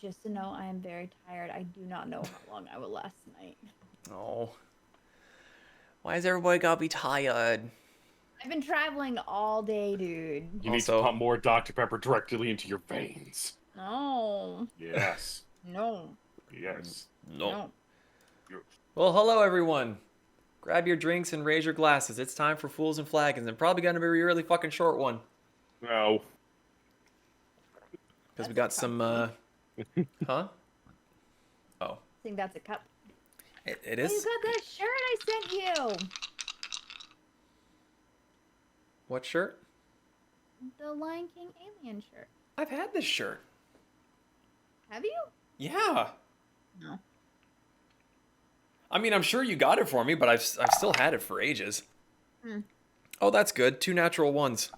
Just to know, I am very tired. I do not know how long I will last tonight. Oh. Why is everybody gotta be tired? I've been traveling all day, dude. You need to pump more Dr. Pepper directly into your veins. No. Yes. No. Yes. No. Well, hello everyone. Grab your drinks and raise your glasses. It's time for Fools and Flagons, and probably gonna be a really fucking short one. No. Because we got some, huh? Oh. I think that's a cup. It is? Oh, you got that shirt I sent you! What shirt? The Lion King alien shirt. I've had this shirt. Have you? Yeah. No. I mean, I'm sure you got it for me, but I've still had it for ages. Oh, that's good. 2 natural ones.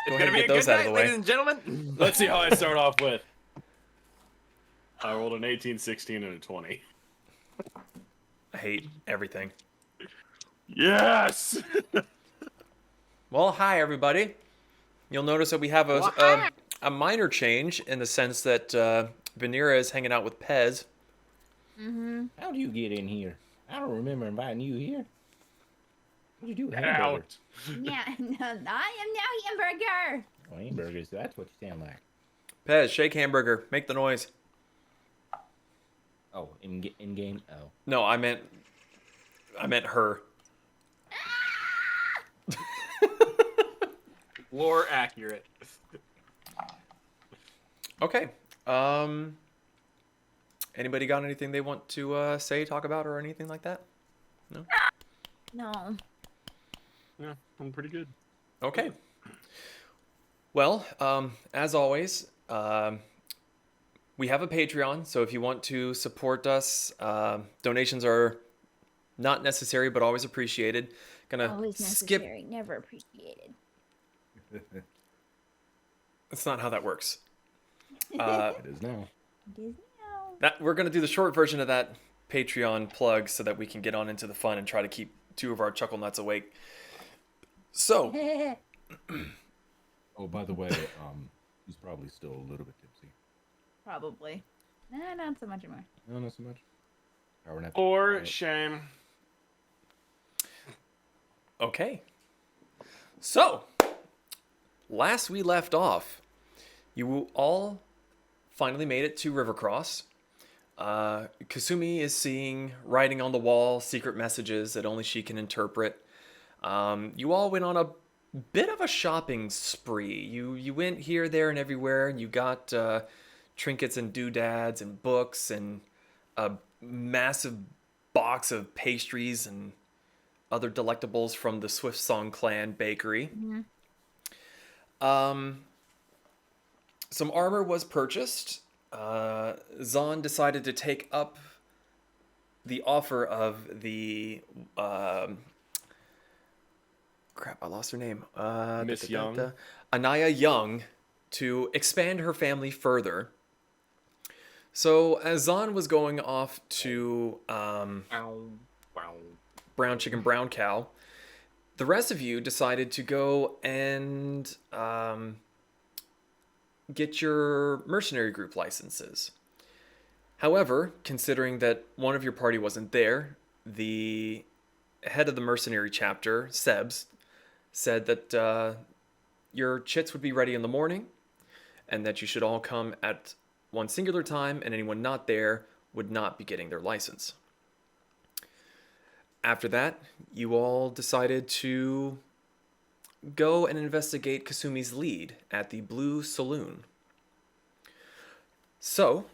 Go ahead and get those out of the way. Ladies and gentlemen. Let's see how I start off with. I rolled an 18, 16, and a 20. I hate everything. Yes! Well, hi, everybody. You'll notice that we have a minor change in the sense that Vanera is hanging out with Pez. Mm-hmm. How do you get in here? I don't remember inviting you here. What did you do? Hamburger? Yeah, no, I am now hamburger. Oh, hamburgers. That's what you sound like. Pez, shake hamburger. Make the noise. Oh, in game. Oh. No, I meant her. Lore accurate. Okay. Anybody got anything they want to say, talk about, or anything like that? No? No. Yeah, I'm pretty good. Okay. Well, as always, we have a Patreon, so if you want to support us, donations are not necessary, but always appreciated. Always necessary, never appreciated. That's not how that works. It is now. It is now. We're gonna do the short version of that Patreon plug so that we can get on into the fun and try to keep 2 of our chuckle nuts awake. So. Oh, by the way, he's probably still a little bit tipsy. Probably. Nah, not so much anymore. No, not so much. Or shame. Okay. So, last we left off, you all finally made it to Rivercross. Kasumi is seeing writing on the wall, secret messages that only she can interpret. You all went on a bit of a shopping spree. You went here, there, and everywhere, and you got trinkets and doodads and books and a massive box of pastries and other delectables from the Swift Song Clan bakery. Mm-hmm. Some armor was purchased. Zahn decided to take up the offer of the crap, I lost her name. Miss Young. Anaya Young, to expand her family further. So as Zahn was going off to Brown Chicken Brown Cow, the rest of you decided to go and get your mercenary group licenses. However, considering that one of your party wasn't there, the head of the mercenary chapter, Sebs, said that your chits would be ready in the morning and that you should all come at one singular time, and anyone not there would not be getting their license. After that, you all decided to go and investigate Kasumi's lead at the Blue Saloon. So,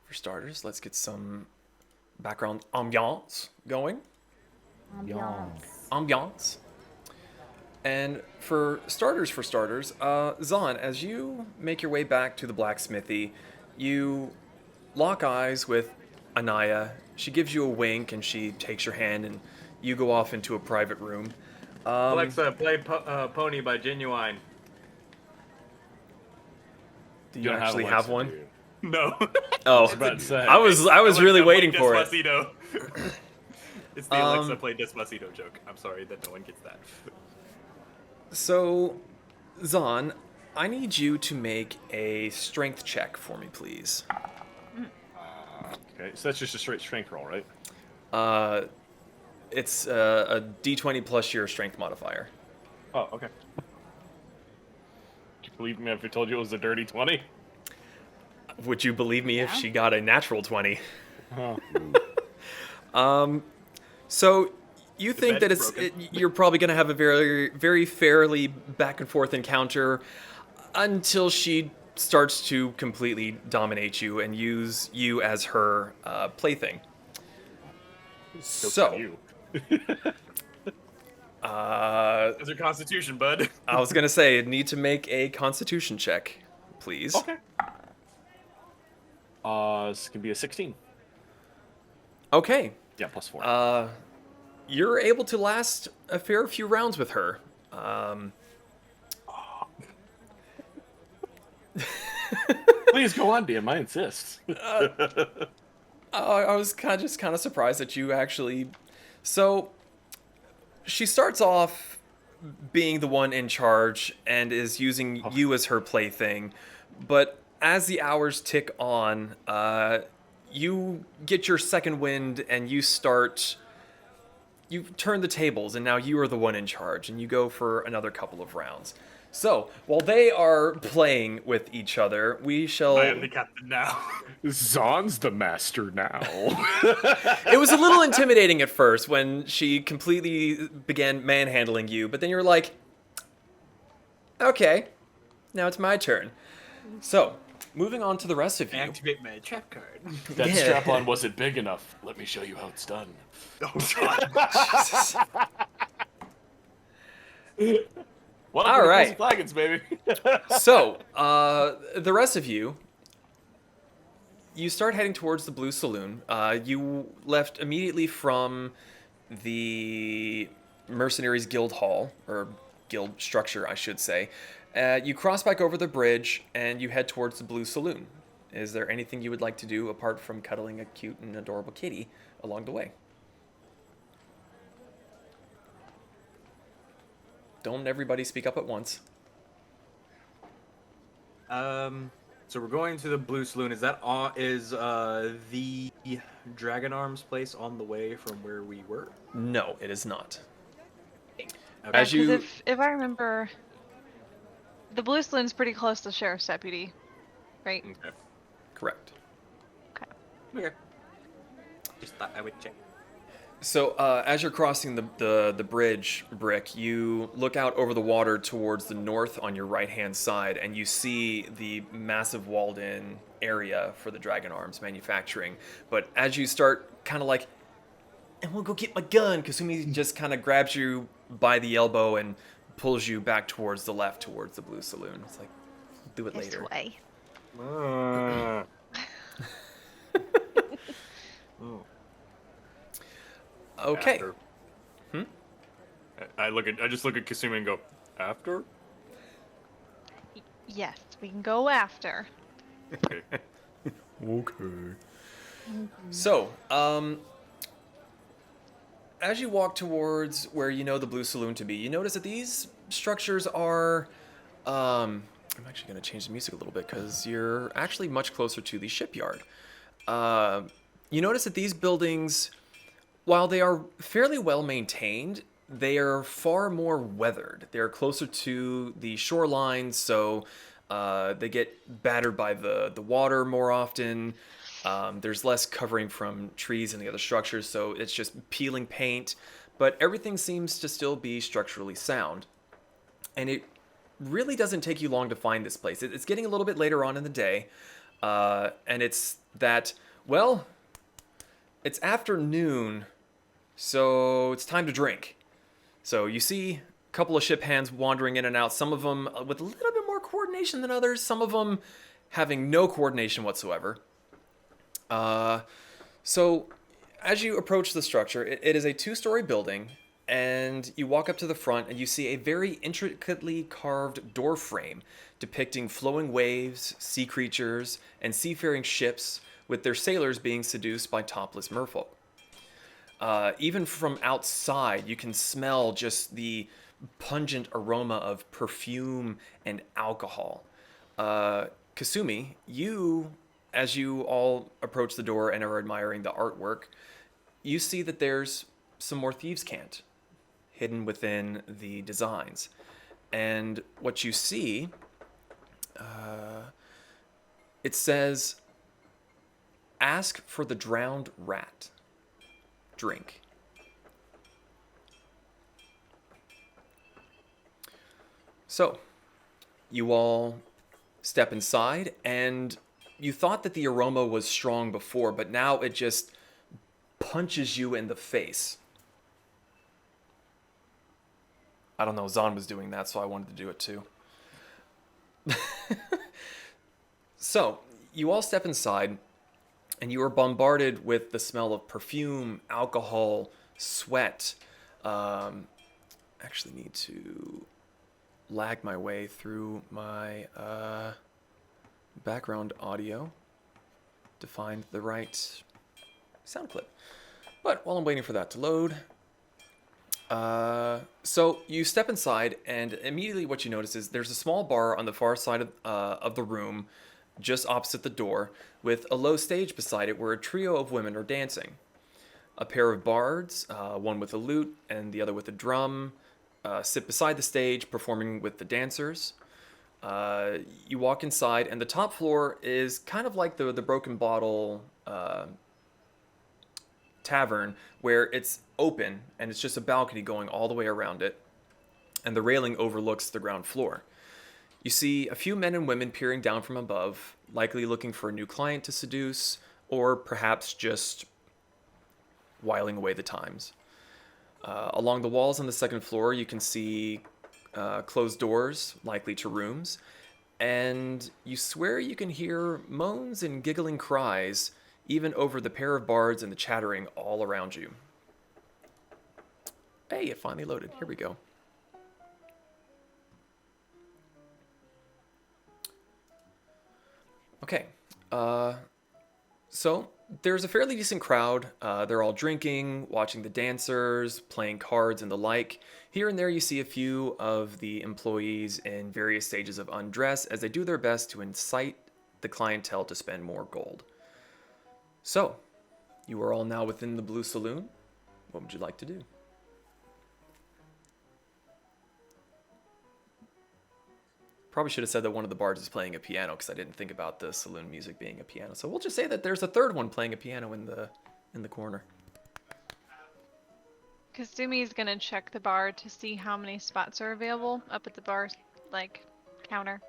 for starters, let's get some background ambiance going. Ambiance. And for starters, Zahn, as you make your way back to the blacksmithy, you lock eyes with Anaya. She gives you a wink and she takes your hand and you go off into a private room. Alexa, play Pony by Genuine. Do you actually have one? No. Oh, I was about to say. I was really waiting for it. It's the Alexa play Despacito joke. I'm sorry that no one gets that. So, Zahn, I need you to make a strength check for me, please. Okay, so that's just a straight strength roll, right? It's a D20 plus your strength modifier. Oh, okay. Would you believe me if I told you it was a dirty 20? Would you believe me if Yeah. she got a natural 20? Oh. So you think bed that is broken. you're probably going to have a very, very fairly back and forth encounter until she starts to completely dominate you and use you as her plaything. So, you. How's your constitution, bud? I was going to say, need to make a constitution check, please. Okay. This can be a 16. Okay. Yeah, plus 4. You're able to last a fair few rounds with her. Please go on, DM. I insist. I was kind of surprised that you actually. So, she starts off being the one in charge and is using you as her plaything, but as the hours tick on, you get your second wind and you start. You turn the tables, and now you are the one in charge, and you go for another couple of rounds. So, while they are playing with each other, we shall. I am the captain now. Zon's the master now. It was a little intimidating at first when she completely began manhandling you, but then you're like, okay, now it's my turn. So, moving on to the rest of you. Activate my trap card. That Yeah. strap-on wasn't big enough. Let me show you how it's done. Oh god. Welcome All to right. Fools and Flagons, baby. So, the rest of you, you start heading towards the Blue Saloon. You left immediately from the Mercenaries Guild Hall, or guild structure, I should say. You cross back over the bridge, and you head towards the Blue Saloon. Is there anything you would like to do apart from cuddling a cute and adorable kitty along the way? Don't everybody speak up at once. So we're going to the Blue Saloon. Is that the Dragon Arms place on the way from where we were? No, it is not. Okay. As Yeah, 'cause you- if I remember, the Blue Saloon's pretty close to Sheriff's Deputy, right? Okay. Correct. Okay. Just thought I would check. So, as you're crossing the bridge, Brick, you look out over the water towards the north on your right-hand side, and you see the massive walled-in area for the Dragon Arms manufacturing. But as you start kind of like, and we'll go get my gun, Kasumi just kind of grabs you by the elbow and pulls you back towards the left, towards the Blue Saloon. It's like, do it This later. way. Oh. Okay. After. Hmm? I just look at Kasumi and go, after? Yes, we can go after. Okay. Okay. So, as you walk towards where you know the Blue Saloon to be, you notice that these structures are. I'm actually going to change the music a little bit because you're actually much closer to the shipyard. You notice that these buildings, while they are fairly well maintained, they are far more weathered. They're closer to the shoreline, so they get battered by the water more often. There's less covering from trees and the other structures, so it's just peeling paint. But everything seems to still be structurally sound. And it really doesn't take you long to find this place. It's getting a little bit later on in the day, and it's that, well, it's afternoon, so it's time to drink. So you see a couple of ship hands wandering in and out, some of them with a little bit more coordination than others, some of them having no coordination whatsoever. So as you approach the structure, it is a two-story building, and you walk up to the front and you see a very intricately carved door frame depicting flowing waves, sea creatures, and seafaring ships with their sailors being seduced by topless merfolk. Even from outside, you can smell just the pungent aroma of perfume and alcohol. Kasumi, as you all approach the door and are admiring the artwork, you see that there's some more thieves' cant hidden within the designs. And what you see, it says, "Ask for the drowned rat. Drink." So, you all step inside, and you thought that the aroma was strong before, but now it just punches you in the face. I don't know, Zahn was doing that, so I wanted to do it too. So, you all step inside, and you are bombarded with the smell of perfume, alcohol, sweat. Actually need to lag my way through my background audio to find the right sound clip. But while I'm waiting for that to load, so you step inside, and immediately what you notice is there's a small bar on the far side of the room, just opposite the door, with a low stage beside it where a trio of women are dancing. A pair of bards, one with a lute and the other with a drum, sit beside the stage performing with the dancers. You walk inside, and the top floor is kind of like the Broken Bottle tavern, where it's open and it's just a balcony going all the way around it, and the railing overlooks the ground floor. You see a few men and women peering down from above, likely looking for a new client to seduce, or perhaps just whiling away the times. Along the walls on the second floor, you can see closed doors, likely to rooms, and you swear you can hear moans and giggling cries, even over the pair of bards and the chattering all around you. Hey, it finally loaded. Here we go. Okay, so there's a fairly decent crowd. They're all drinking, watching the dancers, playing cards and the like. Here and there you see a few of the employees in various stages of undress as they do their best to incite the clientele to spend more gold. So, you are all now within the Blue Saloon. What would you like to do? Probably should have said that one of the bards is playing a piano, because I didn't think about the saloon music being a piano. So we'll just say that there's a third one playing a piano in the corner. Kasumi's gonna check the bar to see how many spots are available up at the bar, like, counter.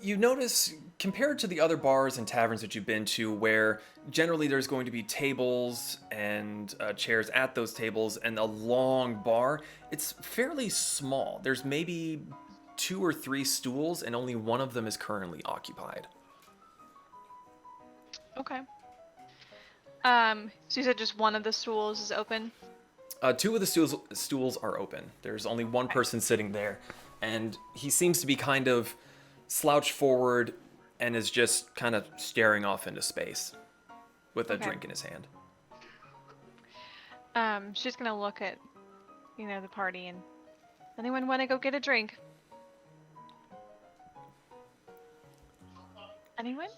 You notice, compared to the other bars and taverns that you've been to, where generally there's going to be tables and chairs at those tables and a long bar, it's fairly small. There's maybe 2 or 3 stools, and only one of them is currently occupied. Okay. So you said just one of the stools is open? 2 of the stools are open. There's only one person sitting there, and he seems to be kind of slouched forward and is just kind of staring off into space with a drink in his hand. She's gonna look at, the party, and anyone want to go get a drink? Anyone?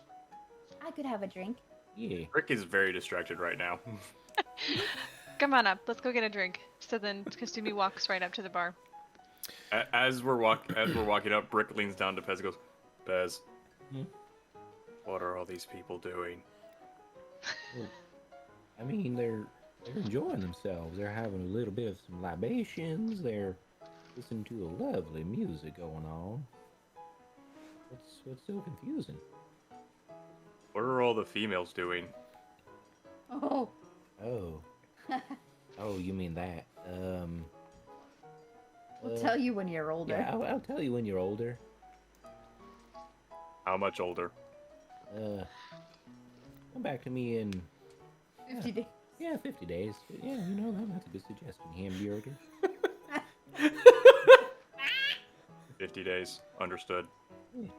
I could have a drink. Yeah. Rick is very distracted right now. Come on up. Let's go get a drink. So then Kasumi walks right up to the bar. As we're walking up, Brick leans down to Pez and goes, "Pez, what are all these people doing?" Well, I mean, they're enjoying themselves. They're having a little bit of some libations. They're listening to a lovely music going on. What's so confusing? What are all the females doing? Oh. Oh. Oh, you mean that? We'll tell you when you're older. Yeah, I'll tell you when you're older. How much older? Come back to me in 50 days. Yeah, 50 days. Yeah, that's a good suggestion. Hamburger. 50 days. Understood. Yeah.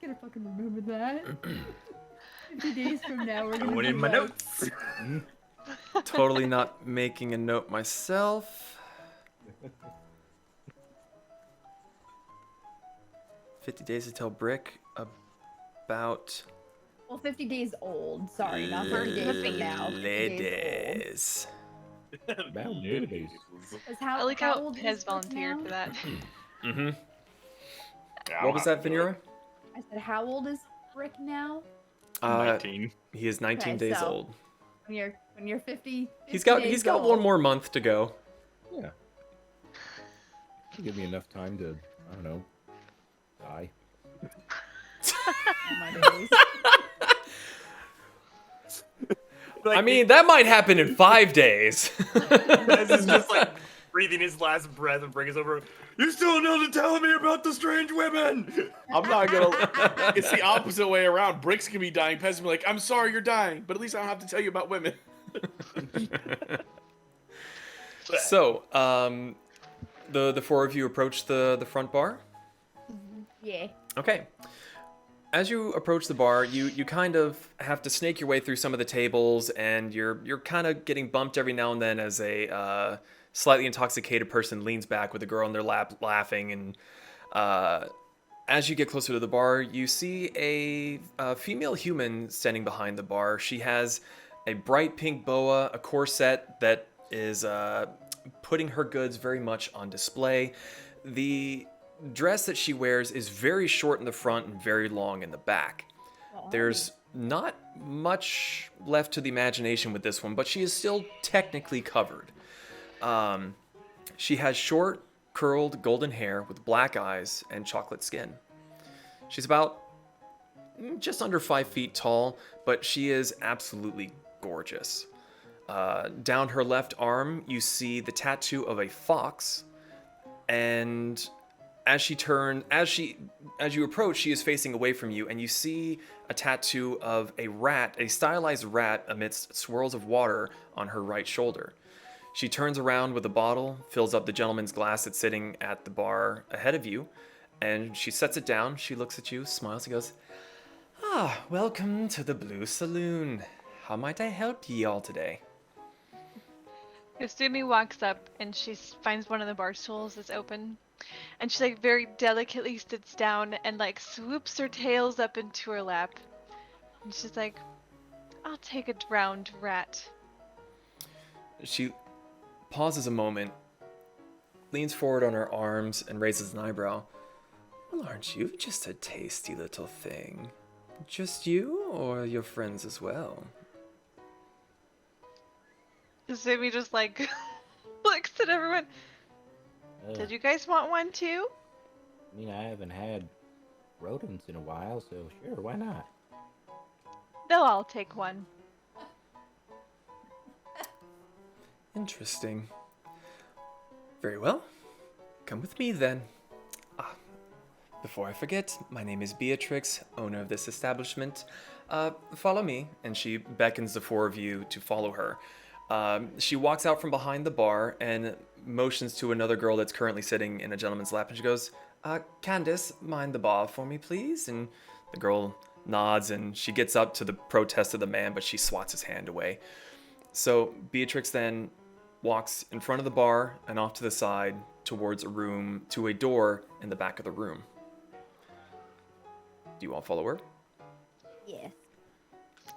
Gonna fucking remember that. 50 days from now, we're gonna Going be in my like, notes. Totally not making a note myself. 50 days to tell Brick about Well, 50 days old. Sorry, not 50 days from now. 50 days old. ladies. About babies. 'Cause I like how how old is Pez Brick volunteered now? for that. Mm-hmm. Yeah, What was that, Vanira? I said, how old is Brick now? 19. He is 19 Okay, days so- old. When you're 50 He's 50 got days one old. more month to go. Yeah. Give me enough time to, I don't know, die. Oh my days. I mean, that might happen in 5 days. Pez is just like breathing his last breath and brings over. You still know to tell me about the strange women. I'm not gonna. It's the opposite way around. Bricks can be dying. Pez can be like, I'm sorry you're dying, but at least I don't have to tell you about women. So, the four of you approach the front bar. Yeah. Okay. As you approach the bar, you kind of have to snake your way through some of the tables, and you're kind of getting bumped every now and then as a slightly intoxicated person leans back with a girl in their lap laughing. And as you get closer to the bar, you see a female human standing behind the bar. She has a bright pink boa, a corset that is putting her goods very much on display. The dress that she wears is very short in the front and very long in the back. There's not much left to the imagination with this one, but she is still technically covered. She has short, curled golden hair with black eyes and chocolate skin. She's about just under 5 feet tall, but she is absolutely gorgeous. Down her left arm, you see the tattoo of a fox, and as you approach, she is facing away from you, and you see a tattoo of a rat, a stylized rat amidst swirls of water on her right shoulder. She turns around with a bottle, fills up the gentleman's glass that's sitting at the bar ahead of you, and she sets it down. She looks at you, smiles, and goes, welcome to the Blue Saloon. How might I help ye all today? Yasumi walks up and she finds one of the bar stools that's open. And she like very delicately sits down and like swoops her tails up into her lap. And she's like, I'll take a drowned rat. She pauses a moment, leans forward on her arms, and raises an eyebrow. Well, aren't you just a tasty little thing? Just you, or your friends as well? Yasumi just like looks at everyone. Did you guys want one too? I mean, I haven't had rodents in a while, so sure, why not? They'll all take one. Interesting. Very well. Come with me then. Before I forget, my name is Beatrix, owner of this establishment. Follow me. And she beckons the four of you to follow her. She walks out from behind the bar and motions to another girl that's currently sitting in a gentleman's lap, and she goes, Candace, mind the bar for me, please? And the girl nods, and she gets up to the protest of the man, but she swats his hand away. So Beatrix then walks in front of the bar and off to the side towards a door in the back of the room. Do you all follow her? Yeah.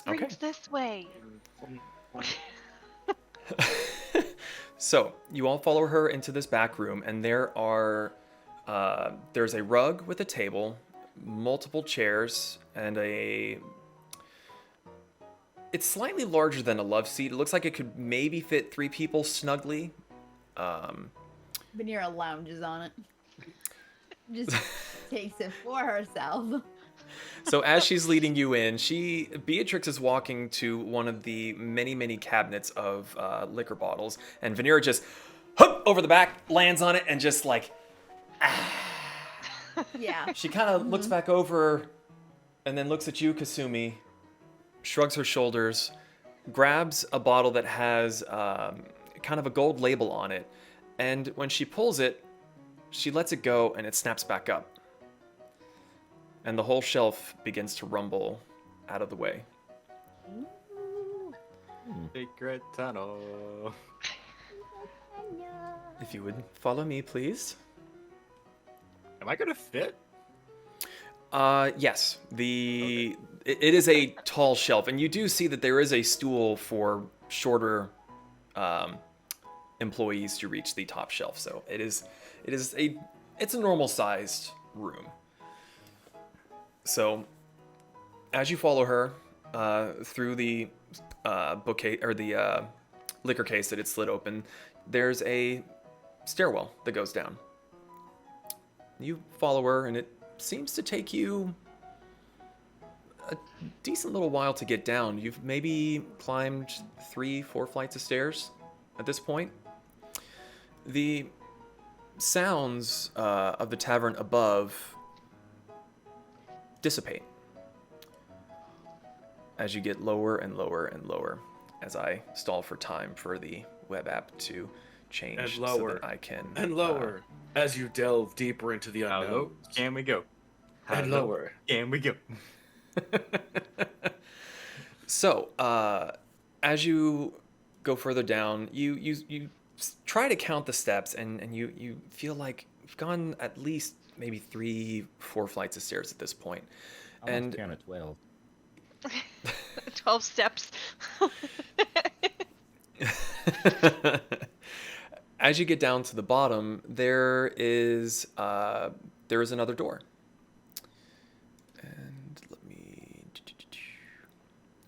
Okay. Drinks this way. So you all follow her into this back room, and there's a rug with a table, multiple chairs, and it's slightly larger than a love seat. It looks like it could maybe fit 3 people snugly. Vanira lounges on it. Just takes it for herself. So as she's leading you in, Beatrix is walking to one of the many, many cabinets of liquor bottles, and Vanira just over the back, lands on it, and just like, Yeah. She kind of looks back over, and then looks at you, Kasumi, shrugs her shoulders, grabs a bottle that has kind of a gold label on it, and when she pulls it, she lets it go, and it snaps back up. And the whole shelf begins to rumble out of the way. Secret tunnel. If you would follow me, please. Am I gonna fit? Yes. It is a tall shelf, and you do see that there is a stool for shorter employees to reach the top shelf. So it's a normal sized room. So as you follow her through the bookcase or the liquor case that it slid open, there's a stairwell that goes down. You follow her, and it seems to take you a decent little while to get down. You've maybe climbed 3-4 flights of stairs at this point. The sounds of the tavern above dissipate as you get lower and lower and lower, as I stall for time for the web app to change And so lower. that I can And lower as you delve deeper into the How low unknown. can we go? How And low lower. can we go? So, as you go further down, you try to count the steps, and you feel like you've gone at least maybe 3-4 flights of stairs at this point. I And count of 12. 12 steps. as you get down to the bottom, there is another door. And let me.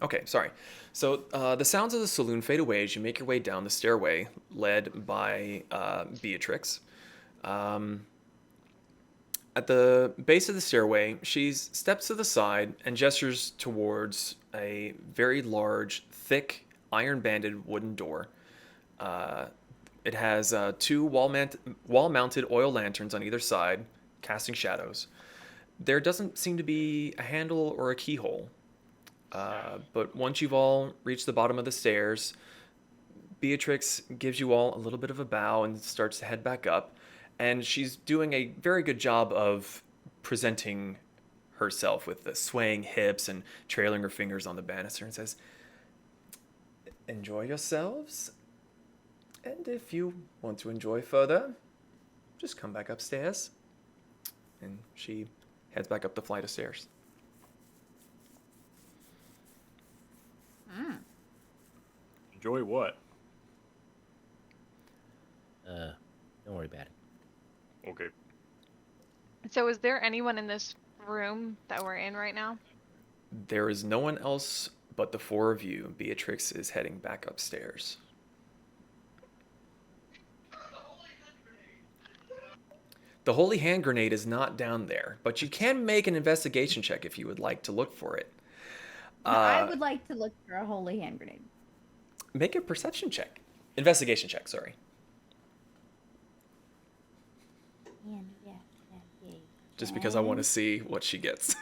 Okay, sorry. So the sounds of the saloon fade away as you make your way down the stairway, led by Beatrix. At the base of the stairway, she steps to the side and gestures towards a very large, thick, iron-banded wooden door. It has 2 wall-mounted oil lanterns on either side, casting shadows. There doesn't seem to be a handle or a keyhole. But once you've all reached the bottom of the stairs, Beatrix gives you all a little bit of a bow and starts to head back up. And she's doing a very good job of presenting herself with the swaying hips and trailing her fingers on the banister, and says, "Enjoy yourselves. And if you want to enjoy further, just come back upstairs." And she heads back up the flight of stairs. Enjoy what? Don't worry about it. Okay. So is there anyone in this room that we're in right now? There is no one else but the 4 of you. Beatrix is heading back upstairs. The holy hand grenade is not down there, but you can make an investigation check if you would like to look for it. I would like to look for a holy hand grenade. Make a perception check. Investigation check, sorry. Just because I want to see what she gets.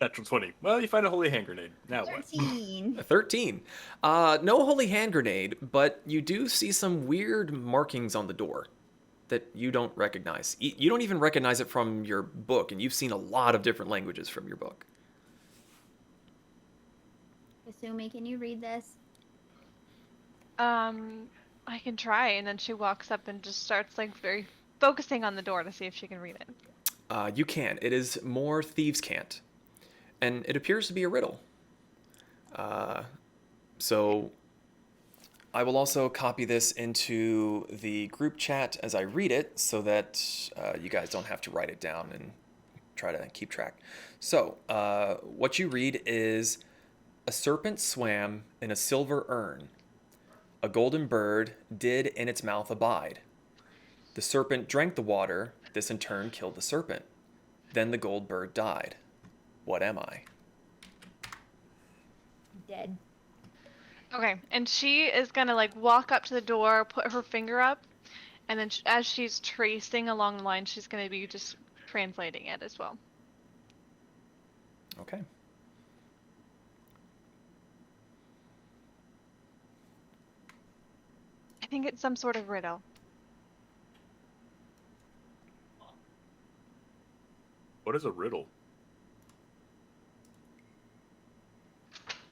Natural 20. Well, you find a holy hand grenade. Now what? 13. 13. No holy hand grenade, but you do see some weird markings on the door that you don't recognize. You don't even recognize it from your book, and you've seen a lot of different languages from your book. Kasumi, can you read this? I can try. And then she walks up and just starts like very focusing on the door to see if she can read it. You can. It is more thieves' cant. And it appears to be a riddle. So I will also copy this into the group chat as I read it so that you guys don't have to write it down and try to keep track. So what you read is, "A serpent swam in a silver urn. A golden bird did in its mouth abide. The serpent drank the water. This in turn killed the serpent. Then the gold bird died. What am I?" Dead. Okay, and she is gonna like walk up to the door, put her finger up, and then as she's tracing along the line, she's gonna be just translating it as well. Okay. I think it's some sort of riddle. What is a riddle?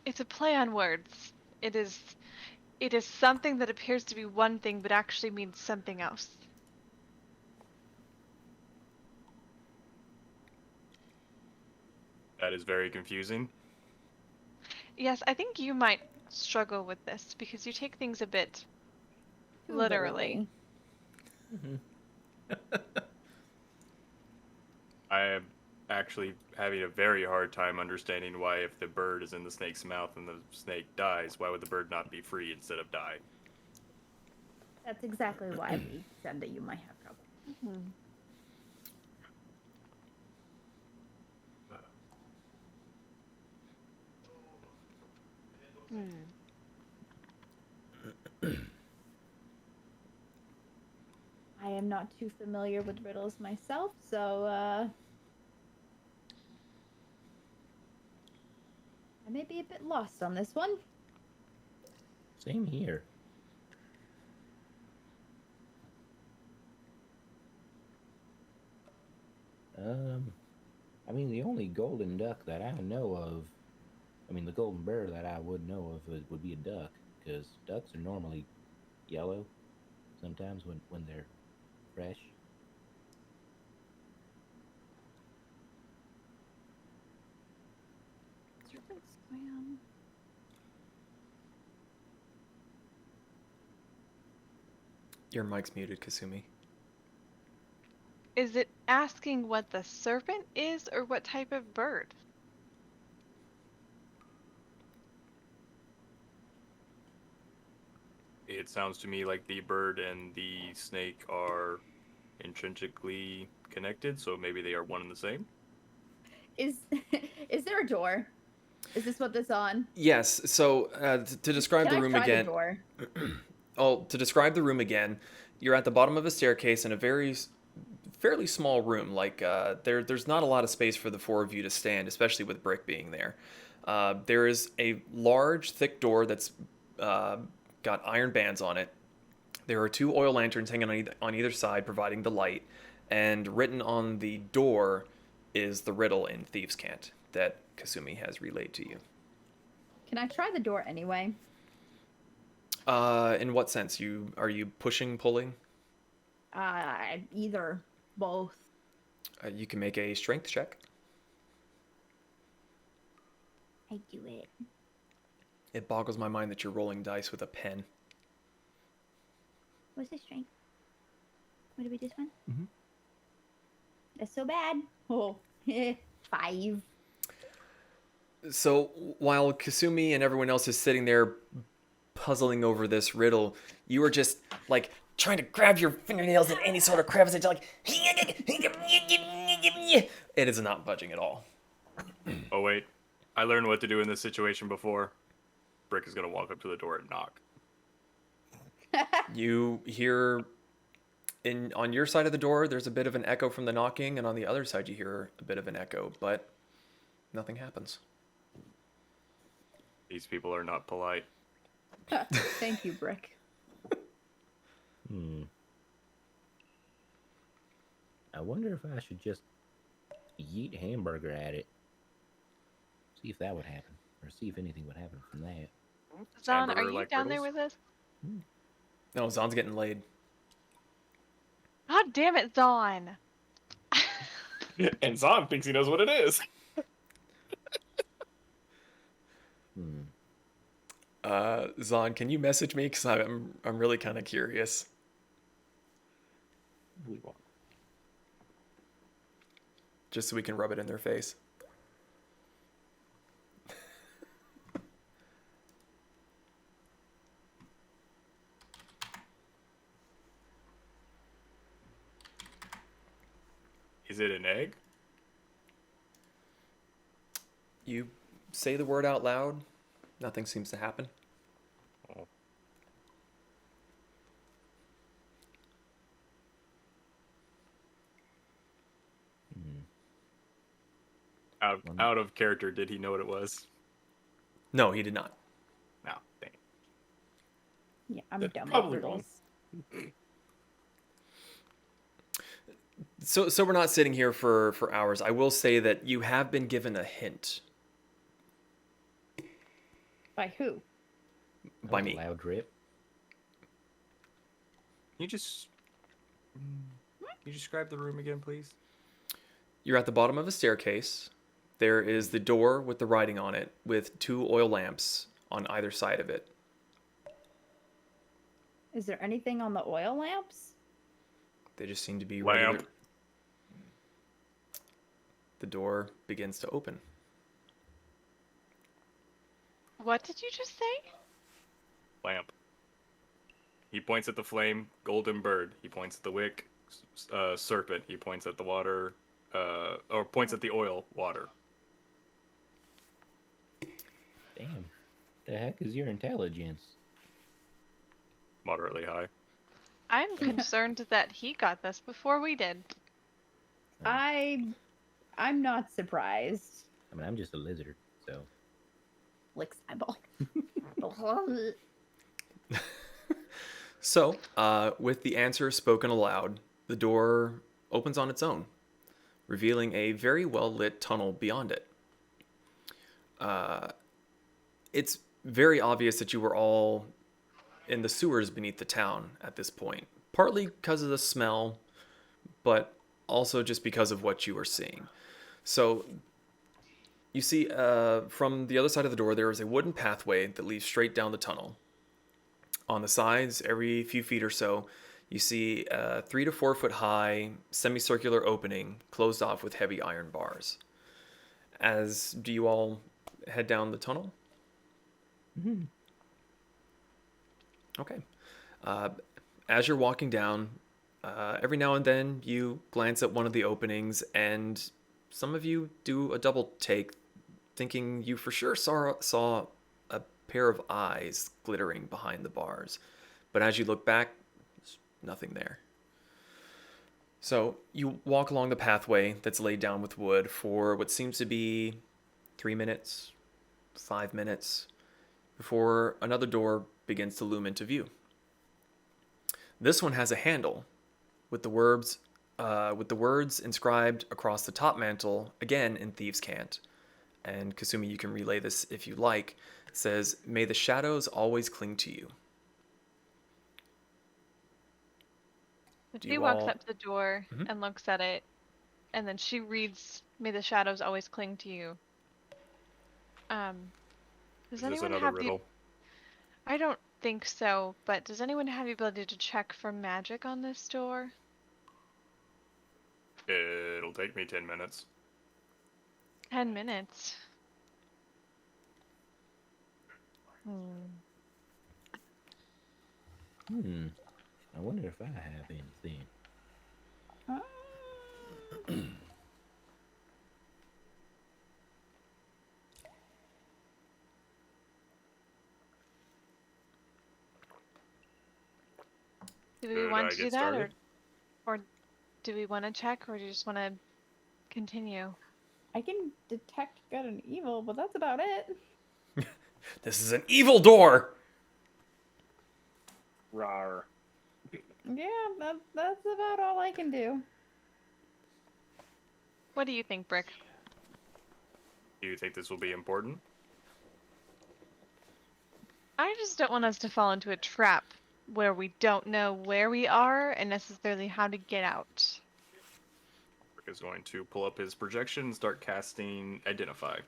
It's It's a play on words. It is something that appears to be one thing but actually means something else. That is very confusing. Yes, I think you might struggle with this because you take things a bit literally. I am actually having a very hard time understanding why, if the bird is in the snake's mouth and the snake dies, why would the bird not be free instead of die? That's exactly why we said that you might have trouble. I am not too familiar with riddles myself, so I may be a bit lost on this one. Same here. I mean, the only golden duck that I know of, I mean, the golden bird that I would know of would be a duck, because ducks are normally yellow sometimes when they're fresh. Serpent swam. Your mic's muted, Kasumi. Is it asking what the serpent is or what type of bird? It sounds to me like the bird and the snake are intrinsically connected, so maybe they are one and the same. Is there a door? Is this what this on? Yes. So to describe Can the I room try again. the door? To describe the room again, you're at the bottom of a staircase in a fairly small room. Like there's not a lot of space for the four of you to stand, especially with Brick being there. There is a large, thick door that's got iron bands on it. There are two oil lanterns hanging on either side, providing the light. And written on the door is the riddle in Thieves' Cant that Kasumi has relayed to you. Can I try the door anyway? In what sense? Are you pushing, pulling? Either, both. You can make a strength check. I do it. It boggles my mind that you're rolling dice with a pen. What's the strength? What did we just find? Mhm. That's so bad. Oh, 5. So while Kasumi and everyone else is sitting there puzzling over this riddle, you are just like trying to grab your fingernails in any sort of crevice. It's like it is not budging at all. Oh wait, I learned what to do in this situation before. Brick is gonna walk up to the door and knock. You hear on your side of the door, there's a bit of an echo from the knocking, and on the other side you hear a bit of an echo, but nothing happens. These people are not polite. Thank you, Brick. I wonder if I should just yeet hamburger at it. See if that would happen. Or see if anything would happen from that. Zahn, are Hamburger you like down there riddles? with us? No, Zahn's getting laid. God damn it, Zahn! And Zahn thinks he knows what it is. Zahn, can you message me? Because I'm really kind of curious. Just so we can rub it in their face. Is it an egg? You say the word out loud, nothing seems to happen. Oh. Out of character, did he know what it was? No, he did not. No, dang. Yeah, I'm That's dumb at probably riddles. So we're not sitting here for hours. I will say that you have been given a hint. By who? That By was a me. loud drip. Can you describe the room again, please? You're at the bottom of a staircase. There is the door with the writing on it, with 2 oil lamps on either side of it. Is there anything on the oil lamps? They just seem to be Lamp. regular. The door begins to open. What did you just say? Lamp. He points at the flame, golden bird. He points at the wick, serpent. He points at the water, or points at the oil, water. Damn. The heck is your intelligence? Moderately high. I'm concerned that he got this before we did. I'm not surprised. I mean, I'm just a lizard, so. Licks eyeball. So, with the answer spoken aloud, the door opens on its own, revealing a very well-lit tunnel beyond it. It's very obvious that you were all in the sewers beneath the town at this point, partly because of the smell, but also just because of what you were seeing. So, you see, from the other side of the door, there is a wooden pathway that leads straight down the tunnel. On the sides, every few feet or so, you see a 3 to 4 foot high semicircular opening closed off with heavy iron bars. Do you all head down the tunnel? Mm-hmm. Okay. As you're walking down, every now and then you glance at one of the openings, and some of you do a double take, thinking you for sure saw a pair of eyes glittering behind the bars. But as you look back, there's nothing there. So you walk along the pathway that's laid down with wood for what seems to be 3 minutes, 5 minutes, before another door begins to loom into view. This one has a handle with the words inscribed across the top mantle, again in thieves' cant. And Kasumi, you can relay this if you like. It says, "May the shadows always cling to you." She walks up to the door and looks at it, and then she reads, "May the shadows always cling to you." Does Is this anyone another have riddle? I don't think so, but does anyone have the ability to check for magic on this door? It'll take me 10 minutes. 10 minutes. I wonder if I have anything. Do we Should want I to get do that, started? or do we want to check, or do you just want to continue? I can detect good and evil, but that's about it. This is an evil door! Rar. Yeah, that's about all I can do. What do you think, Brick? Do you think this will be important? I just don't want us to fall into a trap where we don't know where we are and necessarily how to get out. Rick is going to pull up his projection and start casting Identify.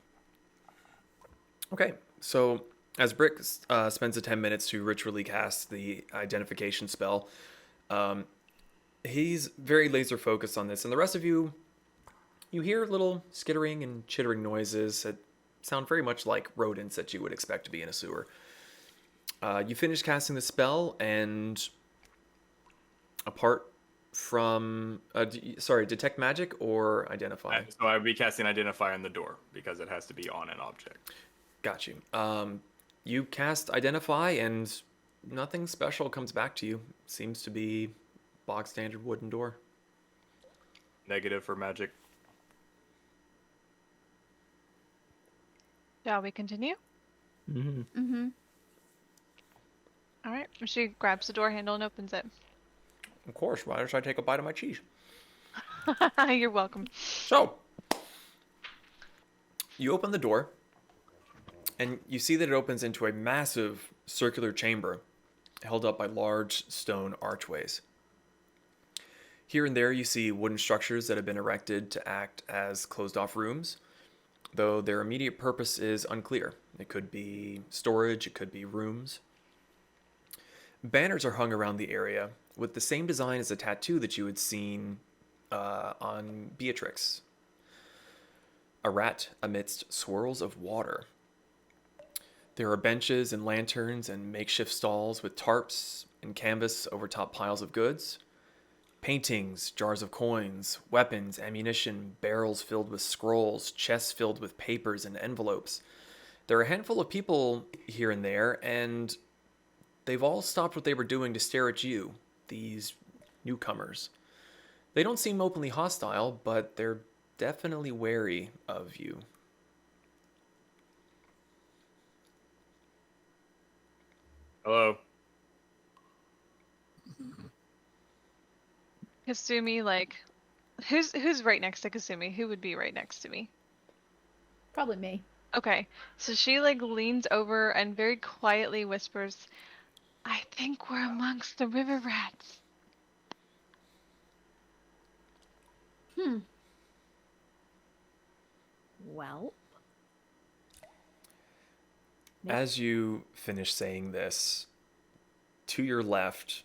Okay, so as Brick spends the 10 minutes to ritually cast the identification spell, he's very laser focused on this, and the rest of you hear little skittering and chittering noises that sound very much like rodents that you would expect to be in a sewer. You finish casting the spell, and apart from detect magic or identify. So I would be casting Identify on the door because it has to be on an object. Got you. You cast Identify, and nothing special comes back to you. Seems to be bog standard wooden door. Negative for magic. Shall we continue? Mm-hmm. All right. She grabs the door handle and opens it. Of course. Why don't I take a bite of my cheese? You're welcome. So, you open the door, And you see that it opens into a massive circular chamber held up by large stone archways. Here and there you see wooden structures that have been erected to act as closed-off rooms, though their immediate purpose is unclear. It could be storage, it could be rooms. Banners are hung around the area with the same design as a tattoo that you had seen on Beatrix. A rat amidst swirls of water. There are benches and lanterns and makeshift stalls with tarps and canvas over top piles of goods. Paintings, jars of coins, weapons, ammunition, barrels filled with scrolls, chests filled with papers and envelopes. There are a handful of people here and there, and they've all stopped what they were doing to stare at you, these newcomers. They don't seem openly hostile, but they're definitely wary of you. Hello. Kasumi, like, who's right next to Kasumi? Who would be right next to me? Probably me. Okay, so she like leans over and very quietly whispers, "I think we're amongst the river rats." Well. As you finish saying this, to your left,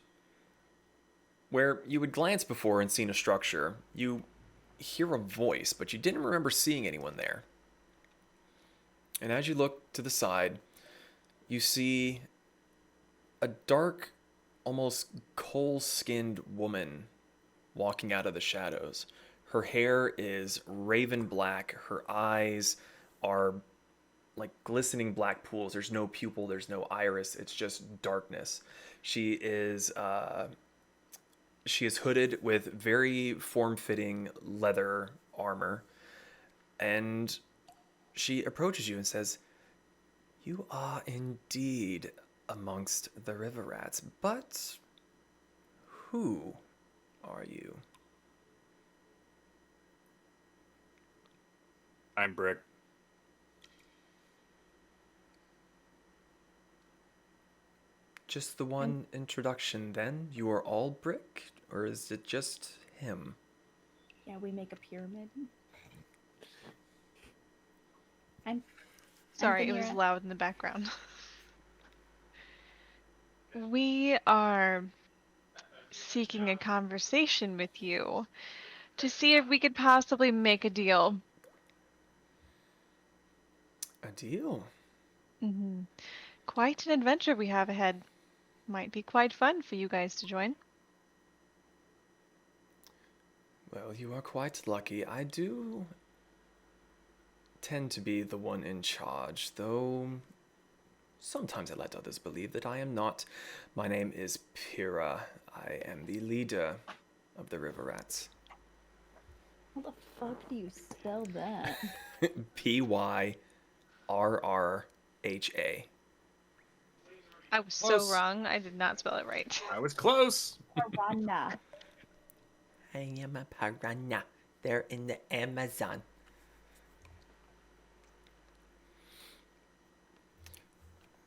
where you had glanced before and seen a structure, you hear a voice, but you didn't remember seeing anyone there. And as you look to the side, you see a dark, almost coal-skinned woman walking out of the shadows. Her hair is raven black. Her eyes are like glistening black pools. There's no pupil, there's no iris. It's just darkness. She is hooded with very form-fitting leather armor, and she approaches you and says, "You are indeed amongst the river rats, but who are you?" I'm Brick. Just the one introduction then? You are all Brick? Or is it just him? Yeah, we make a pyramid. Sorry, it was loud in the background. We are seeking a conversation with you to see if we could possibly make a deal. A deal? Mm-hmm. Quite an adventure we have ahead. Might be quite fun for you guys to join. Well, you are quite lucky. I do tend to be the one in charge, though sometimes I let others believe that I am not. My name is Pyrrha. I am the leader of the River Rats. How the fuck do you spell that? Pyrrha. I was so Close. wrong. I did not spell it right. I was close. Piranha. I am a piranha. They're in the Amazon.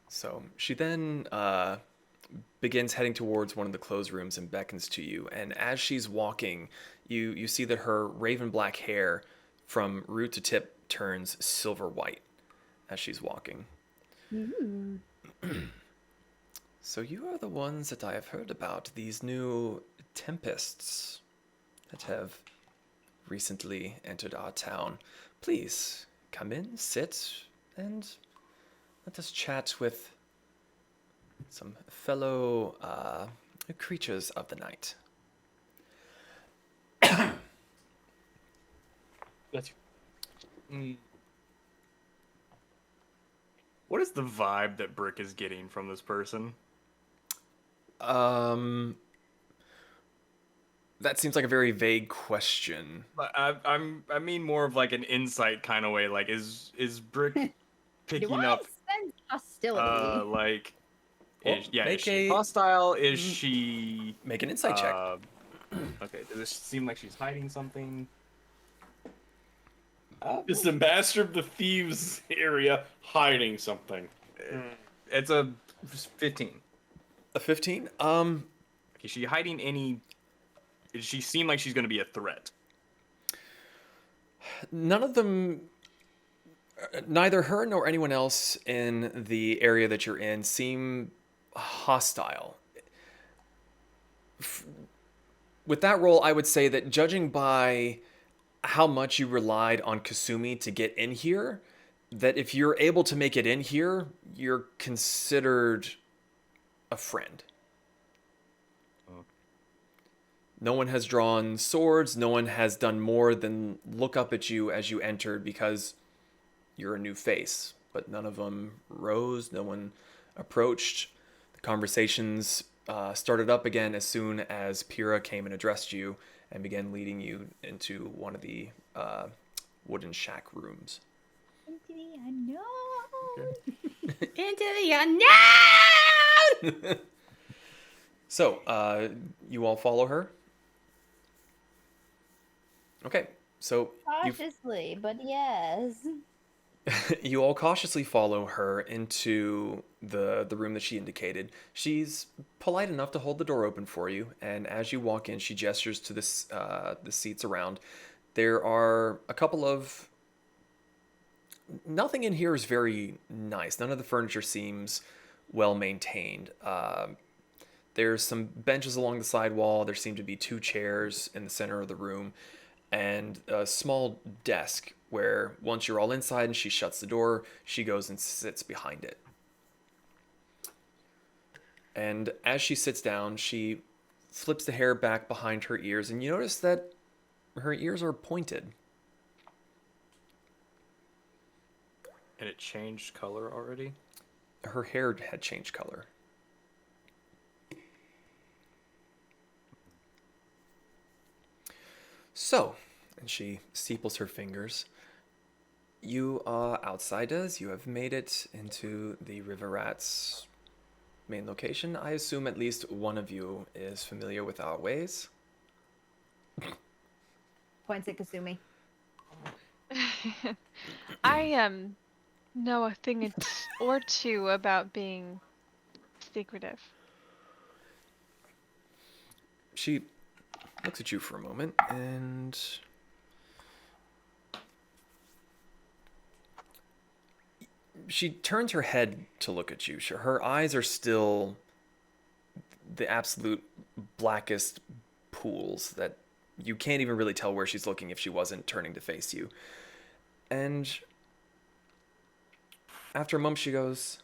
So she then begins heading towards one of the closed rooms and beckons to you. And as she's walking, you see that her raven black hair from root to tip turns silver white as she's walking. So you are the ones that I have heard about, these new tempests that have recently entered our town. Please, come in, sit, and let us chat with some fellow creatures of the night. That's What is the vibe that Brick is getting from this person? That seems like a very vague question. But I mean more of like an insight kind of way. Like, is Brick Do picking I up? sense hostility? Like, Well, is make she a- hostile? Is she? Make an insight check. Okay. Does it seem like she's hiding something? Is the master of the thieves area hiding something? It's a 15. A 15? Is she hiding any? Does she seem like she's going to be a threat? None of them, neither her nor anyone else in the area that you're in seem hostile. With that roll, I would say that judging by how much you relied on Kasumi to get in here, that if you're able to make it in here, you're considered a friend. No one has drawn swords. No one has done more than look up at you as you entered because you're a new face. But none of them rose. No one approached. The conversations started up again as soon as Pyrrha came and addressed you and began leading you into one of the wooden shack rooms. Into the unknown. Into the unknown. So, you all follow her? Okay, so Cautiously, but yes. you all cautiously follow her into the room that she indicated. She's polite enough to hold the door open for you, and as you walk in, she gestures to the seats around. There are a couple of... Nothing in here is very nice. None of the furniture seems well maintained. There's some benches along the side wall. There seem to be 2 chairs in the center of the room, and a small desk where once you're all inside and she shuts the door, she goes and sits behind it. And as she sits down, she flips the hair back behind her ears, and you notice that her ears are pointed. And it changed color already? Her hair had changed color. So, and she steeples her fingers. You are outsiders. You have made it into the River Rat's main location. I assume at least one of you is familiar with our ways. Points at Kasumi. I know a thing or two about being secretive. She looks at you for a moment, and she turns her head to look at you. Her eyes are still the absolute blackest pools that you can't even really tell where she's looking if she wasn't turning to face you. And after a moment, she goes,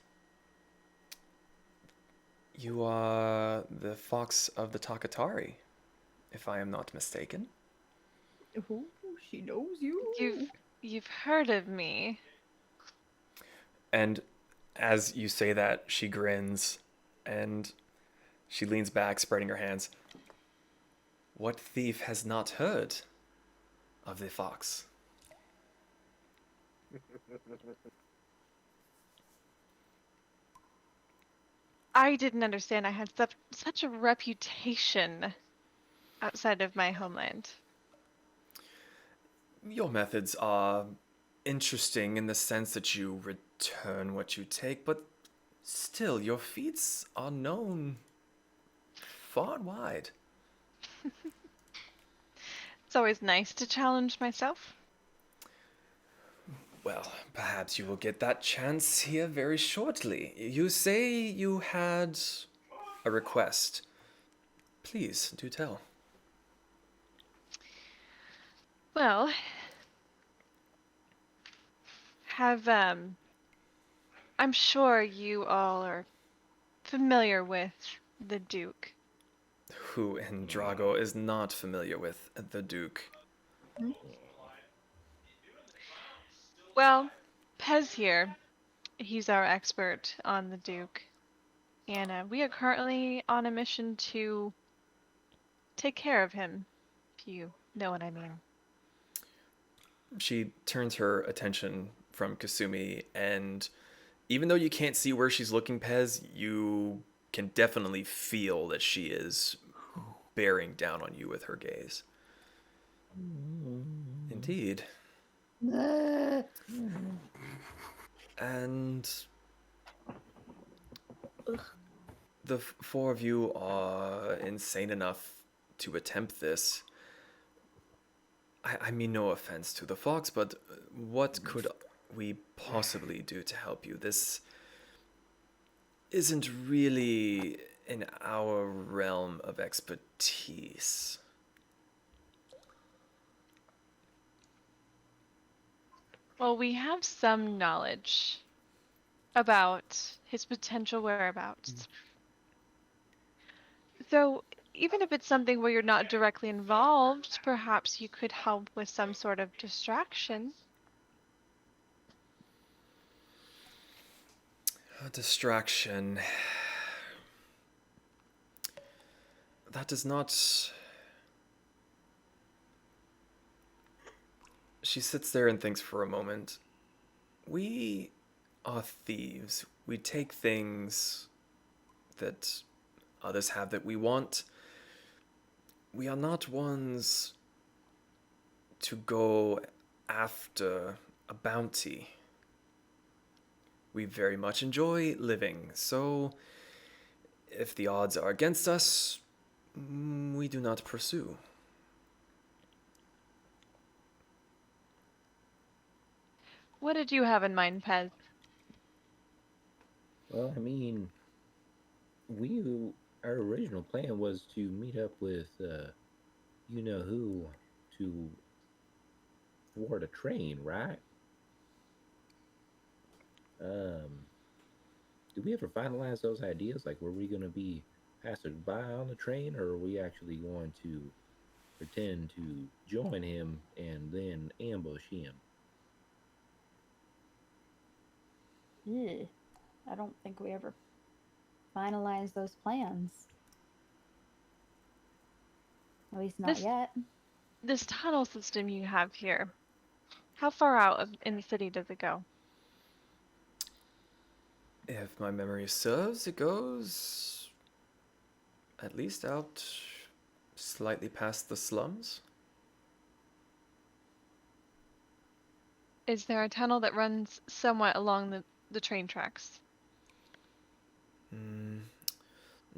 "You are the fox of the Takatari, if I am not mistaken." Ooh, she knows you. You've heard of me. And as you say that, she grins and she leans back, spreading her hands. What thief has not heard of the fox? I didn't understand I had such a reputation outside of my homeland. Your methods are interesting in the sense that you return what you take, but still, your feats are known far and wide. It's always nice to challenge myself. Well, perhaps you will get that chance here very shortly. You say you had a request. Please, do tell. Well, I'm sure you all are familiar with the Duke. Who in Drago is not familiar with the Duke? Well, Pez here, he's our expert on the Duke. And we are currently on a mission to take care of him, if you know what I mean. She turns her attention from Kasumi, and even though you can't see where she's looking, Pez, you can definitely feel that she is bearing down on you with her gaze. Indeed. And the four of you are insane enough to attempt this. I mean, no offense to the fox, but what could we possibly do to help you? This isn't really in our realm of expertise. Well, we have some knowledge about his potential whereabouts. So, even if it's something where you're not directly involved, perhaps you could help with some sort of distraction. A distraction. That does not. She sits there and thinks for a moment. We are thieves. We take things that others have that we want. We are not ones to go after a bounty. We very much enjoy living, so if the odds are against us, we do not pursue. What did you have in mind, Pez? Well, I mean, our original plan was to meet up with you know who to thwart a train, right? Um, did we ever finalize those ideas? Like, were we gonna be passing by on the train, or are we actually going to pretend to join him and then ambush him? Ew. I don't think we ever finalized those plans. At least not This yet. this tunnel system you have here, how far out in the city does it go? If my memory serves, it goes at least out slightly past the slums. Is there a tunnel that runs somewhat along the train tracks?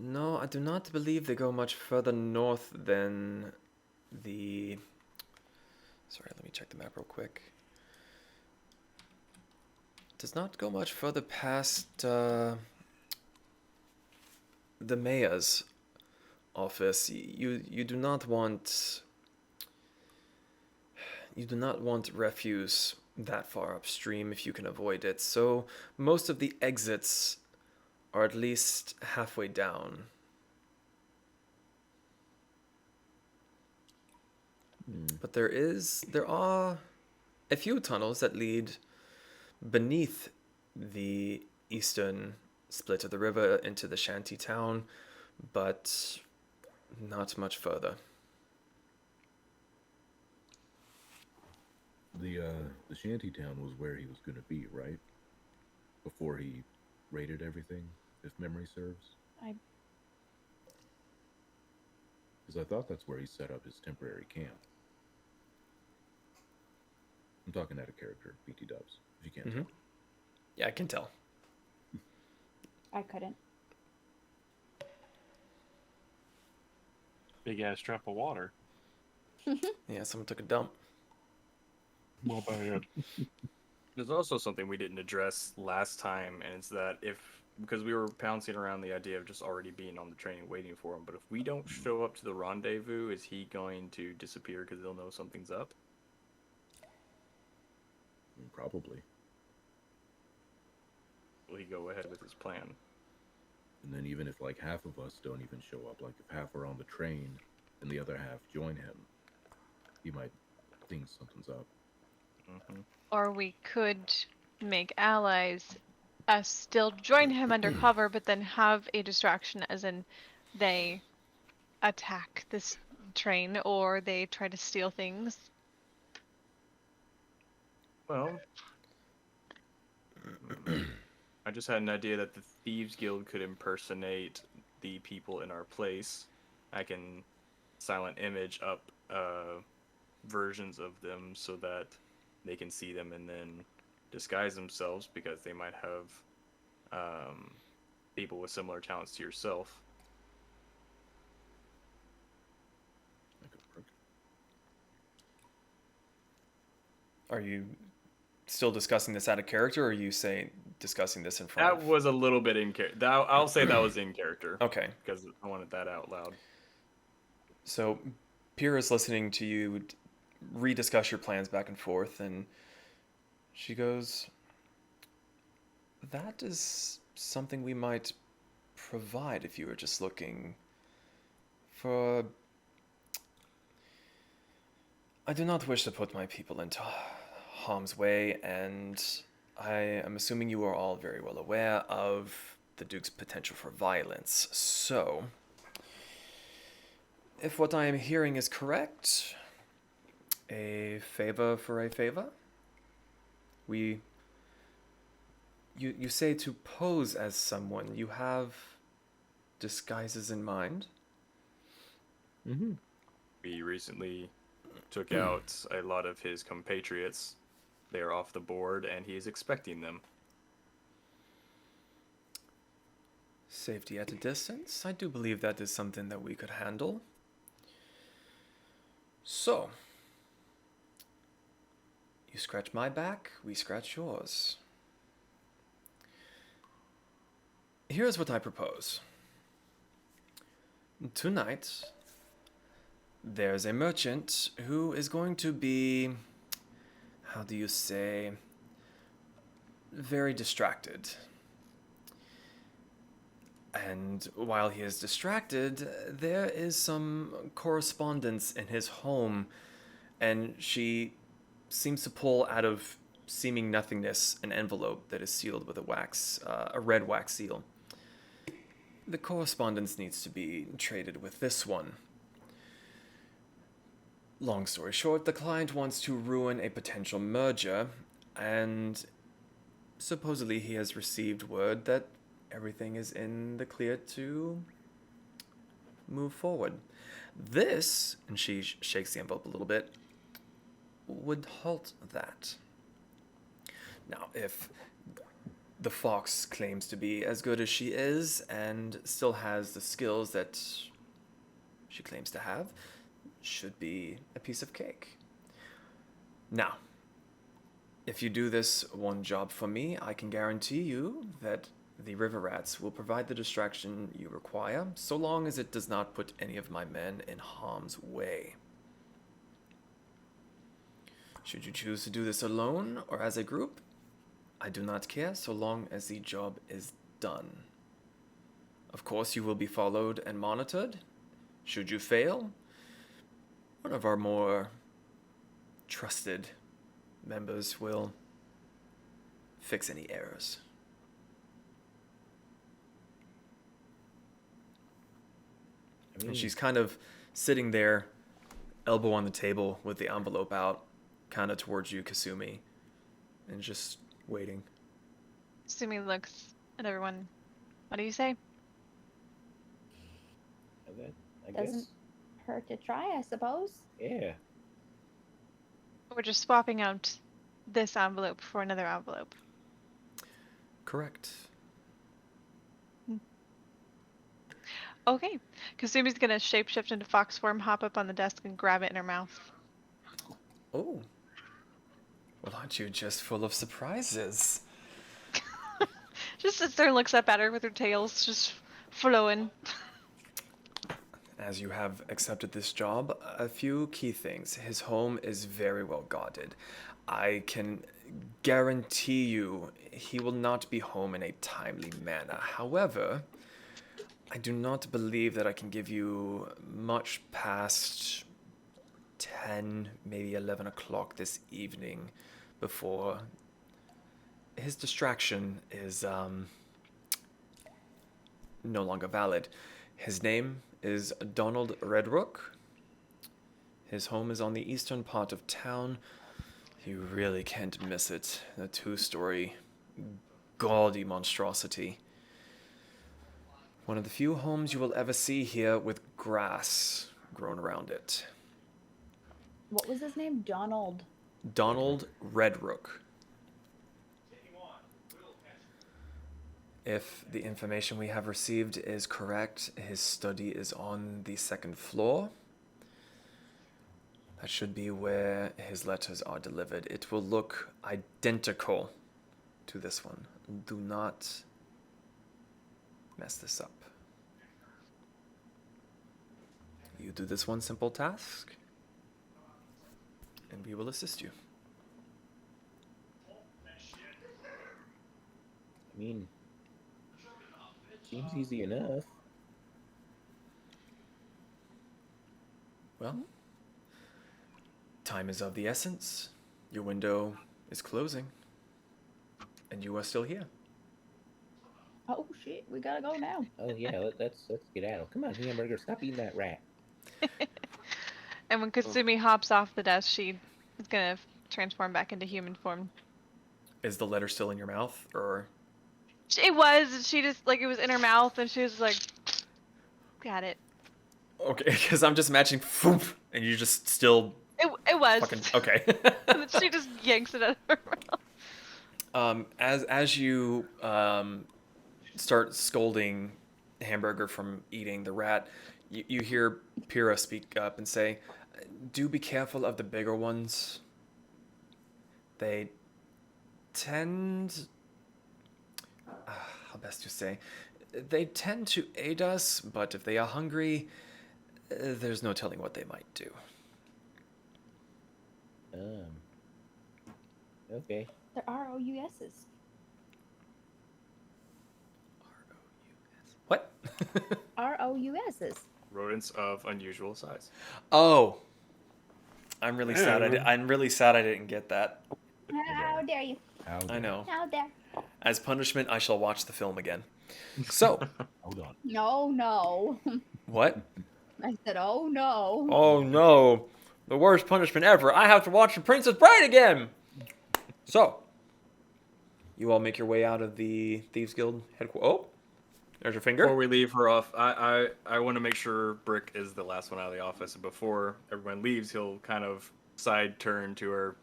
No, I do not believe they go much further north than the... Sorry, let me check the map real quick. Does not go much further past the mayor's office. You do not want refuse that far upstream if you can avoid it. So most of the exits are at least halfway down. But there are a few tunnels that lead beneath the eastern split of the river into the shanty town, but not much further. The shanty town was where he was going to be, right? Before he raided everything, if memory serves. Because I thought that's where he set up his temporary camp. I'm talking out of character, BT Dubs, if you can't tell. Yeah, I can tell. I couldn't. Big ass drop of water. Yeah, someone took a dump. Well, bad. There's also something we didn't address last time, and it's that because we were pouncing around the idea of just already being on the train and waiting for him, but if we don't show up to the rendezvous, is he going to disappear because he'll know something's up? Probably. Will he go ahead with his plan? And then even if like half of us don't even show up, like if half are on the train and the other half join him, he might think something's up. Or we could make allies, still join him undercover, but then have a distraction, as in they attack this train or they try to steal things. Well, I just had an idea that the Thieves Guild could impersonate the people in our place. I can silent image up versions of them so that they can see them and then disguise themselves because they might have people with similar talents to yourself. That could work. Are you still discussing this out of character, or are you saying discussing this in front That of? was a little bit in character. I'll say that was in character Okay. because I wanted that out loud. So, Pyrrha is listening to you rediscuss your plans back and forth, and she goes, "That is something we might provide if you were just looking for. I do not wish to put my people into harm's way, and I am assuming you are all very well aware of the Duke's potential for violence. So, if what I am hearing is correct, a favor for a favor? You say to pose as someone. You have disguises in mind? Mm-hmm. We recently took out a lot of his compatriots. They are off the board, and he is expecting them. Safety at a distance? I do believe that is something that we could handle. So, you scratch my back, we scratch yours. Here's what I propose. Tonight, there's a merchant who is going to be, how do you say, very distracted. And while he is distracted, there is some correspondence in his home, and she seems to pull out of seeming nothingness an envelope that is sealed with a red wax seal. The correspondence needs to be traded with this one. Long story short, the client wants to ruin a potential merger, and supposedly he has received word that everything is in the clear to move forward. This, and she shakes the envelope a little bit, would halt that. Now, if the fox claims to be as good as she is and still has the skills that she claims to have, should be a piece of cake. Now, if you do this one job for me, I can guarantee you that the river rats will provide the distraction you require, so long as it does not put any of my men in harm's way. Should you choose to do this alone or as a group, I do not care so long as the job is done. Of course, you will be followed and monitored. Should you fail, one of our more trusted members will fix any errors. And she's kind of sitting there, elbow on the table with the envelope out, kind of towards you, Kasumi, and just waiting. Sumi looks at everyone. What do you say? I Doesn't guess. hurt to try, I suppose. Yeah. We're just swapping out this envelope for another envelope. Correct. Okay. Kasumi's gonna shapeshift into fox form, hop up on the desk, and grab it in her mouth. Oh. Well, aren't you just full of surprises? Just sits there and looks up at her with her tails just flowing. As you have accepted this job, a few key things. His home is very well guarded. I can guarantee you he will not be home in a timely manner. However, I do not believe that I can give you much past 10, maybe 11 o'clock this evening before his distraction is no longer valid. His name is Donald Redrook. His home is on the eastern part of town. You really can't miss it. A 2-story, gaudy monstrosity. One of the few homes you will ever see here with grass grown around it. What was his name? Donald. Donald Redrook. If the information we have received is correct, his study is on the second floor. That should be where his letters are delivered. It will look identical to this one. Do not mess this up. You do this one simple task, and we will assist you. I mean, seems easy enough. Well, time is of the essence. Your window is closing, and you are still here. Oh shit, we gotta go now. Oh yeah, let's get out. Come on, Hamburger, stop eating that rat. And when Kasumi hops off the desk, she is gonna transform back into human form. Is the letter still in your mouth, or? It was. She just like it was in her mouth, and she was like, "Got it." Okay, because I'm just matching, and you just still It was. fucking okay. And then she just yanks it out of her mouth. As you start scolding Hamburger from eating the rat, you hear Pyrrha speak up and say, "Do be careful of the bigger ones. They tend, how best to say, they tend to aid us, but if they are hungry, there's no telling what they might do." Okay. They're ROUSs. What? ROUSs. Rodents of unusual size. Oh, I'm really sad. I'm really sad I didn't get that. How dare you? I know. How dare? As punishment, I shall watch the film again. So, Hold on. No. what? I said, oh no. Oh no, the worst punishment ever. I have to watch The Princess Bride again. So, you all make your way out of the Thieves Guild headquarters. Oh, there's your finger. Before we leave her off, I want to make sure Brick is the last one out of the office. And before everyone leaves, he'll kind of side turn to her.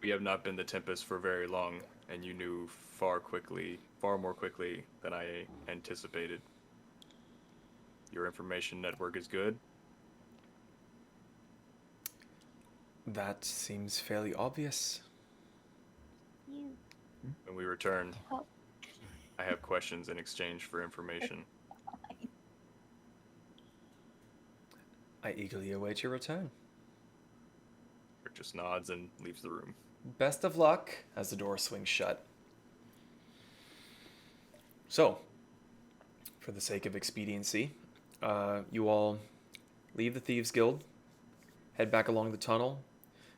We have not been the Tempest for very long, and you knew far more quickly than I anticipated. Your information network is good. That seems fairly obvious. When we return, I have questions in exchange for information. I eagerly await your return. Brick just nods and leaves the room. Best of luck as the door swings shut. So, for the sake of expediency, you all leave the Thieves Guild, head back along the tunnel,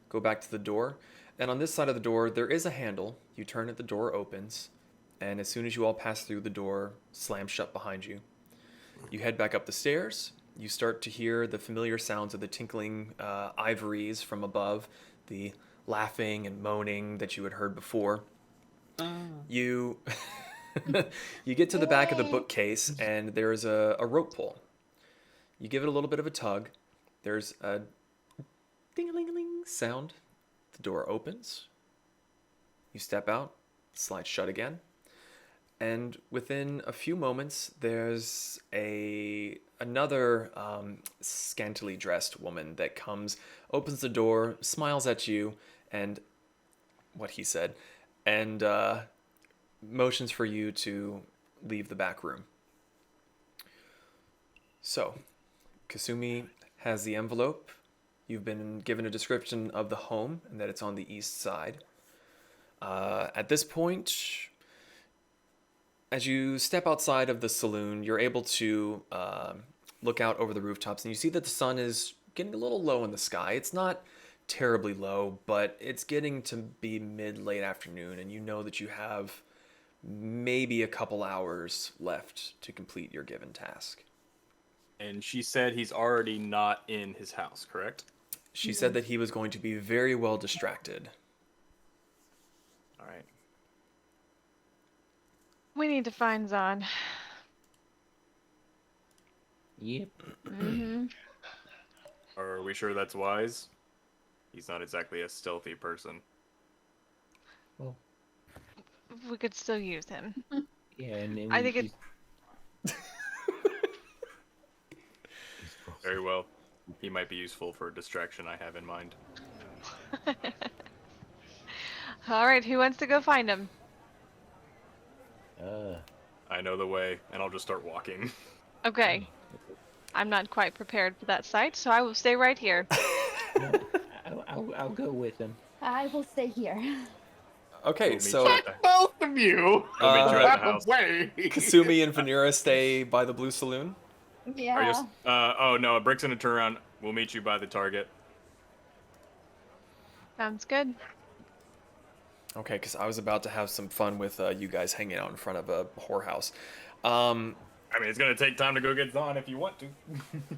go back to the door, and on this side of the door there is a handle. You turn it, the door opens, and as soon as you all pass through, the door slams shut behind you. You head back up the stairs. You start to hear the familiar sounds of the tinkling ivories from above, the laughing and moaning that you had heard before. You you get to the back of the bookcase, and there's a rope pull. You give it a little bit of a tug. There's a ding-a-ling-a-ling sound. The door opens. You step out, slides shut again. And within a few moments, there's another scantily dressed woman that comes, opens the door, smiles at you, and what he said, and motions for you to leave the back room. So, Kasumi has the envelope. You've been given a description of the home and that it's on the east side. At this point, as you step outside of the saloon, you're able to look out over the rooftops, and you see that the sun is getting a little low in the sky. It's not terribly low, but it's getting to be mid-late afternoon, and you know that you have maybe a couple hours left to complete your given task. And she said he's already not in his house, correct? She said that he was going to be very well distracted. All right. We need to find Zahn. Yep. Mm-hmm. Are we sure that's wise? He's not exactly a stealthy person. Well, We could still use him. yeah, and I think it. he's Very well. He might be useful for a distraction I have in mind. All right, who wants to go find him? I know the way, and I'll just start walking. Okay. I'm not quite prepared for that sight, so I will stay right here. I'll go with him. I will stay here. Okay, We'll meet so you at the- Both of you. We'll meet you at the Back house. away. Kasumi and Vanira stay by the Blue Saloon. Yeah. Are you, oh no, Brick's gonna turn around. We'll meet you by the target. Sounds good. Okay, because I was about to have some fun with you guys hanging out in front of a whorehouse. I mean, it's gonna take time to go get Zahn if you want to.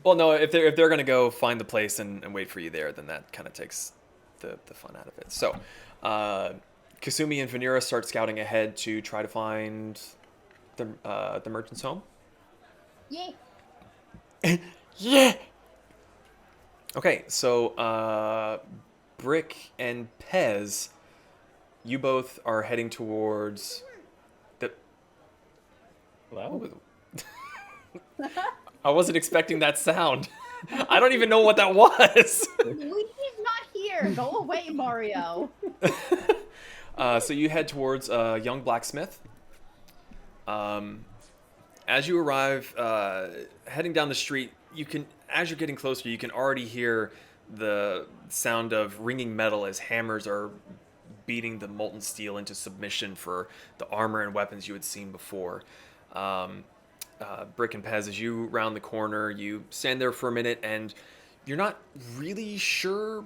Well, no, if they're gonna go find the place and wait for you there, then that kind of takes the fun out of it. So, Kasumi and Vanira start scouting ahead to try to find the merchant's home. Yeah. Yeah. Okay, so Brick and Pez, you both are heading towards the. Well, I wasn't expecting that sound. I don't even know what that was. He's not here. Go away, Mario. So you head towards a young blacksmith. As you arrive, heading down the street, as you're getting closer, you can already hear the sound of ringing metal as hammers are beating the molten steel into submission for the armor and weapons you had seen before. Brick and Pez, as you round the corner, you stand there for a minute and you're not really sure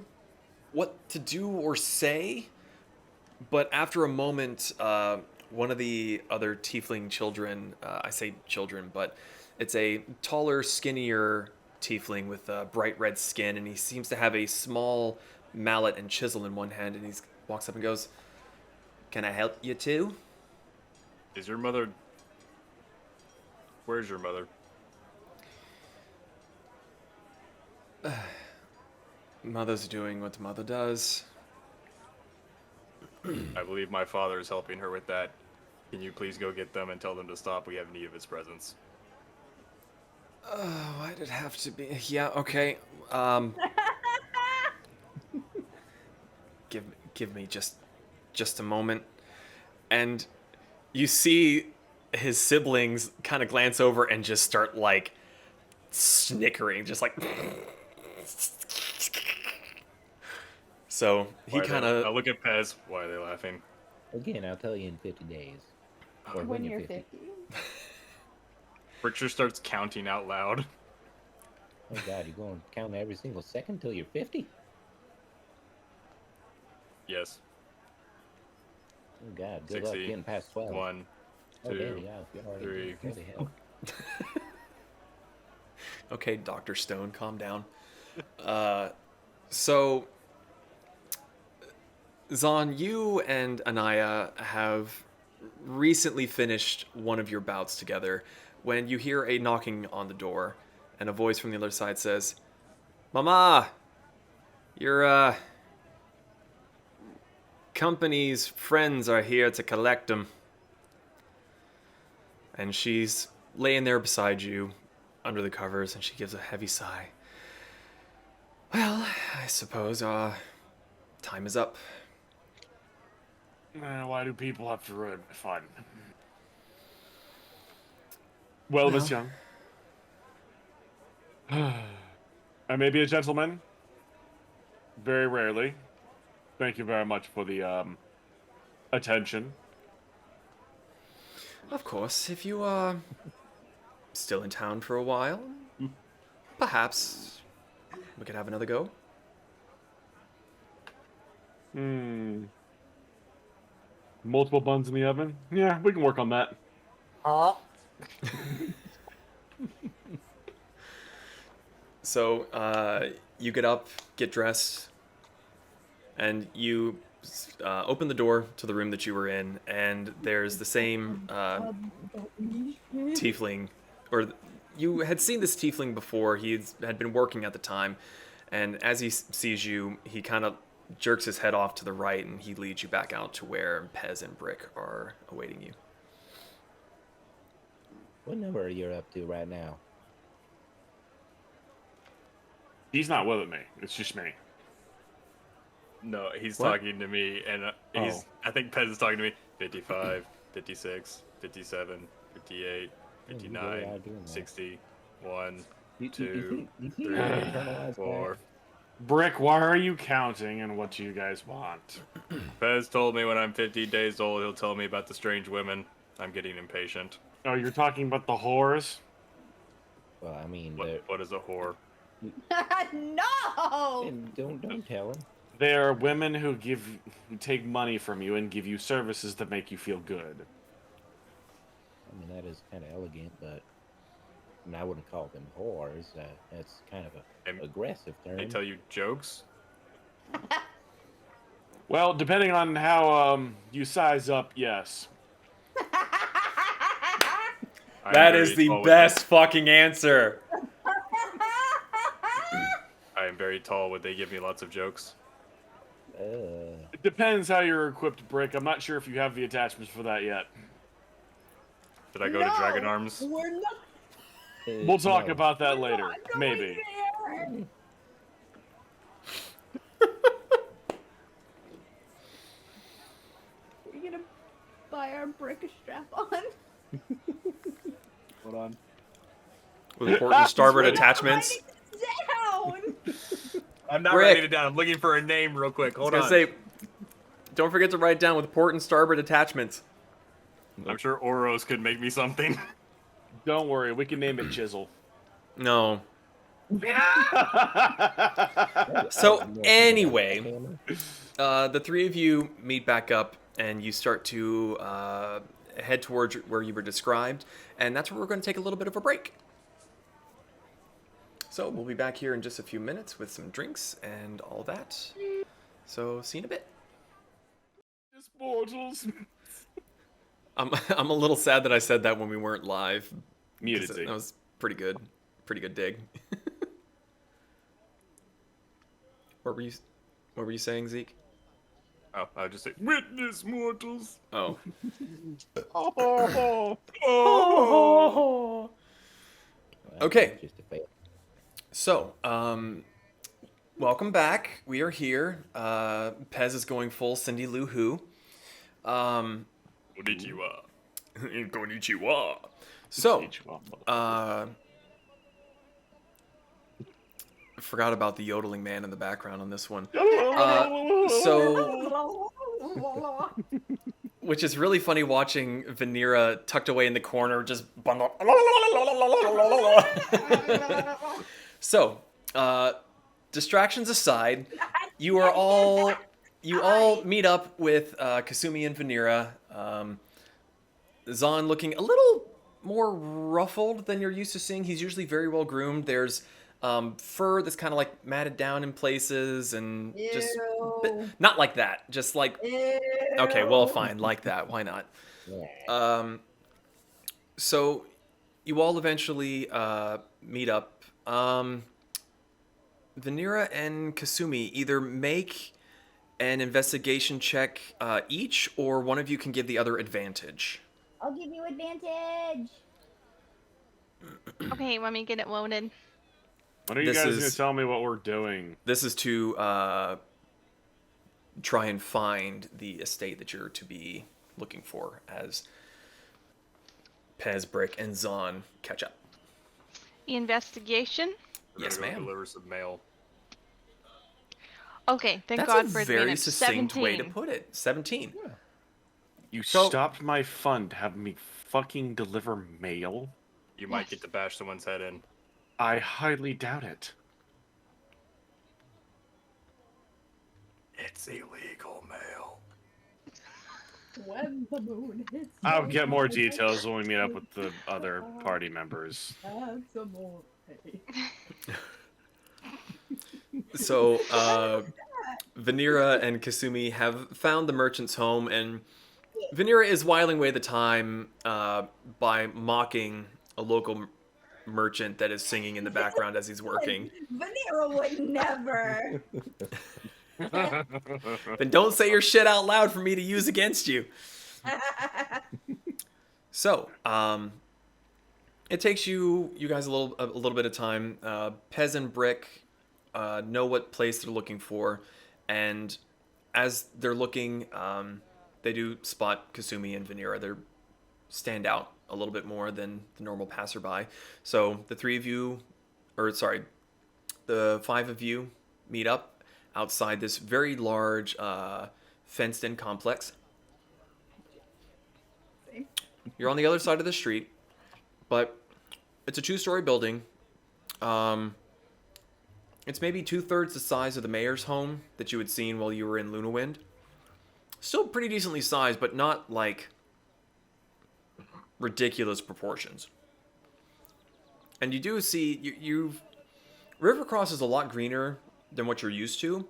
what to do or say, but after a moment, one of the other tiefling children, I say children, but it's a taller, skinnier tiefling with bright red skin, and he seems to have a small mallet and chisel in one hand, and he walks up and goes, "Can I help you too?" Is your mother? Where's your mother? Mother's doing what mother does. I believe my father is helping her with that. Can you please go get them and tell them to stop? We have need of his presence. Why'd it have to be? Yeah, okay. Give me just a moment. And you see his siblings kind of glance over and just start like snickering, just like. So he kind I of. look at Pez. Why are they laughing? again, I'll tell you in 50 days. Or When you're 50. Richard starts counting out loud. Oh God, you're going to count every single second till you're 50? Yes. Oh God, good luck 60, getting past 12. 1, Oh, 2, damn, yeah, you're already 3. really hell. Okay, Dr. Stone, calm down. So, Zahn, you and Anaya have recently finished one of your bouts together when you hear a knocking on the door, and a voice from the other side says, "Mama, your company's friends are here to collect them." And she's laying there beside you under the covers, and she gives a heavy sigh. "Well, I suppose our time is up." Why do people have to ruin my fun? Well, Miss Young. I may be a gentleman. Very rarely. Thank you very much for the attention. Of course, if you are still in town for a while, perhaps we could have another go. Multiple buns in the oven? Yeah, we can work on that. So you get up, get dressed, and you open the door to the room that you were in, and there's the same tiefling, or you had seen this tiefling before. He had been working at the time, And as he sees you, he kind of jerks his head off to the right, and he leads you back out to where Pez and Brick are awaiting you. What number are you up to right now? He's not with me. It's just me. No, he's What? talking to me, and he's. I think Pez is talking to me. 55, 56, 57, 58, Yeah, you 59, go out doing that. 60, 1, You 2, think 3, you internalize 4. Brick, why are you counting and what do you guys want? Pez told me when I'm 50 days old, he'll tell me about the strange women. I'm getting impatient. Oh, you're talking about the whores? Well, I mean, What is a whore? No! don't tell him. They are women who take money from you and give you services that make you feel good. I mean, that is kind of elegant, but I mean, I wouldn't call them whores. That's kind of And a aggressive term. They tell you jokes? Well, depending on how you size up, yes. I'm That very is the tall with best fucking answer. I am very tall. Would they give me lots of jokes? It depends how you're equipped, Brick. I'm not sure if you have the attachments for that yet. Did I go to Dragon Arms? We're not We'll talk no. about that later. Maybe. there. We're gonna buy our brick a strap on. Hold on. With port and starboard attachments. Down. I'm not Rick. writing it down. I'm looking for a name real quick. I was Hold on. gonna say, don't forget to write down with port and starboard attachments. I'm sure Oros could make me something. Don't worry, we can name it Chisel. No. So anyway, the three of you meet back up, and you start to head towards where you were described, and that's where we're going to take a little bit of a break. So we'll be back here in just a few minutes with some drinks and all that. So see you in a bit. Mortals. I'm a little sad that I said that when we weren't live. Muted. 'Cause that was pretty good. Pretty good dig. What were you saying, Zeke? Oh, I'll just say, witness mortals. Oh. Oh. Okay. Just a fail. So, welcome back. We are here. Pez is going full Cindy Lou Who. Konnichiwa. Konnichiwa. So, forgot about the yodeling man in the background on this one. Which is really funny watching Vanera tucked away in the corner, just bundled. So, distractions aside, you all meet up with Kasumi and Vanera. Zahn looking a little more ruffled than you're used to seeing. He's usually very well groomed. There's fur that's kind of like matted down in places and just not like that. Just like okay, well, fine, like that. Why not? So you all eventually meet up. Vanera and Kasumi either make an investigation check each, or one of you can give the other advantage. I'll give you advantage. Okay, let me get it loaded. When are you This guys going is- to tell me what we're doing? This is to try and find the estate that you're to be looking for as Pez, Brick, and Zahn catch up. Investigation. We're Yes, gonna go ma'am. Deliver some mail. Okay, thank That's God a for very advantage. succinct 17. way to put it. 17. You So- stopped my fun to have me fucking deliver mail? You might get to bash someone's head in. I highly doubt it. It's illegal mail. When the moon hits I'll get more details when we meet up with the other party members. Add some more hay. So, Vanera and Kasumi have found the merchant's home, and Vanera is whiling away the time by mocking a local merchant that is singing in the background as he's working. Vanera would never. Then don't say your shit out loud for me to use against you. So, it takes you guys a little bit of time. Pez and Brick know what place they're looking for, and as they're looking, they do spot Kasumi and Vanera. They stand out a little bit more than the normal passerby. So the five of you meet up outside this very large fenced-in complex. You're on the other side of the street, but it's a 2-story building. It's maybe 2/3 the size of the mayor's home that you had seen while you were in Lunawind. Still pretty decently sized, but not like ridiculous proportions. And you do see you've Rivercross is a lot greener than what you're used to,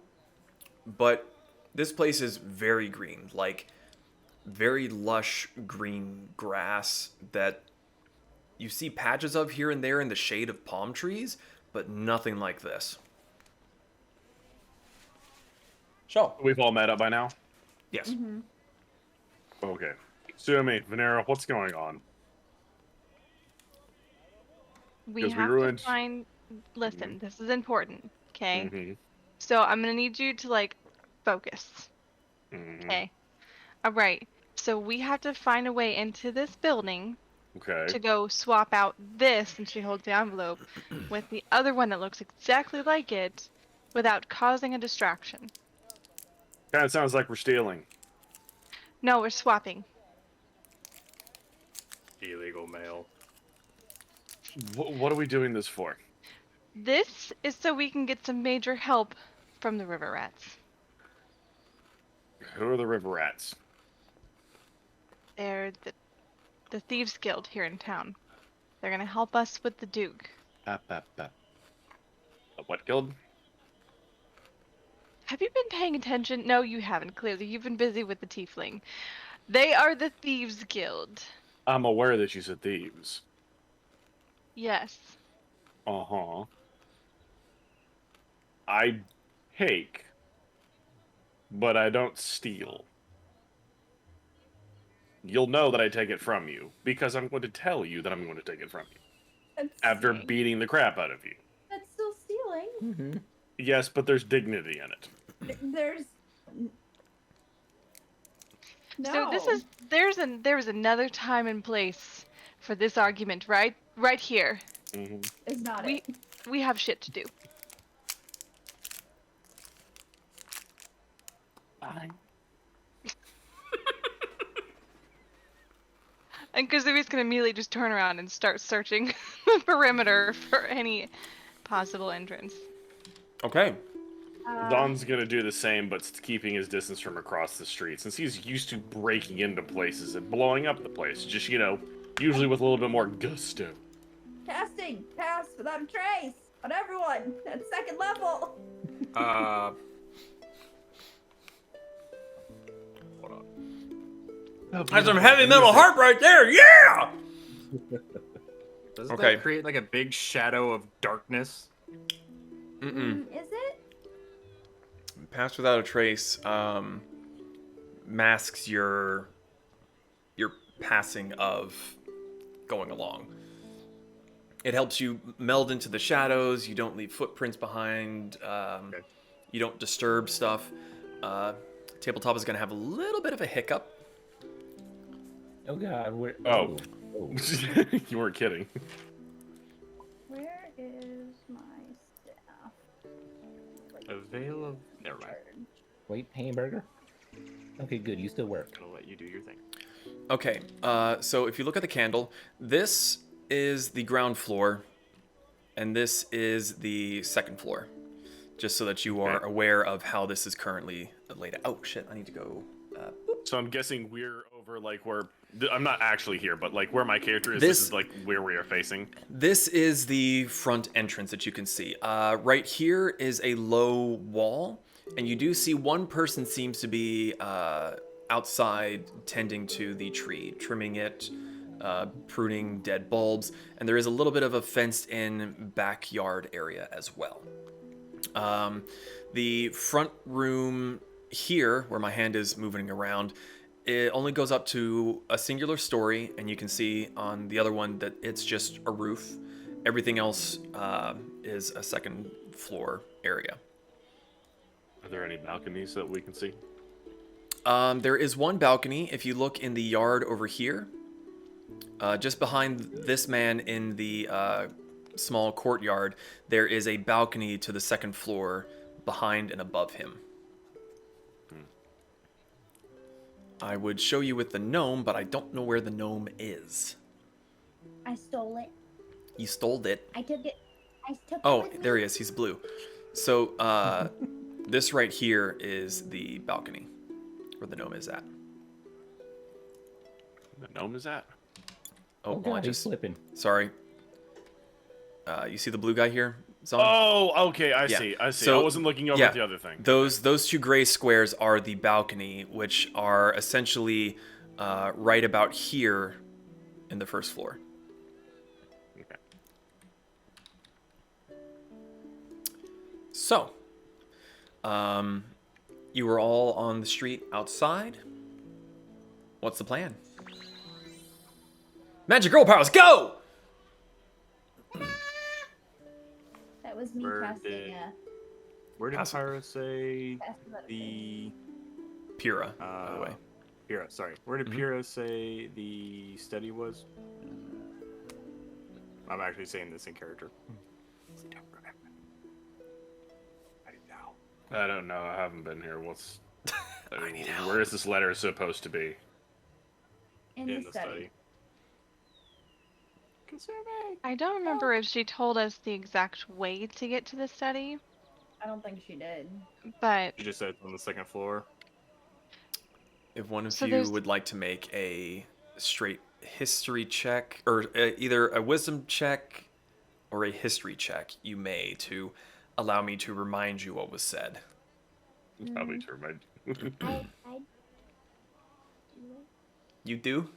but this place is very green, like very lush green grass that you see patches of here and there in the shade of palm trees, but nothing like this. So, We've all met up by now? yes. Mm-hmm. Okay. Sumi, Vanera, what's going on? We Because we have ruined- to find. Listen, this is important. Okay. Mhm. So I'm gonna need you to like focus. Mhm. Okay. All right. So we have to find a way into this building Okay. to go swap out this, and she holds the envelope, with the other one that looks exactly like it, without causing a distraction. Kind of sounds like we're stealing. No, we're swapping. Illegal mail. What are we doing this for? This is so we can get some major help from the river rats. Who are the river rats? They're the Thieves Guild here in town. They're gonna help us with the Duke. What guild? Have you been paying attention? No, you haven't, clearly. You've been busy with the Tiefling. They are the Thieves Guild. I'm aware that you said thieves. Yes. Uh-huh. I take, but I don't steal. You'll know that I take it from you, because I'm going to tell you that I'm going to take it from you. That's After stealing. beating the crap out of you. That's still stealing. Mm-hmm. Yes, but there's dignity in it. There's. No. So there's another time and place for this argument, right? Right here. Mm-hmm. Is not We it. we have shit to do. Fine. And Kazui's gonna immediately just turn around and start searching the perimeter for any possible entrance. Okay. Don's gonna do the same, but keeping his distance from across the street, since he's used to breaking into places and blowing up the place. Just, usually with a little bit more gusto. Casting pass without a trace on everyone at second level. Hold on. That's some heavy metal harp right there. Yeah. Doesn't Okay. that create like a big shadow of darkness? Is it? Pass without a trace masks your passing of going along. It helps you meld into the shadows. You don't leave footprints behind. You don't disturb stuff. Tabletop is going to have a little bit of a hiccup. Oh God, where? Oh. Oh. You weren't kidding. Where is my staff? A veil of. Never mind. Wait, hamburger. Okay, good. You still work. Gonna let you do your thing. Okay, so if you look at the candle, this is the ground floor, and this is the second floor. Just so that you are Okay. aware of how this is currently laid out. Oh shit! I need to go. So I'm guessing we're over like where I'm not actually here, but like where my character is. This- This is like where we are facing. This is the front entrance that you can see. Right here is a low wall, and you do see one person seems to be outside tending to the tree, trimming it, pruning dead bulbs, and there is a little bit of a fenced-in backyard area as well. The front room here, where my hand is moving around, it only goes up to a singular story, and you can see on the other one that it's just a roof. Everything else is a second floor area. Are there any balconies that we can see? There is one balcony. If you look in the yard over here, just behind this man in the small courtyard, there is a balcony to the second floor behind and above him. I would show you with the gnome, but I don't know where the gnome is. I stole it. You stole it. I took it. I took it. Oh, with there me. he is. He's blue. So, this right here is the balcony where the gnome is at. The gnome is at? Oh, well, I God, he's just... slipping. Sorry. You see the blue guy here, Zon? Oh, okay, I Yeah. see. I see. So, I wasn't looking over yeah, at the other thing. Those two gray squares are the balcony, which are essentially right about here in the first floor. Okay. So, you were all on the street outside. What's the plan? Magic girl powers, go! That was me Where casting. did- Where did Awesome. Pyra say Casting that the Pyrrha, by the way. Pyrrha, sorry. Where did Mhm. Pyrrha say the study was? I'm actually saying this in character. I don't know. I haven't been here. Where is this letter supposed to be? in In the study. I don't remember if she told us the exact way to get to the study, I don't think she did. but You just said on the second floor. If one of So you there's- would like to make a straight history check, or either a wisdom check or a history check, you may, to allow me to remind you what was said. Probably to remind I You do?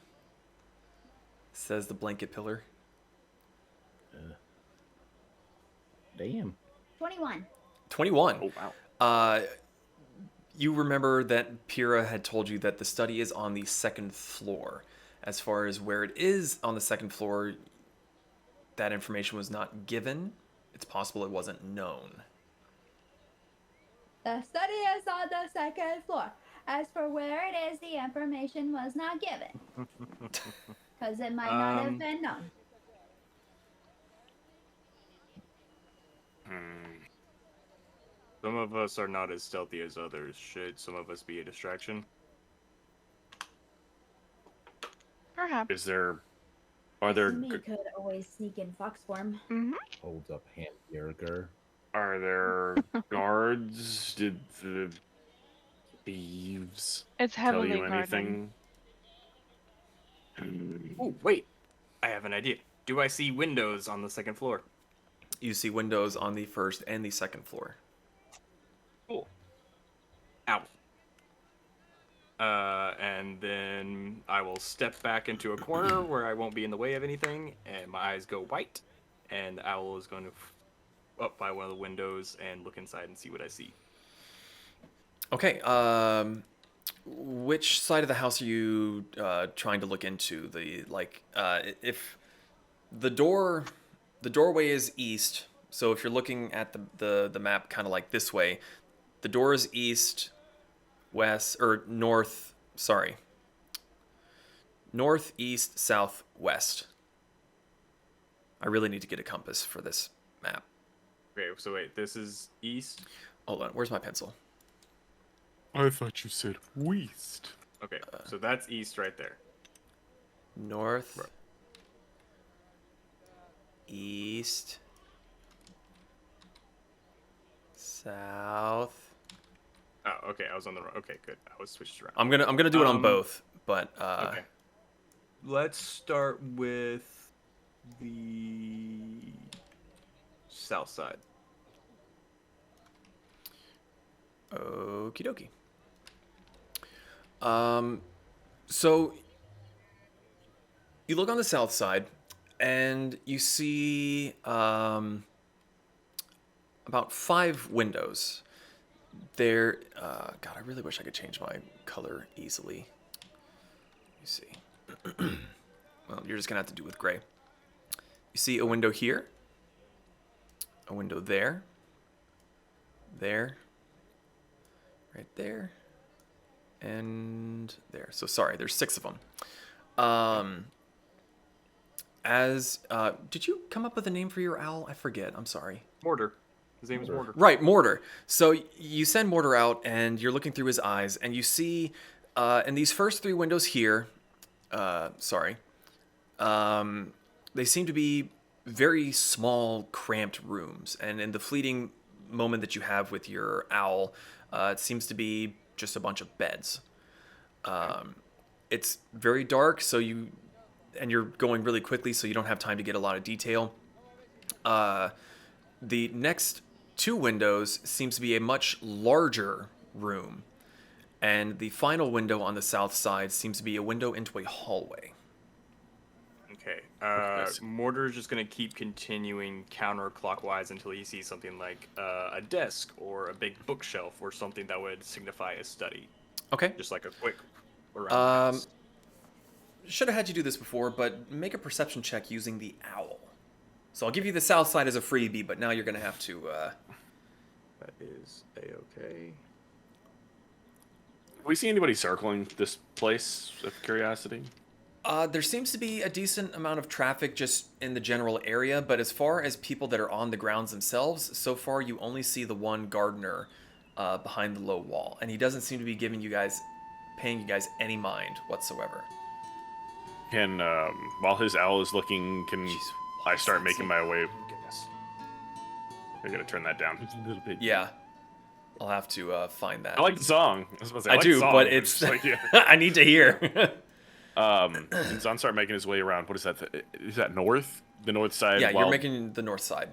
Says the blanket pillar. Damn. 21. 21. Oh, wow. You remember that Pyrrha had told you that the study is on the second floor. As far as where it is on the second floor, that information was not given. It's possible it wasn't known. The study is on the second floor. As for where it is, the information was not given. Because it might not have been known. Some of us are not as stealthy as others. Should some of us be a distraction? perhaps. Are there Me could always sneak in fox form. Holds up hamburger. are there guards? Did the thieves It's tell heavily you guarded. anything? Oh, wait. I have an idea. Do I see windows on the second floor? You see windows on the first and the second floor. Cool. Ow. And then I will step back into a corner where I won't be in the way of anything, and my eyes go white, and the owl is going to up by one of the windows and look inside and see what I see. Okay, which side of the house are you trying to look into? If the doorway is east, so if you're looking at the map kind of like this way, the door is east, west, or north, sorry. North, east, south, west. I really need to get a compass for this map. Okay, so wait, this is east? Hold on, where's my pencil? I thought you said west. Okay, so that's east right there. North, Right. east, south. Oh, okay, I was on the wrong. Okay, good. I was switched around. I'm gonna do it on Um, both, but Okay. Let's start with the south side. okie dokie. So You look on the south side, and you see about 5 windows. There, God, I really wish I could change my color easily. Let me see. Well, you're just gonna have to do with gray. You see a window here, a window there, right there, and there. So sorry, there's 6 of them. Did you come up with a name for your owl? I forget. I'm sorry. Mortar. His name is Mortar. Right, Mortar. So you send Mortar out, and you're looking through his eyes, and you see in these first 3 windows here, they seem to be very small, cramped rooms. And in the fleeting moment that you have with your owl, it seems to be just a bunch of beds. It's very dark, and you're going really quickly, so you don't have time to get a lot of detail. The next 2 windows seems to be a much larger room, and the final window on the south side seems to be a window into a hallway. Okay. Mortar's just gonna keep continuing counterclockwise until he sees something like a desk or a big bookshelf or something that would signify a study. Okay. Just like a quick around the house. Should have had you do this before, but make a perception check using the owl. So I'll give you the south side as a freebie, but now you're going to have to... That is a-okay. Have we seen anybody circling this place, of curiosity? There seems to be a decent amount of traffic just in the general area, but as far as people that are on the grounds themselves, so far you only see the one gardener behind the low wall, and he doesn't seem to be paying you guys any mind whatsoever. Can, while his owl is looking, can I start making my way? Oh, goodness. I gotta turn that down just a little bit. Yeah. I'll have to find that. I like the song. I was about to say, I like do, the song, but it's... just like, yeah. I need to hear. And Zon start making his way around. What is that? Is that north? The north side? Yeah, while you're making the north side.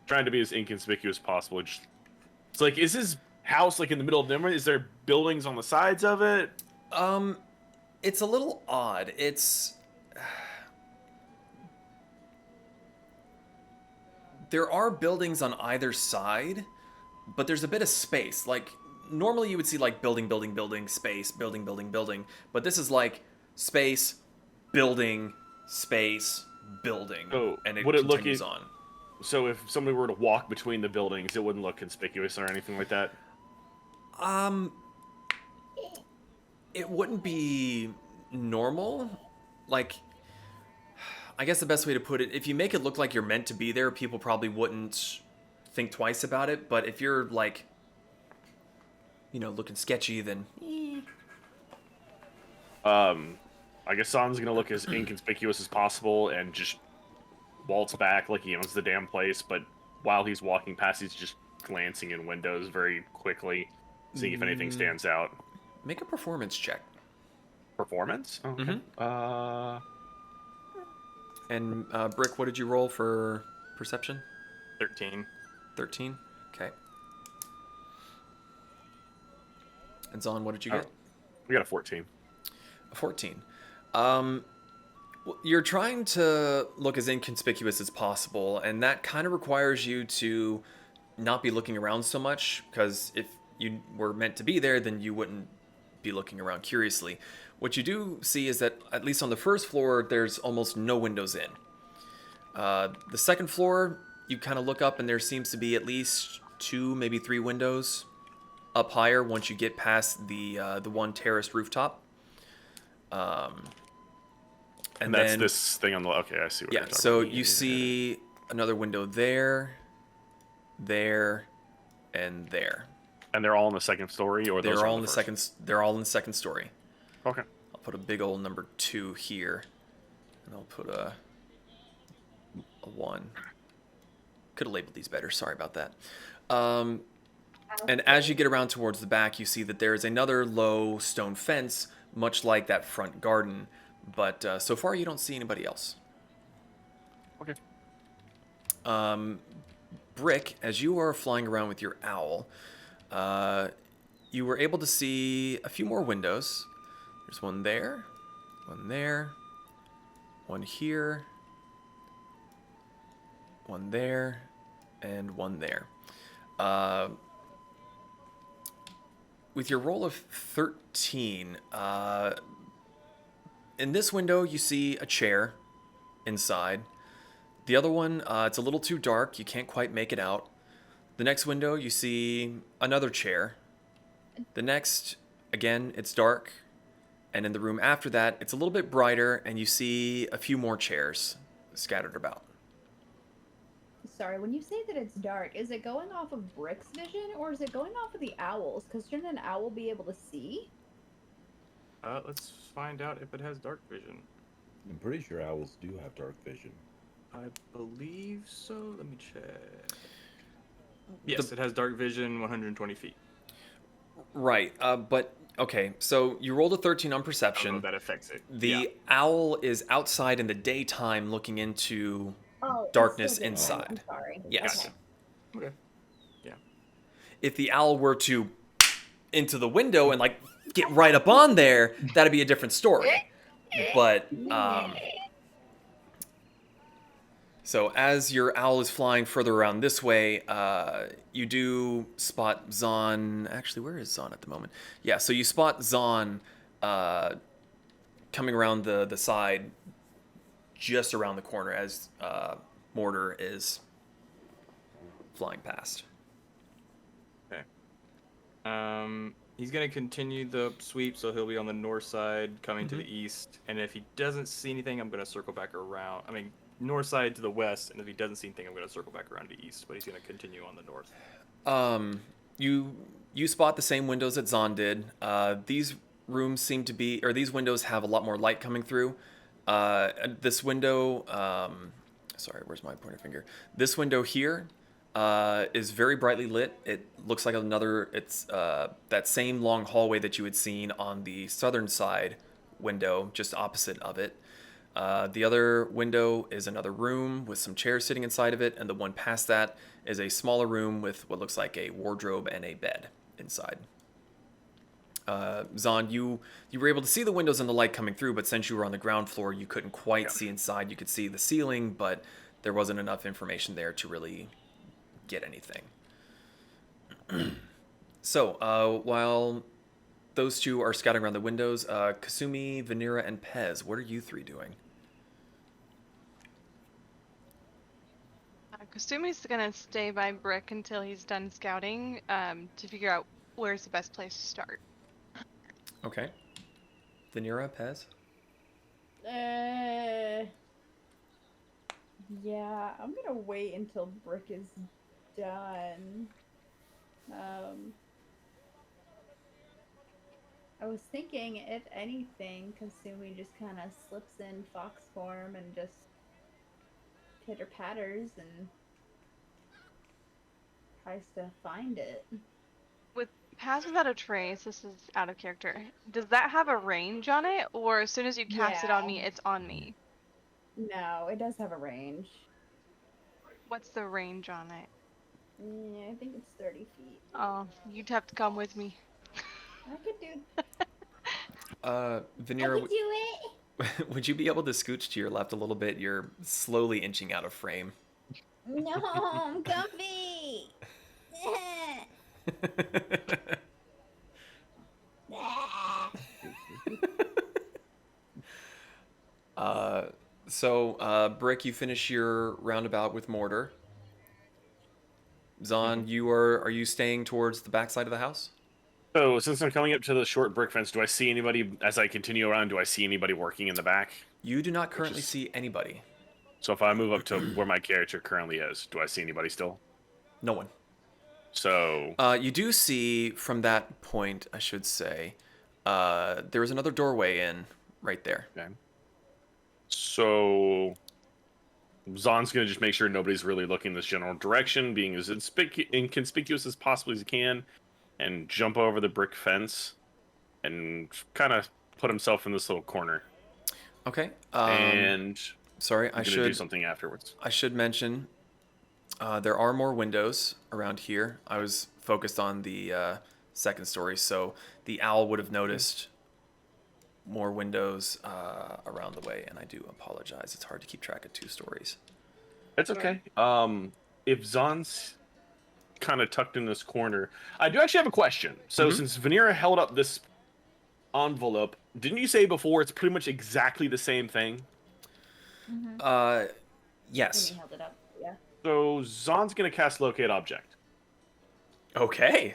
trying to be as inconspicuous as possible. It's like, is his house like in the middle of nowhere? Is there buildings on the sides of it? It's a little odd. There are buildings on either side, but there's a bit of space. Like, normally you would see, like, building, space, building. But this is, like, space, building, space, building. Oh, and it would it look continues on. So if somebody were to walk between the buildings, it wouldn't look conspicuous or anything like that? It wouldn't be normal. Like, I guess the best way to put it, if you make it look like you're meant to be there, people probably wouldn't think twice about it. But if you're, like, looking sketchy, then... I guess Son's gonna look as inconspicuous as possible and just waltz back like he owns the damn place, but while he's walking past, he's just glancing in windows very quickly, seeing if anything stands out. Make a performance check. Performance? Okay. And Brick, what did you roll for perception? 13. 13? Okay. And Zon, what did you get? We got a 14. A 14. You're trying to look as inconspicuous as possible, and that kind of requires you to not be looking around so much, because if you were meant to be there, then you wouldn't be looking around curiously. What you do see is that, at least on the first floor, there's almost no windows in. The second floor, you kind of look up, and there seems to be at least 2, maybe 3 windows up higher once you get past the one terraced rooftop. And that's then, this thing on the... Okay, I see what you're talking so about. you see another window there, and there. And they're all in the second story, or they're all in the second? They're all in the second story. Okay. I'll put a big old number 2 here, and I'll put a 1. Could have labeled these better. Sorry about that. And as you get around towards the back, you see that there is another low stone fence, much like that front garden. But so far, you don't see anybody else. Okay. Brick, as you are flying around with your owl, you were able to see a few more windows. There's one there, one here, one there, and one there. With your roll of 13, in this window you see a chair inside. The other one, it's a little too dark. You can't quite make it out. The next window, you see another chair. The next, again, it's dark. And in the room after that, it's a little bit brighter, and you see a few more chairs scattered about. Sorry, when you say that it's dark, is it going off of Brick's vision, or is it going off of the owls? Because shouldn't an owl be able to see? Let's find out if it has dark vision. I'm pretty sure owls do have dark vision. I believe so. Let me check. Yes, it has dark vision 120 feet. Right, but okay, so you rolled a 13 on I don't know perception. if that affects it. The owl is outside in the daytime looking into Oh, darkness it's still daytime. inside. I'm sorry. Yes. Okay. Okay. If the owl were to into the window and like get right up on there, that'd be a different story. But so as your owl is flying further around this way, you do spot Zahn. Actually, where is Zahn at the moment? Yeah, so you spot Zahn coming around the side, just around the corner as Mortar is flying past. Okay. He's gonna continue the sweep, so he'll be on the north side, coming to the east. And if he doesn't see anything, I'm gonna circle back around. I mean, north side to the west. And if he doesn't see anything, I'm gonna circle back around to the east. But he's gonna continue on the north. You spot the same windows that Zahn did. These rooms seem to be, or these windows have a lot more light coming through. This window, sorry, where's my pointer finger? This window here is very brightly lit. It looks like it's that same long hallway that you had seen on the southern side window, just opposite of it. The other window is another room with some chairs sitting inside of it, and the one past that is a smaller room with what looks like a wardrobe and a bed inside. Zahn, you were able to see the windows and the light coming through, but since you were on the ground floor, you couldn't quite see inside. You could see the ceiling, but there wasn't enough information there to really get anything. So, while those two are scouting around the windows, Kasumi, Vanira, and Pez, what are you three doing? Kasumi's gonna stay by Brick until he's done scouting to figure out where's the best place to start. Okay. Vanira, Pez? Yeah, I'm gonna wait until Brick is done. I was thinking, if anything, Kasumi just kind of slips in fox form and just pitter patters and tries to find it. With Pass Without a Trace, this is out of character. Does that have a range on it, or as soon as you cast it on me, it's on me? No, it does have a range. What's the range on it? Yeah, I think it's 30 feet. Oh, you'd have to come with me. I could do. Vanira, I could do it. would you be able to scooch to your left a little bit? You're slowly inching out of frame. No, I'm comfy. Brick, you finish your roundabout with Mortar. Zahn, are you staying towards the backside of the house? So, since I'm coming up to the short brick fence, do I see anybody, as I continue around, do I see anybody working in the back? You do not currently see anybody. So if I move up to where my character currently is, do I see anybody still? No one. So... you do see, from that point, I should say, there is another doorway in right there. Okay. So... Zahn's going to just make sure nobody's really looking this general direction, being as inconspicuous as possibly as he can, and jump over the brick fence, and kind of put himself in this little corner. Okay. And... Sorry, I should do something afterwards. I should mention there are more windows around here. I was focused on the second story, so the owl would have noticed more windows around the way, and I do apologize. It's hard to keep track of 2 stories. It's okay. If Zon's kind of tucked in this corner, I do actually have a question. So since Vanera held up this envelope, didn't you say before it's pretty much exactly the same thing? Yes. When he held it up, yeah. So Zon's gonna cast Locate Object. Okay.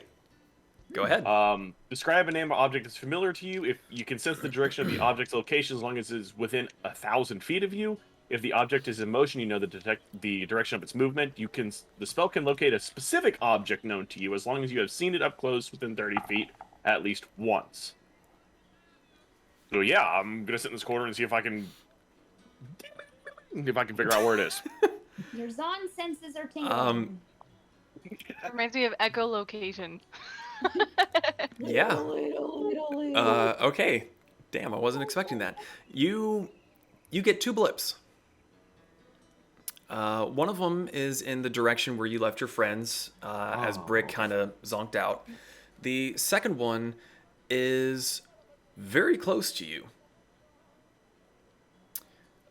Go ahead. Describe a name or object that's familiar to you. If you can sense the direction of the object's location as long as it's within 1,000 feet of you. If the object is in motion, you know the direction of its movement. The spell can locate a specific object known to you as long as you have seen it up close within 30 feet at least once. So yeah, I'm gonna sit in this corner and see if I can figure out where it is. Your Zon senses are tingling. Reminds me of echolocation. Yeah. Little. Okay. Damn, I wasn't expecting that. You get 2 blips. One of them is in the direction where you left your friends, as Brick kind of zonked out. The second one is very close to you.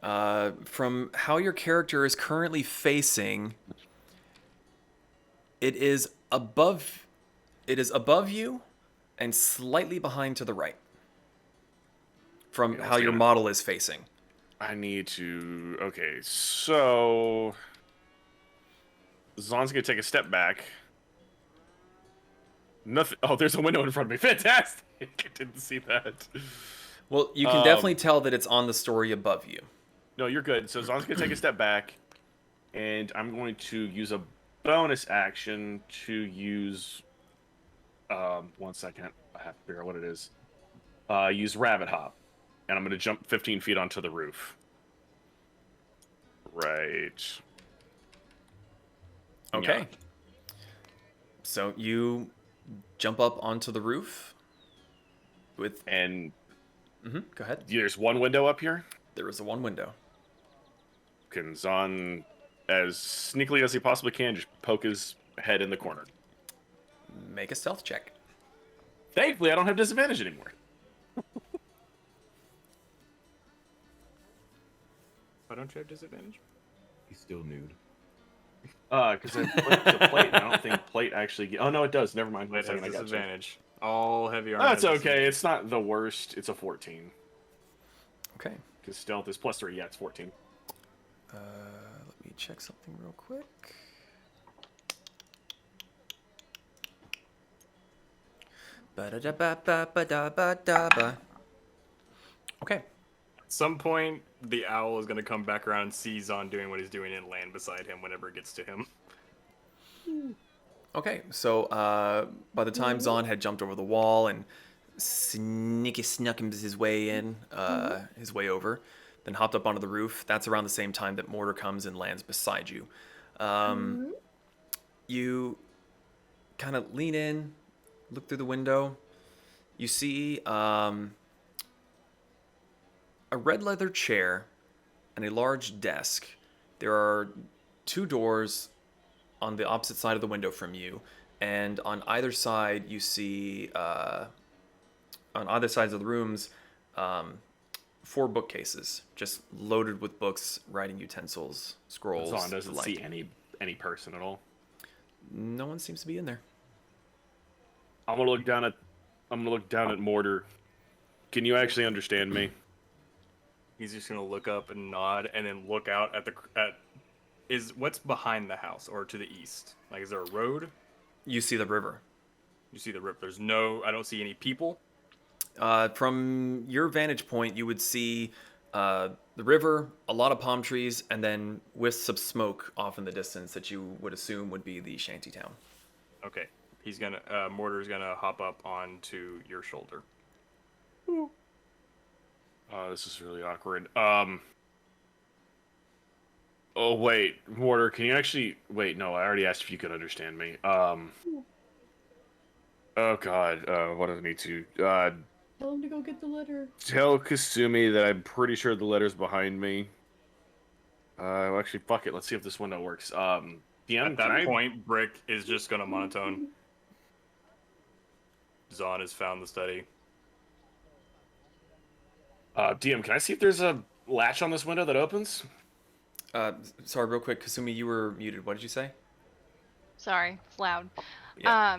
From how your character is currently facing, it is above you and slightly behind to the right. From how your model is facing. I need to... Okay, so... Zon's gonna take a step back. Nothing... Oh, there's a window in front of me. Fantastic! I didn't see that. Well, you can definitely tell that it's on the story above you. No, you're good. So Zon's gonna take a step back, and I'm going to use a bonus action to use... 1 second. I have to figure out what it is. Use Rabbit Hop. And I'm going to jump 15 feet onto the roof. Right. Okay. Yeah. So you jump up onto the roof with... And Go ahead. there's one window up here. There is one window. Can Zon, as sneakily as he possibly can, just poke his head in the corner. Make a stealth check. Thankfully, I don't have disadvantage anymore. Why don't you have disadvantage? He's still nude. Because I flipped the plate, and I don't think plate actually... Oh, no, it does. Never mind. Plate One has second, I got you. disadvantage. All heavy armor. That's has okay. It's not the worst. It's a 14. Okay. Because stealth is +3. Yeah, it's 14. Let me check something real quick. Ba-da-da-ba-ba-ba-da-ba-da-ba. Okay. At some point, the owl is going to come back around and see Zon doing what he's doing and land beside him whenever it gets to him. Okay, so by the time Zon had jumped over the wall and snuck his way in, his way over, then hopped up onto the roof, that's around the same time that Mortar comes and lands beside you. You kind of lean in, look through the window. You see a red leather chair and a large desk. There are 2 doors on the opposite side of the window from you, and on either side you see, on either sides of the rooms, 4 bookcases, just loaded with books, writing utensils, scrolls. Zon doesn't the like. see any person at all. No one seems to be in there. I'm gonna look down at Mortar. Can you actually understand me? He's just going to look up and nod and then look out at what's behind the house or to the east? Like, is there a road? You see the river. You see the rip. I don't see any people. From your vantage point, you would see the river, a lot of palm trees, and then wisps of smoke off in the distance that you would assume would be the shanty town. Okay. Mortar's gonna hop up onto your shoulder. This is really awkward. Oh, wait. Mortar, can you actually... Wait, no, I already asked if you could understand me. Oh, God. What do I need to... Tell him to go get the letter. Tell Kasumi that I'm pretty sure the letter's behind me. Actually, fuck it. Let's see if this window works. DM, At that point, Brick is just gonna monotone. Zon has found the study. DM, can I see if there's a latch on this window that opens? Sorry, real quick, Kasumi, you were muted. What did you say? Sorry, it's loud. Yeah.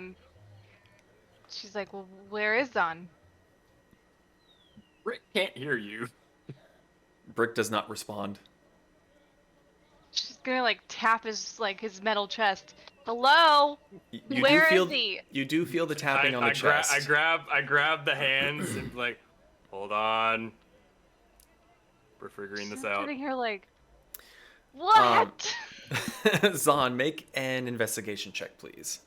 She's like, well, where is Zon? Rick can't hear you. Brick does not respond. She's gonna like tap his metal chest. Hello? You Where do feel is he? you do feel the tapping on the chest. I grab the hands and like, hold on. We're figuring this out. Sitting here like, what? Zahn, make an investigation check, please.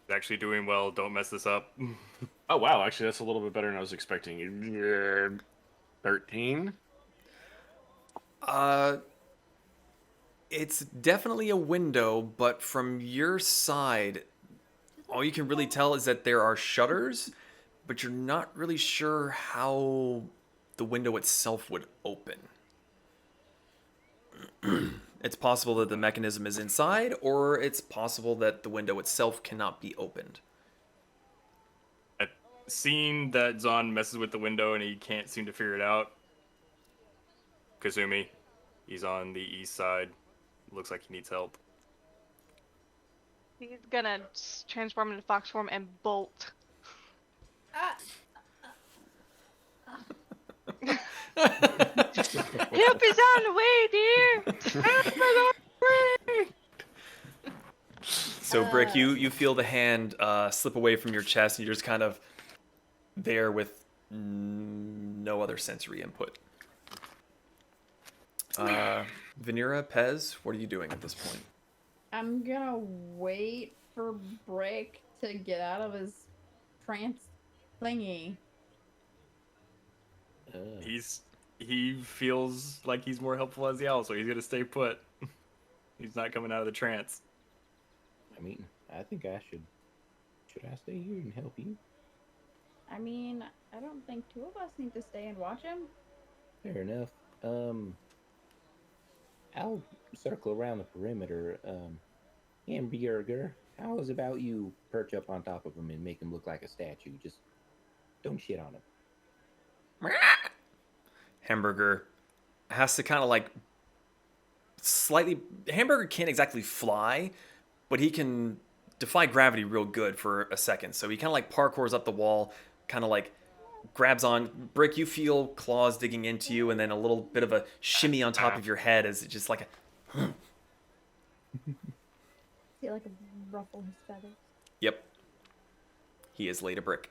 Actually doing well. Don't mess this up. Oh wow, actually that's a little bit better than I was expecting. 13. It's definitely a window, but from your side, all you can really tell is that there are shutters, but you're not really sure how the window itself would open. It's possible that the mechanism is inside, or it's possible that the window itself cannot be opened. Seeing that Zon messes with the window and he can't seem to figure it out. Kazumi, he's on the east side. Looks like he needs help. He's gonna transform into fox form and bolt. Help is on the way, dear. Help is on the way. So, Brick, you feel the hand slip away from your chest, and you're just kind of there with no other sensory input. Vanera, Pez, what are you doing at this point? I'm gonna wait for Brick to get out of his trance thingy. He feels like he's more helpful as the owl, so he's gonna stay put. He's not coming out of the trance. I mean, I think I should. Should I stay here and help you? I mean, I don't think two of us need to stay and watch him. Fair enough. I'll circle around the perimeter. Hamburger, how is about you perch up on top of him and make him look like a statue? Just don't shit on him. Hamburger has to kind of like slightly. Hamburger can't exactly fly, but he can defy gravity real good for a second. So he kind of like parkours up the wall, kind of like grabs on. Brick, you feel claws digging into you, and then a little bit of a shimmy on top of your head as it just like a. See, like a ruffle his feathers. Yep. He is laid a brick.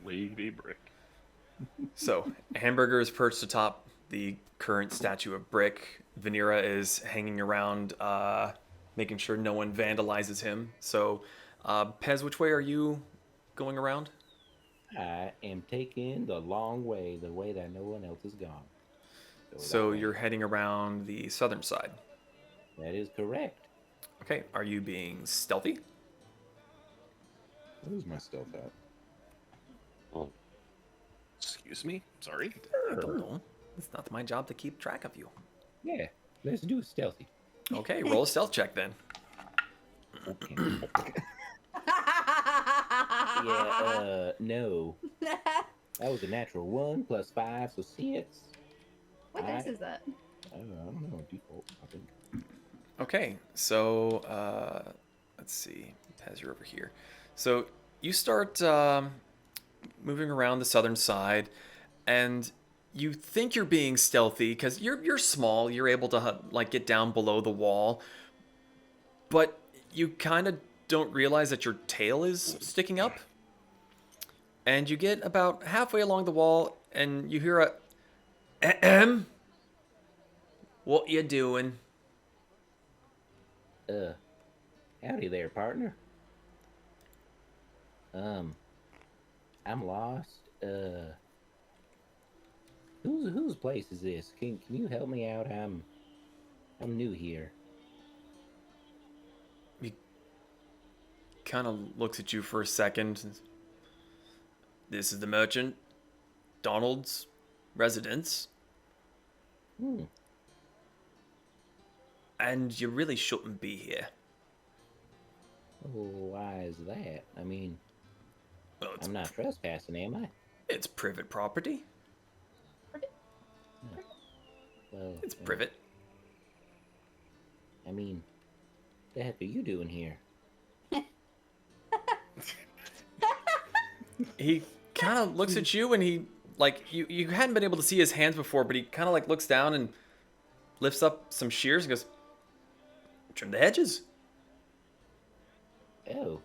Lady Brick. So, Hamburger is perched atop the current statue of Brick. Vanera is hanging around, making sure no one vandalizes him. So, Pez, which way are you going around? I am taking the long way, the way that no one else has gone. So that way. you're heading around the southern side. That is correct. Okay, are you being stealthy? Where's my stealth at? Oh. Excuse me? Sorry? I don't know. It's not my job to keep track of you. Yeah, let's do it stealthy. Okay, roll a stealth check then. Okay. No. That was a natural 1 plus 5, so 6. What dice is that? I don't know, default, I think. Okay, so let's see. Pez, you're over here. So you start moving around the southern side, and you think you're being stealthy because you're small. You're able to like get down below the wall, but you kind of don't realize that your tail is sticking up. And you get about halfway along the wall, and you hear a ahem. What you doing? Howdy there, partner. I'm lost. Whose place is this? Can you help me out? I'm new here. He kind of looks at you for a second. This is the merchant Donald's residence. And you really shouldn't be here. Oh, why is that? I mean, Well, I'm not trespassing, am I? it's private property. Well, It's privet. I mean, the heck are you doing here? He kind of looks at you, and he like you hadn't been able to see his hands before, but he kind of like looks down and lifts up some shears and goes, "Trim the hedges." Oh.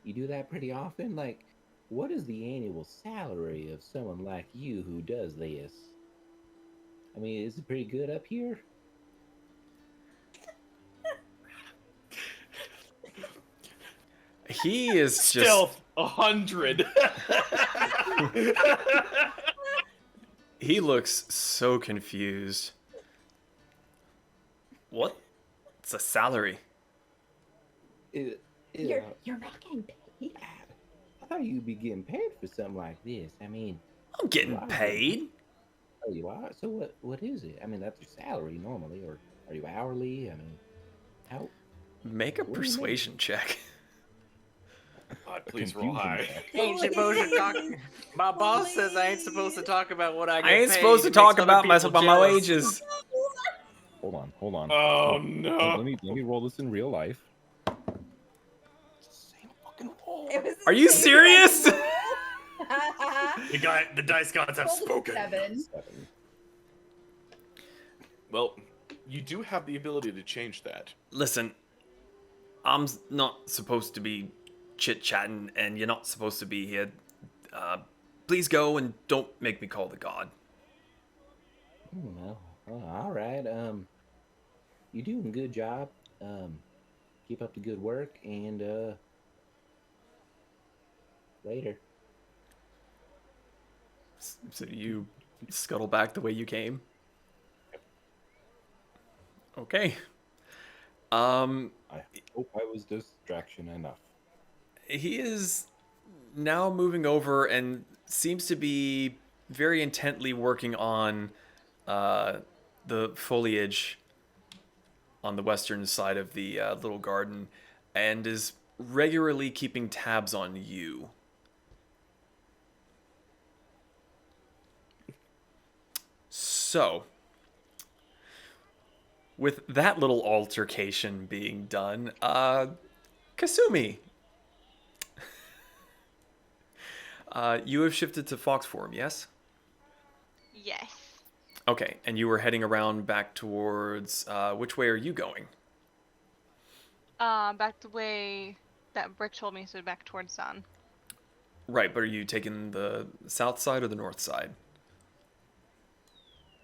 You do that pretty often? Like, what is the annual salary of someone like you who does this? I mean, is it pretty good up here? He is just Stealth 100. he looks so confused. What? It's a salary. You're not getting paid. I thought you'd be getting paid for something like this. I mean, I'm getting Wow. paid. oh, you are? So what is it? I mean, that's your salary normally, or are you hourly? I mean, how? Make a What do you mean? persuasion check. God, please roll Confusion high. check. Ain't supposed to talk. My boss says I ain't supposed to talk about what I get I ain't paid. supposed to It talk makes other about people my jealous. wages. Hold on, hold on. Oh Let no. me roll this in real life. It was the Are you same serious? fucking roll. The dice gods have Rolled a spoken. 7. 7. Well, you do have the ability to change that. Listen, I'm not supposed to be chit-chatting, and you're not supposed to be here. Please go and don't make me call the god. Well, all right. You doing a good job. Keep up the good work, and later. So you scuttle back the way you came? Okay. I hope I was distraction enough. He is now moving over and seems to be very intently working on the foliage on the western side of the little garden, and is regularly keeping tabs on you. So, with that little altercation being done, Kasumi, you have shifted to fox form, yes? Yes. Okay, and you were heading around back towards, which way are you going? Back the way that Brick told me, so back towards Zan. Right, but are you taking the south side or the north side?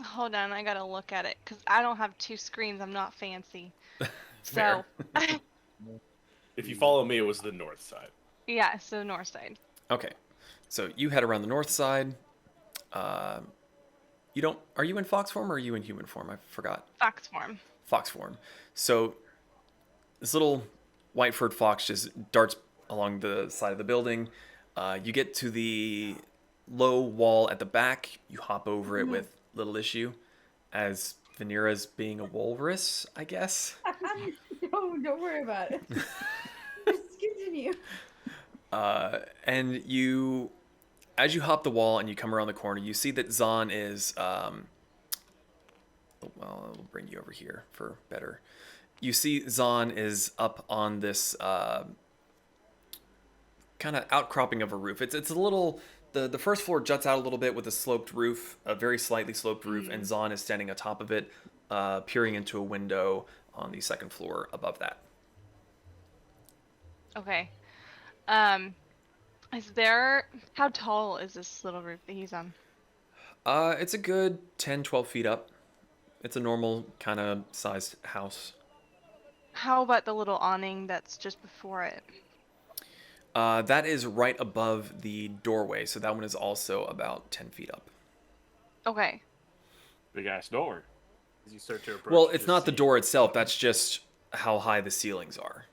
Hold on, I gotta look at it, because I don't have two screens, I'm not fancy. Fair. So, If you follow me, it was the north side. yeah, so north side. Okay, so you head around the north side. You don't. Are you in fox form or are you in human form? I forgot. Fox form. Fox form. So this little white furred fox just darts along the side of the building. You get to the low wall at the back. You hop over it with little issue, as Venera's being a walrus, I guess. No, don't worry about it. Just continue. And you, as you hop the wall and you come around the corner, you see that Zahn is, well, I'll bring you over here for better. You see Zahn is up on this kind of outcropping of a roof. It's a little, the first floor juts out a little bit with a sloped roof, a very slightly sloped roof, and Zahn is standing atop of it, peering into a window on the second floor above that. Okay. How tall is this little roof that he's on? It's a good 10, 12 feet up. It's a normal kind of sized house. How about the little awning that's just before it? That is right above the doorway, so that one is also about 10 feet up. Okay. Big ass door. As you start to approach, Well, you it's just not the see- door itself, that's just how high the ceilings are.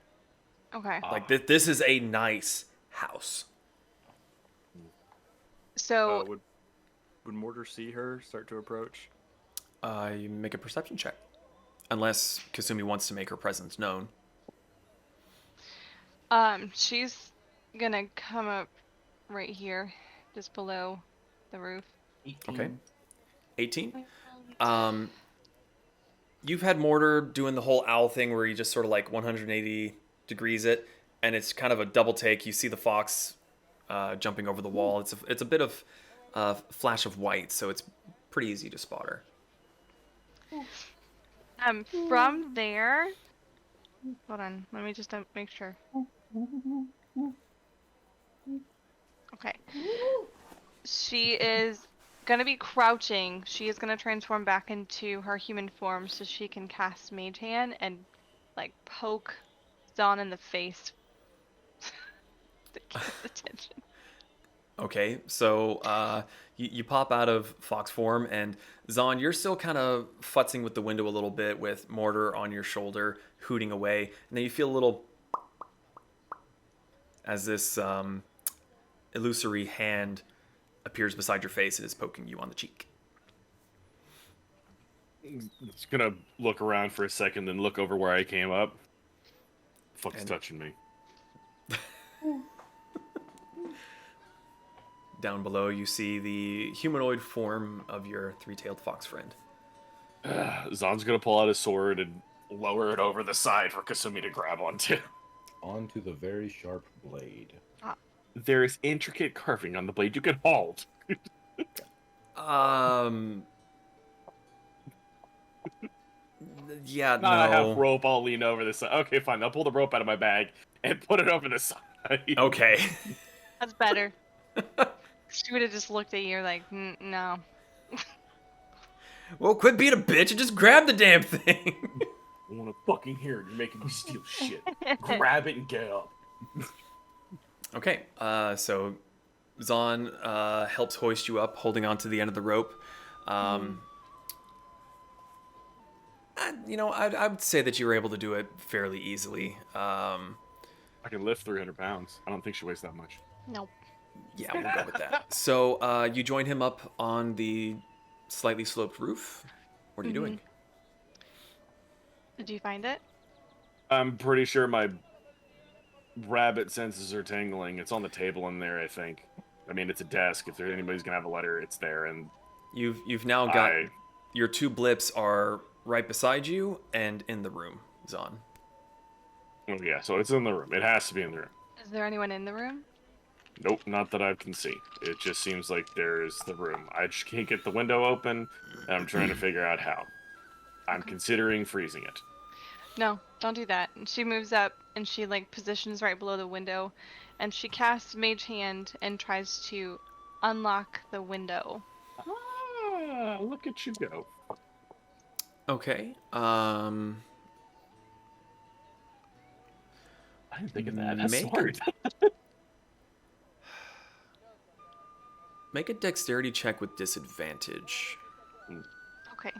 Okay. Like, this is a nice house. So, Would Mortar see her start to approach? You make a perception check. Unless Kasumi wants to make her presence known. She's gonna come up right here, just below the roof. 18. Okay. 18. You've had Mortar doing the whole owl thing where you just sort of like 180 degrees it, and it's kind of a double take. You see the fox jumping over the wall. It's a bit of flash of white, so it's pretty easy to spot her. From there. Hold on. Let me just make sure. Okay. She is gonna be crouching. She is gonna transform back into her human form so she can cast Mage Hand and like poke Zon in the face to get his attention. Okay, so you pop out of fox form, and Zon, you're still kind of futzing with the window a little bit with Mortar on your shoulder, hooting away, and then you feel a little as this illusory hand appears beside your face and is poking you on the cheek. It's gonna look around for a second, then look over where I came up. Fuck's touching me. Down below, you see the humanoid form of your three-tailed fox friend. Zon's gonna pull out his sword and lower it over the side for Kasumi to grab onto. Onto the very sharp blade. There is intricate carving on the blade you can hold. Yeah, Not I have no. rope, I'll lean over the side. Okay, fine. I'll pull the rope out of my bag and put it over the side. Okay. That's better. She would have just looked at you like, no. Well, quit being a bitch and just grab the damn thing. I want to fucking hear it. You're making me steal shit. Grab it and get up. Okay, so Zon helps hoist you up, holding onto the end of the rope. I would say that you were able to do it fairly easily. I can lift 300 pounds. I don't think she weighs that much. Nope. Yeah, we'll go with that. So you join him up on the slightly sloped roof. What are you doing? Did you find it? I'm pretty sure my rabbit senses are tingling. It's on the table in there, I think. I mean, it's a desk. If there's anybody's gonna have a letter, it's there. And You've now got your two blips are right beside you and in the room, Zon. Oh, yeah, so it's in the room. It has to be in the room. Is there anyone in the room? Nope, not that I can see. It just seems like there's the room. I just can't get the window open, and I'm trying to figure out how. I'm considering freezing it. No, don't do that. And she moves up and she like positions right below the window, and she casts Mage Hand and tries to unlock the window. Ah, look at you go. Okay. I didn't think of that. That's smart. Make a dexterity check with disadvantage. Okay.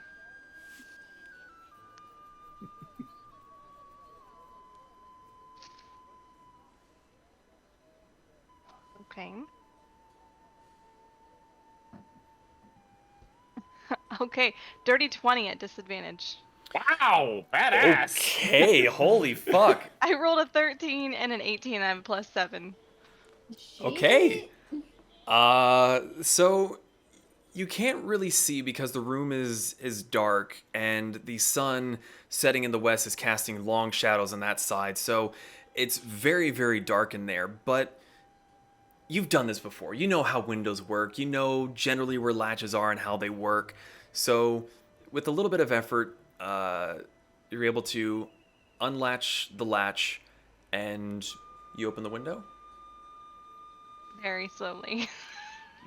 Okay. Okay, dirty 20 at disadvantage. Wow, badass. Okay, holy fuck. I rolled a 13 and an 18 and I have a +7. Okay. So you can't really see because the room is dark and the sun setting in the west is casting long shadows on that side. So it's very, very dark in there, but you've done this before. You know how windows work. You know generally where latches are and how they work. So with a little bit of effort, you're able to unlatch the latch and you open the window. Very slowly.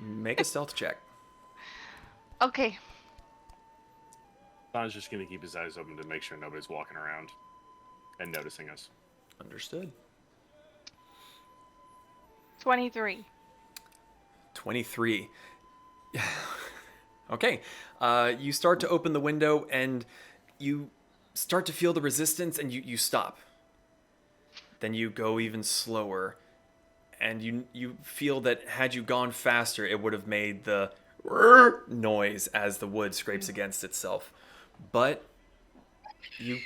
Make a stealth check. Okay. Don's just gonna keep his eyes open to make sure nobody's walking around and noticing us. Understood. 23. 23. Okay. You start to open the window and you start to feel the resistance and you stop. Then you go even slower and you feel that had you gone faster, it would have made the noise as the wood scrapes against itself. But you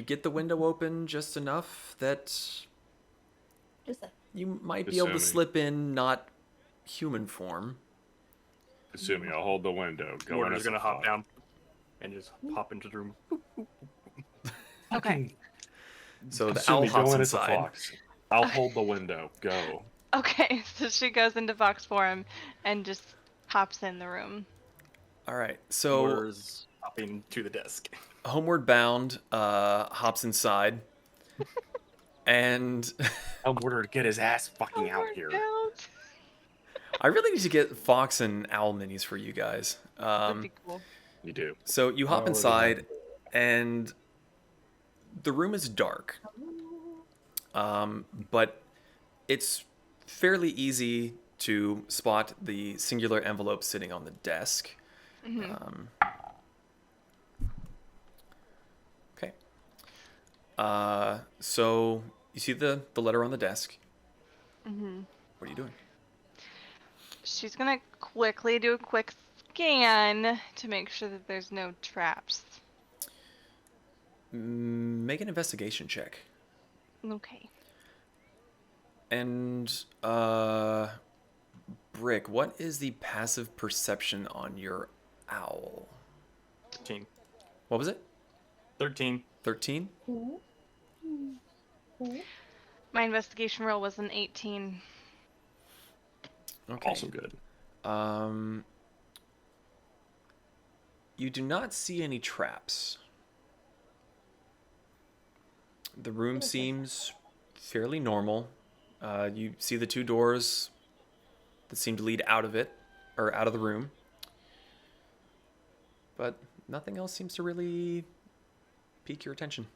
get the window open just enough that Just like, You might be able to Assuming. slip in not human form. Assuming I'll hold the window. Go in Mortar's as a gonna hop fox. down and just hop into the room. Okay. So the Assuming owl hops go in as a inside. fox. I'll hold the window. Go. Okay, so she goes into fox form and just hops in the room. All right. So Mortar's hopping to the desk. Homeward Bound hops inside, and Tell Mortar to get his ass fucking out here. I really need to get Fox and Owl minis for you guys. That'd be cool. You do. So you hop already inside, have and the room is dark, but it's fairly easy to spot the singular envelope sitting on the desk. Okay. So you see the letter on the desk. What are you doing? She's gonna quickly do a quick scan to make sure that there's no traps. Make an investigation check. Okay. And Brick, what is the passive perception on your owl? 13. What was it? 13. 13? My investigation roll was an 18. Okay. Also good. You do not see any traps. The room seems fairly normal. You see the two doors that seem to lead out of it, or out of the room. But nothing else seems to really pique your attention.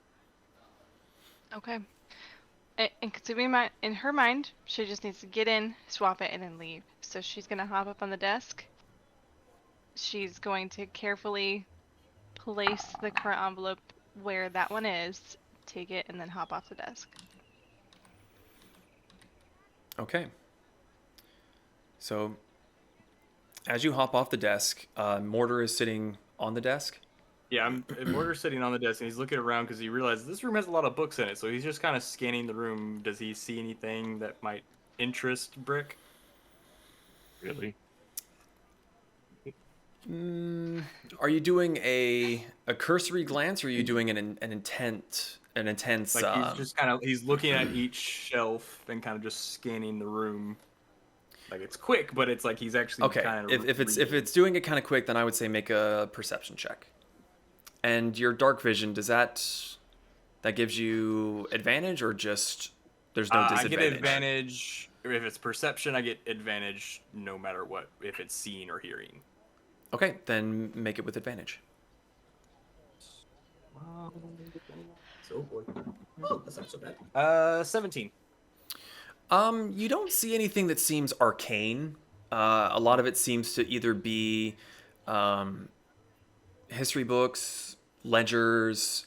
Okay. And Katsumi, in her mind, she just needs to get in, swap it, and then leave. So she's gonna hop up on the desk. She's going to carefully place the current envelope where that one is, take it, and then hop off the desk. Okay. So, as you hop off the desk, Mortar is sitting on the desk. Yeah, Mortar's sitting on the desk and he's looking around because he realizes this room has a lot of books in it. So he's just kind of scanning the room. Does he see anything that might interest Brick? Really? Are you doing a cursory glance, or are you doing an intense? Like he's just he's looking at each shelf and kind of just scanning the room. Like it's quick, but it's like he's actually Okay. kind of If it's doing it kind of quick, then I would say make a perception check. And your dark vision, that gives you advantage, or just there's no disadvantage? I get advantage if it's perception. I get advantage no matter what, if it's seeing or hearing. Okay, then make it with advantage. So boy. Oh, that's not so bad. 17. You don't see anything that seems arcane. A lot of it seems to either be history books, ledgers,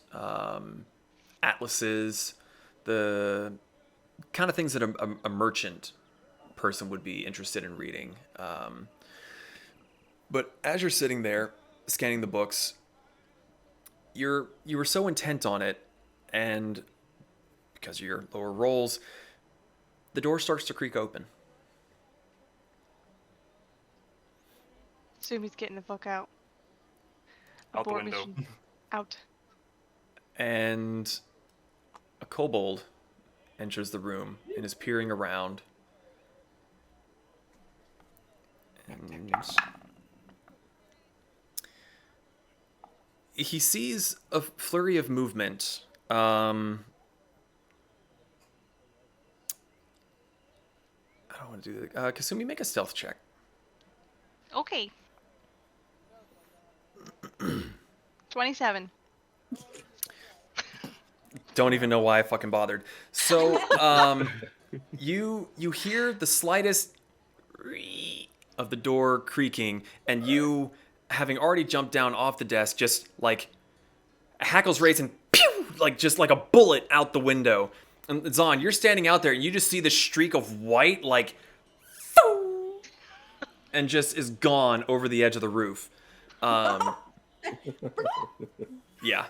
atlases, the kind of things that a merchant person would be interested in reading. But as you're sitting there scanning the books, you were so intent on it, and because of your lower rolls, the door starts to creak open. Sumi's getting the fuck out. Out the Abort window. mission. Out. And a kobold enters the room and is peering around. And he sees a flurry of movement. I don't want to do that. Kasumi, make a stealth check. Okay. 27. Don't even know why I fucking bothered. So, you hear the slightest of the door creaking, and you, having already jumped down off the desk, just like hackles racing, pew, like just like a bullet out the window. And Zahn, you're standing out there, and you just see the streak of white, like, and just is gone over the edge of the roof. Yeah.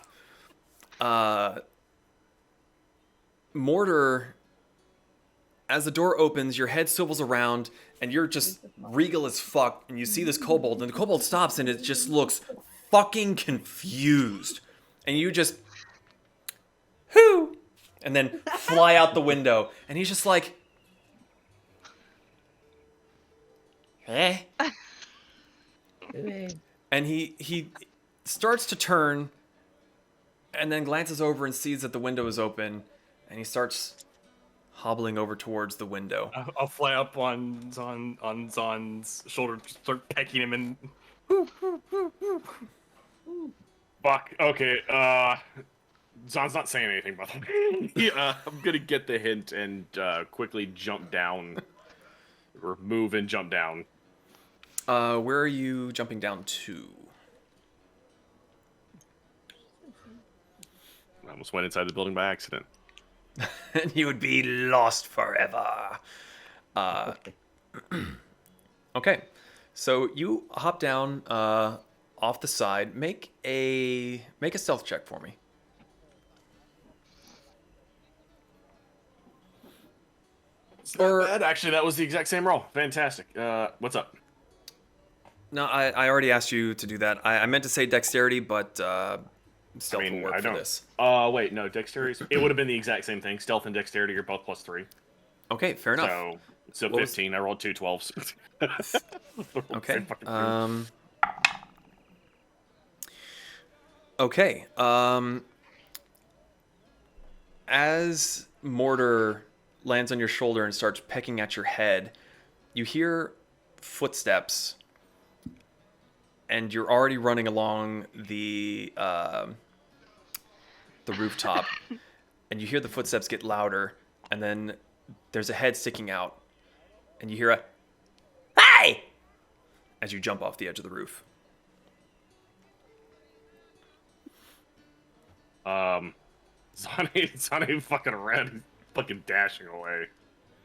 Mortar as the door opens, your head swivels around, and you're just regal as fuck, and you see this kobold, and the kobold stops, and it just looks fucking confused. And you just, whoo, and then fly out the window, and he's just like, eh? And he starts to turn, and then glances over and sees that the window is open, and he starts hobbling over towards the window. I'll fly up on Zon's shoulder, start pecking him, and Fuck. Okay. Zon's not saying anything, by the way. Yeah, I'm gonna get the hint and quickly jump down, or move and jump down. Where are you jumping down to? I almost went inside the building by accident. And you would be lost forever. Okay, so you hop down off the side. Make a stealth check for me. It's not bad. Actually, that was the exact same roll. Fantastic. What's up? No, I already asked you to do that. I meant to say dexterity, but stealth will work for this. Wait, no, dexterity. It would have been the exact same thing. Stealth and dexterity are both +3. Okay, fair enough. So 15. I rolled 2 12s. Okay. Okay. As Mortar lands on your shoulder and starts pecking at your head, you hear footsteps, and you're already running along the rooftop, and you hear the footsteps get louder, and then there's a head sticking out, and you hear a "Hey!" as you jump off the edge of the roof. Sonny fucking ran. He's fucking dashing away.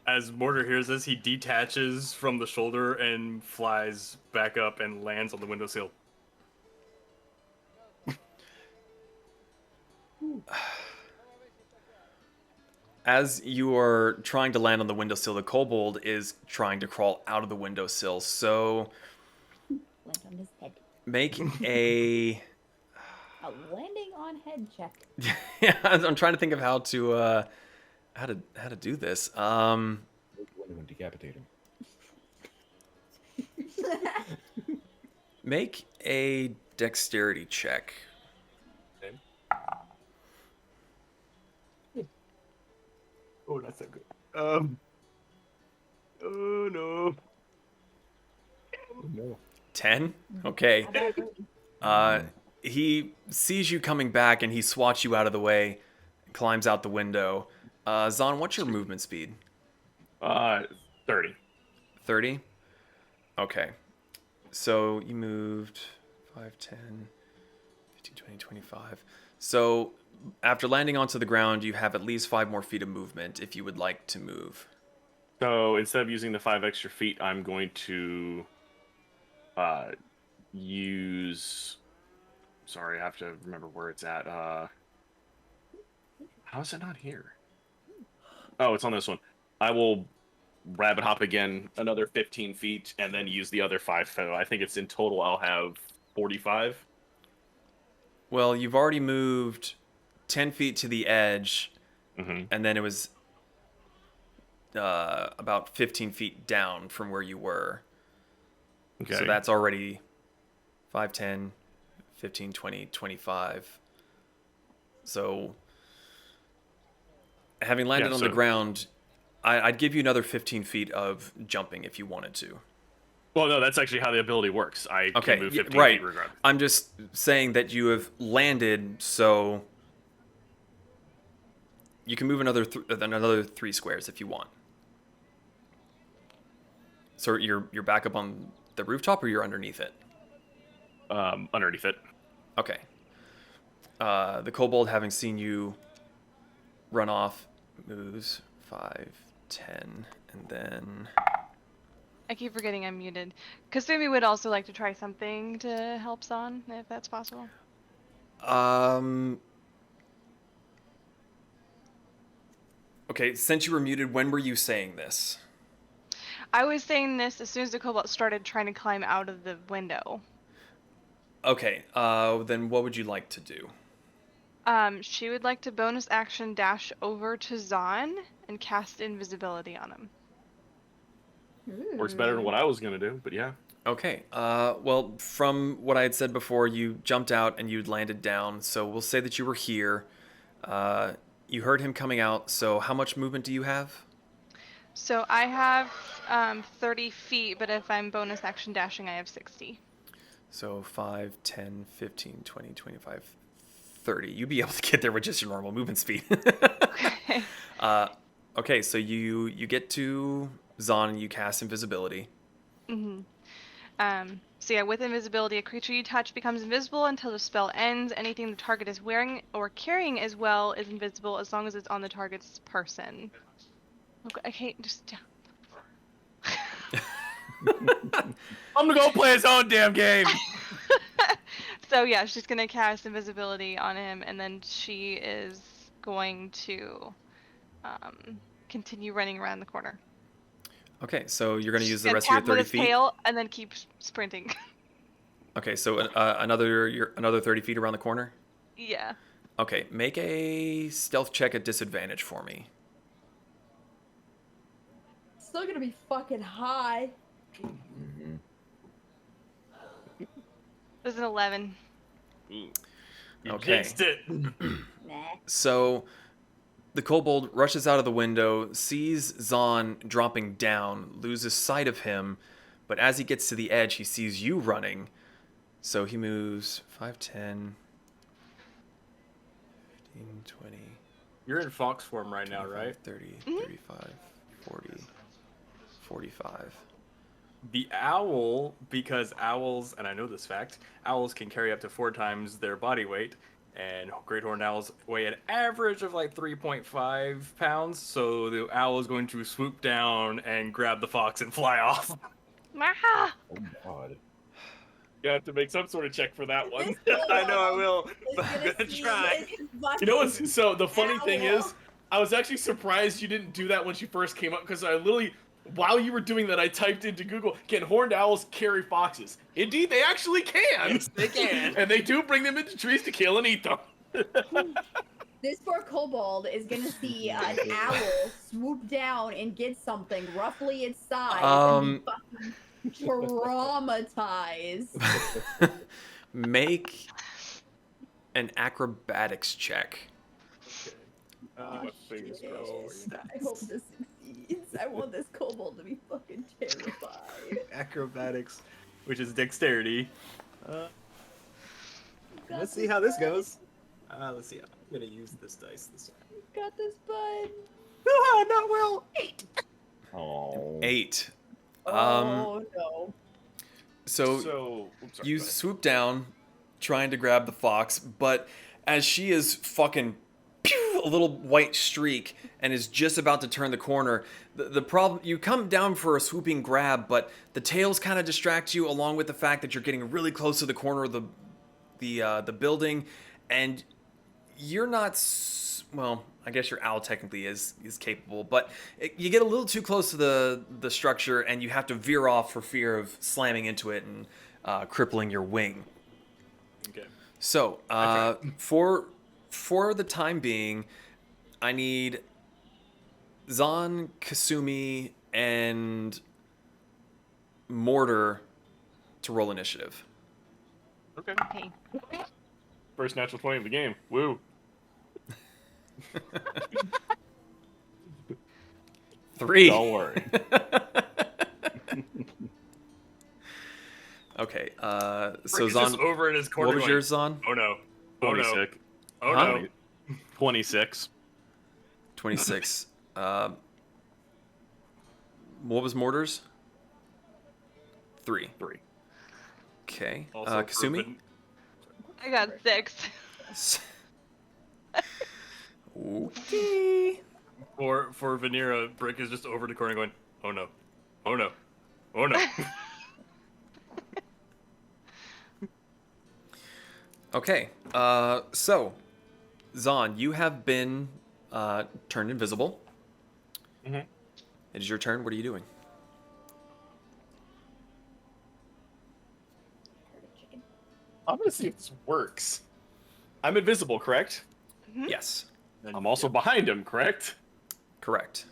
as Mortar hears this, he detaches from the shoulder and flies back up and lands on the windowsill. As you are trying to land on the windowsill, the kobold is trying to crawl out of the windowsill. So Land on his head. make a A landing on head check. yeah, I'm trying to think of how to do this. When decapitate him. Make a dexterity check. Oh, that's so good. Oh no. No. 10? Okay. He sees you coming back and he swats you out of the way, climbs out the window. Zon, what's your movement speed? 30. 30? Okay. So you moved 5, 10, 15, 20, 25. So after landing onto the ground, you have at least 5 more feet of movement if you would like to move. So instead of using the 5 extra feet, I'm going to use. Sorry, I have to remember where it's at. How is it not here? Oh, it's on this one. I will rabbit hop again another 15 feet and then use the other 5. So I think it's in total I'll have 45. Well, you've already moved 10 feet to the edge, and then it was about 15 feet down from where you were. Okay. So that's already 5, 10, 15, 20, 25. So having landed on the ground, I'd give you another 15 feet of jumping if you wanted to. Well, no, that's actually how the ability works. I Okay, can move 15 right. feet regardless. I'm just saying that you have landed, so you can move another 3 squares if you want. So you're back up on the rooftop, or you're underneath it? Underneath it. Okay. The kobold, having seen you run off, moves 5, 10, and then... I keep forgetting I'm muted. Kasumi would also like to try something to help Zon, if that's possible. Okay, since you were muted, when were you saying this? I was saying this as soon as the kobold started trying to climb out of the window. Okay, then what would you like to do? She would like to bonus action dash over to Zahn and cast invisibility on him. Works better than what I was gonna do, but yeah. Okay, well, from what I had said before, you jumped out and you'd landed down, so we'll say that you were here. You heard him coming out, so how much movement do you have? So I have 30 feet, but if I'm bonus action dashing, I have 60. So 5, 10, 15, 20, 25, 30. You'd be able to get there with just your normal movement speed. Okay. Okay, so you get to Zahn and you cast invisibility. So yeah, with invisibility, a creature you touch becomes invisible until the spell ends. Anything the target is wearing or carrying as well is invisible as long as it's on the target's person. Okay, just... I'm gonna go play his own damn game. So yeah, she's gonna cast invisibility on him, and then she is going to continue running around the corner. Okay, so you're going to use She's the gonna rest of your tap with 30 his feet? tail and then keep sprinting. Okay, so another 30 feet around the corner? Yeah. Okay, make a stealth check at disadvantage for me. Still gonna be fucking high. There's an 11. You Okay. jinxed it. Nah. So the kobold rushes out of the window, sees Zahn dropping down, loses sight of him, but as he gets to the edge, he sees you running. So he moves 5, 10, 15, 20. You're in fox form right now, right? 30, 35, 40, 45. The owl, because owls, and I know this fact, owls can carry up to 4 times their body weight, and great horned owls weigh an average of like 3.5 pounds, so the owl is going to swoop down and grab the fox and fly off. Ah! Oh God. You have to make some sort of check for that one. I know I will, Is but I'm gonna see try. this You know what's fucking so the funny thing owl. is, I was actually surprised you didn't do that when she first came up because I literally, while you were doing that, I typed into Google, "Can horned owls carry foxes?" Indeed, they actually can. Yes, they can. And they do bring them into trees to kill and eat them. This poor kobold is gonna see an owl swoop down and get something roughly its size and be fucking traumatized. Make an acrobatics check. Oh, fingers shit. crossed. I hope this succeeds. I want this kobold to be fucking terrified. Acrobatics, which is dexterity. Got Let's see how this goes. Let's see. I'm gonna use this dice this time. Got this, bud. Ah, not well. 8. Oh. 8. Oh no. So oops, sorry, you go ahead. swoop down, trying to grab the fox, but as she is fucking a little white streak and is just about to turn the corner, the problem, you come down for a swooping grab, but the tails kind of distract you, along with the fact that you're getting really close to the corner of the building, and you're not well, I guess your owl technically is capable, but you get a little too close to the structure and you have to veer off for fear of slamming into it and crippling your wing. Okay. So for the time being, I need Zahn, Kasumi, and Mortar to roll initiative. Okay. Okay. First natural 20 of the game. Woo. 3. Don't worry. Okay. So Rick is Zahn, just over in his corner. what was going, yours, Zahn? Oh no. Oh no. 26. Oh Huh? no. 26. 26. What was Mortar's? 3. 3. Okay. Also for Kasumi? Vin- I got 6. Okay. For Vanera, Brick is just over the corner going, oh no. Oh no. Oh no. Okay. So, Zahn, you have been turned invisible. Mm-hmm. It is your turn. What are you doing? Herd of chicken. I'm gonna see if this works. I'm invisible, correct? Yes. I'm also behind him, correct? Correct.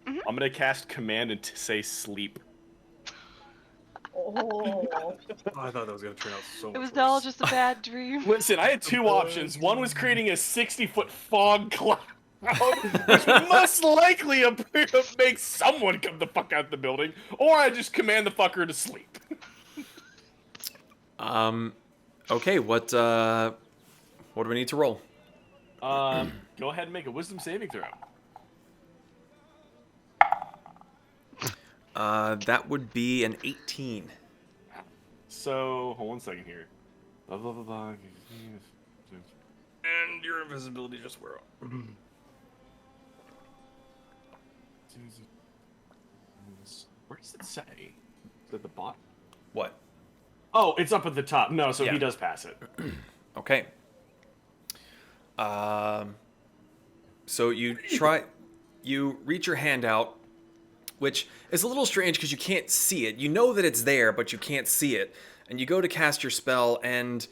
I'm gonna cast command and say sleep. Oh. Oh, I thought that was gonna turn out so much It was worse. all just a bad dream. Listen, I had two options. One was creating a 60-foot fog cloud, which would most likely make someone come the fuck out of the building, or I just command the fucker to sleep. Okay, what do we need to roll? Go ahead and make a wisdom saving throw. That would be an 18. So, hold 1 second here. Blah, blah, blah, blah. And your invisibility just wore off. Where does it say? Is it at the bottom? What? Oh, it's up at the top. No, so Yeah. he does pass it. Okay. So you reach your hand out, which is a little strange because you can't see it. You know that it's there, but you can't see it. And you go to cast your spell, and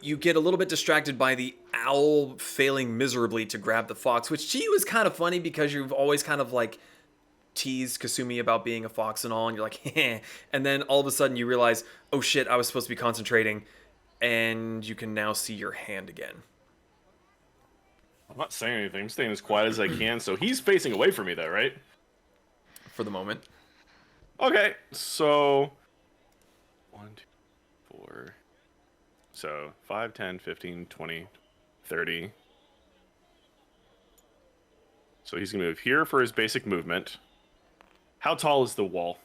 you get a little bit distracted by the owl failing miserably to grab the fox, which to you is kind of funny because you've always kind of like teased Kasumi about being a fox and all, and you're like, heh. And then all of a sudden you realize, oh shit, I was supposed to be concentrating, and you can now see your hand again. I'm not saying anything. I'm staying as quiet as I can. So he's facing away from me, though, right? For the moment. Okay, so 1, 2, 4. So 5, 10, 15, 20, 30. So he's gonna move here for his basic movement. How tall is the wall?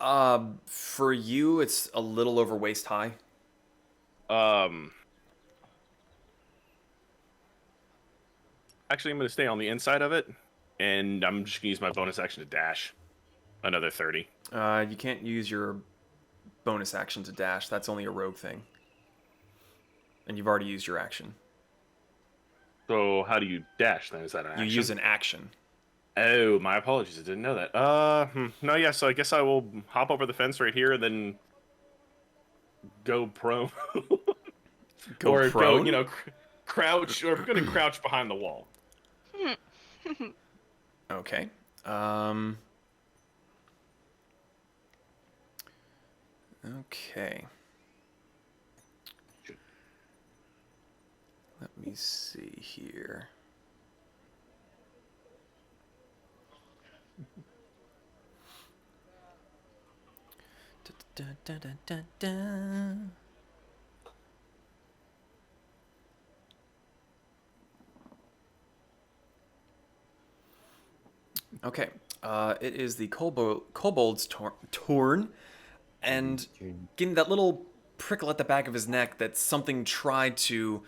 For you, it's a little over waist high. Actually, I'm gonna stay on the inside of it, and I'm just gonna use my bonus action to dash. Another 30. You can't use your bonus action to dash. That's only a rogue thing. And you've already used your action. So how do you dash then? Is that an action? You use an action. Oh, my apologies. I didn't know that. No, yeah. So I guess I will hop over the fence right here and then go prone. Go or prone? go, crouch. Or I'm gonna crouch behind the wall. Okay. Okay. Let me see here. Da, da, da, da, da, da. Okay. It is the kobold's turn, and getting that little prickle at the back of his neck that something tried to,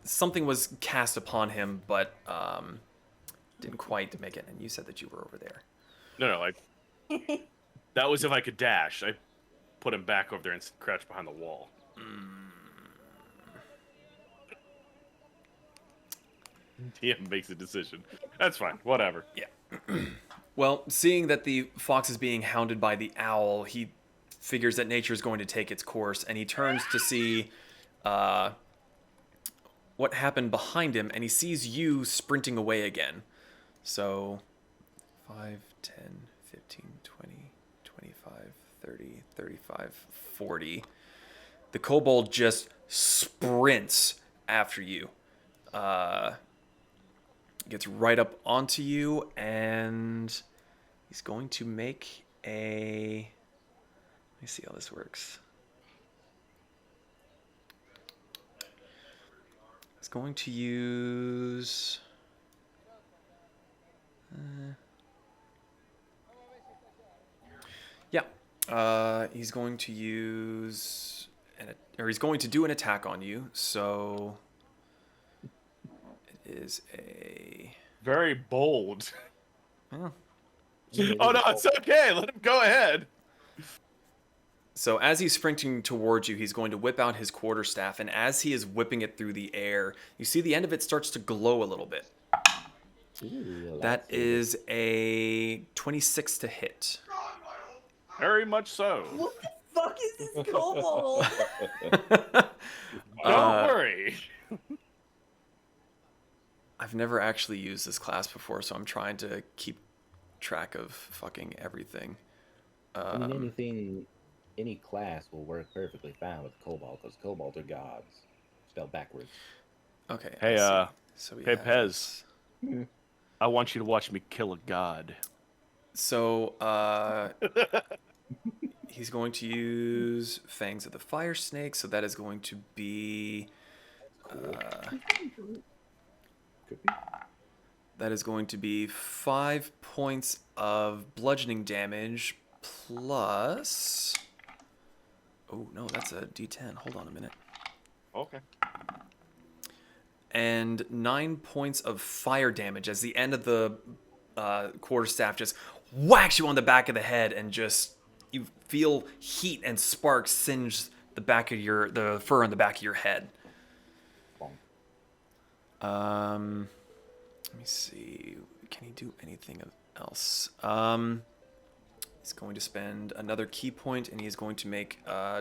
something was cast upon him, but didn't quite make it. And you said that you were over there. No, that was if I could dash. I put him back over there and crouch behind the wall. DM makes a decision. That's fine. Whatever. Yeah. Well, seeing that the fox is being hounded by the owl, he figures that nature is going to take its course, and he turns to see what happened behind him, and he sees you sprinting away again. So 5, 10, 15, 20, 25, 30, 35, 40. The kobold just sprints after you. Gets right up onto you, and he's going to make a... Let me see how this works. He's going to use... he's going to use... he's going to do an attack on you, so... It is a... Very bold. Oh. Oh, no, it's okay. Let him go ahead. So as he's sprinting towards you, he's going to whip out his quarterstaff, and as he is whipping it through the air, you see the end of it starts to glow a little bit. Ooh, That is a 26 to hit. Very much so. What the fuck is this kobold? Don't worry. I've never actually used this class before, so I'm trying to keep track of fucking everything. I mean, any class will work perfectly fine with Cobalt, because Cobalt are gods. Spelled backwards. Okay. Hey, I see. So we hey, have- Pez. I want you to watch me kill a god. So, he's going to use Fangs of the Fire Snake, so that is going to be... Could be. that is going to be 5 points of bludgeoning damage plus... Oh, no, that's a d10. Hold on a minute. Okay. And 9 points of fire damage as the end of the quarterstaff just whacks you on the back of the head, and just you feel heat and sparks singe the fur on the back of your head. Let me see. Can he do anything else? He's going to spend another key point, and he's going to make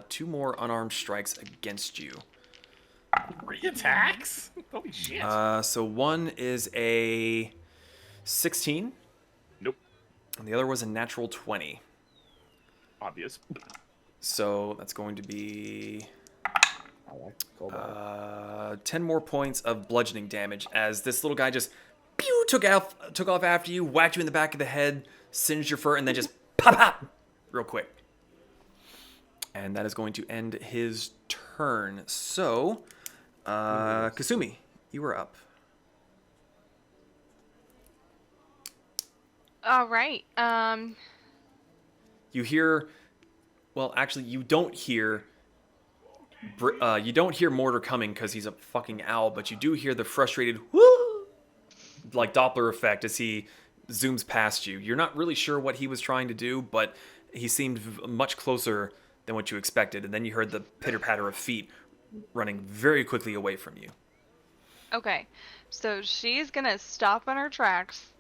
2 more unarmed strikes against you. 3 attacks? Holy shit. So one is a 16. Nope. And the other was a natural 20. Obvious. So that's going to be I like Cobalt. 10 more points of bludgeoning damage as this little guy just pew, took off after you, whacked you in the back of the head, singed your fur, and then just pop, pop, real quick. And that is going to end his turn. So, Kasumi, you were up. All right. You hear, well, actually, you don't hear Mortar coming because he's a fucking owl, but you do hear the frustrated whoo, like Doppler effect as he zooms past you. You're not really sure what he was trying to do, but he seemed much closer than what you expected. And then you heard the pitter-patter of feet running very quickly away from you. Okay. So she's gonna stop on her tracks,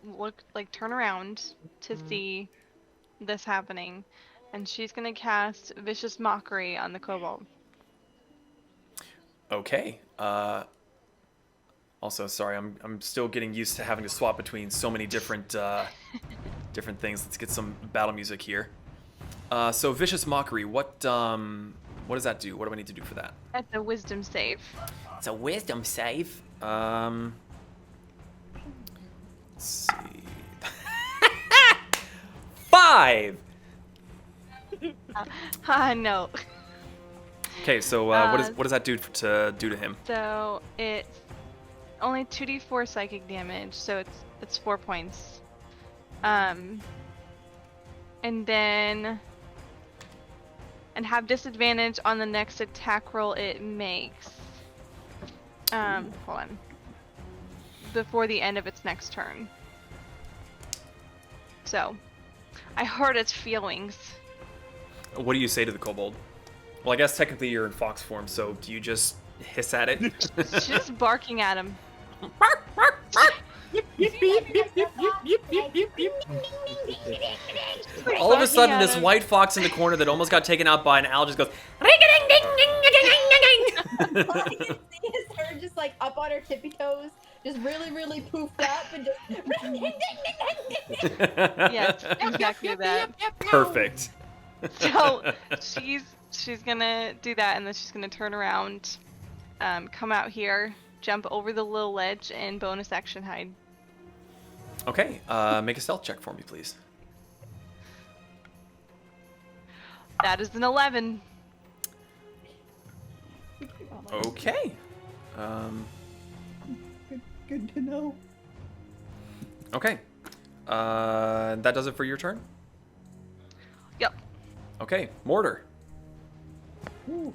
turn around to see this happening, and she's gonna cast Vicious Mockery on the kobold. Okay. Also, sorry, I'm still getting used to having to swap between so many different different things. Let's get some battle music here. So Vicious Mockery, what does that do? What do I need to do for that? That's a Wisdom save. It's a Wisdom save. Let's see. 5. No. Okay, so what does that do to him? So it's only 2d4 psychic damage, so it's 4 points. And have disadvantage on the next attack roll it makes. Hold on. Before the end of its next turn. So, I hurt its feelings. What do you say to the kobold? Well, I guess technically you're in fox form, so do you just hiss at it? She's just barking at him. All of a sudden, this white fox in the corner that almost got taken out by an owl just goes ring-a-ding-ding-ding-ding-ding-ding-ding. All you can see is her just like up on her tippy toes, just really, really poofed up and just Yes, exactly that. Perfect. So she's gonna do that, and then she's gonna turn around, come out here, jump over the little ledge, and bonus action hide. Okay, make a stealth check for me, please. That is an 11. Okay. good to know. Okay. That does it for your turn? Yep. Okay, Mortar. I've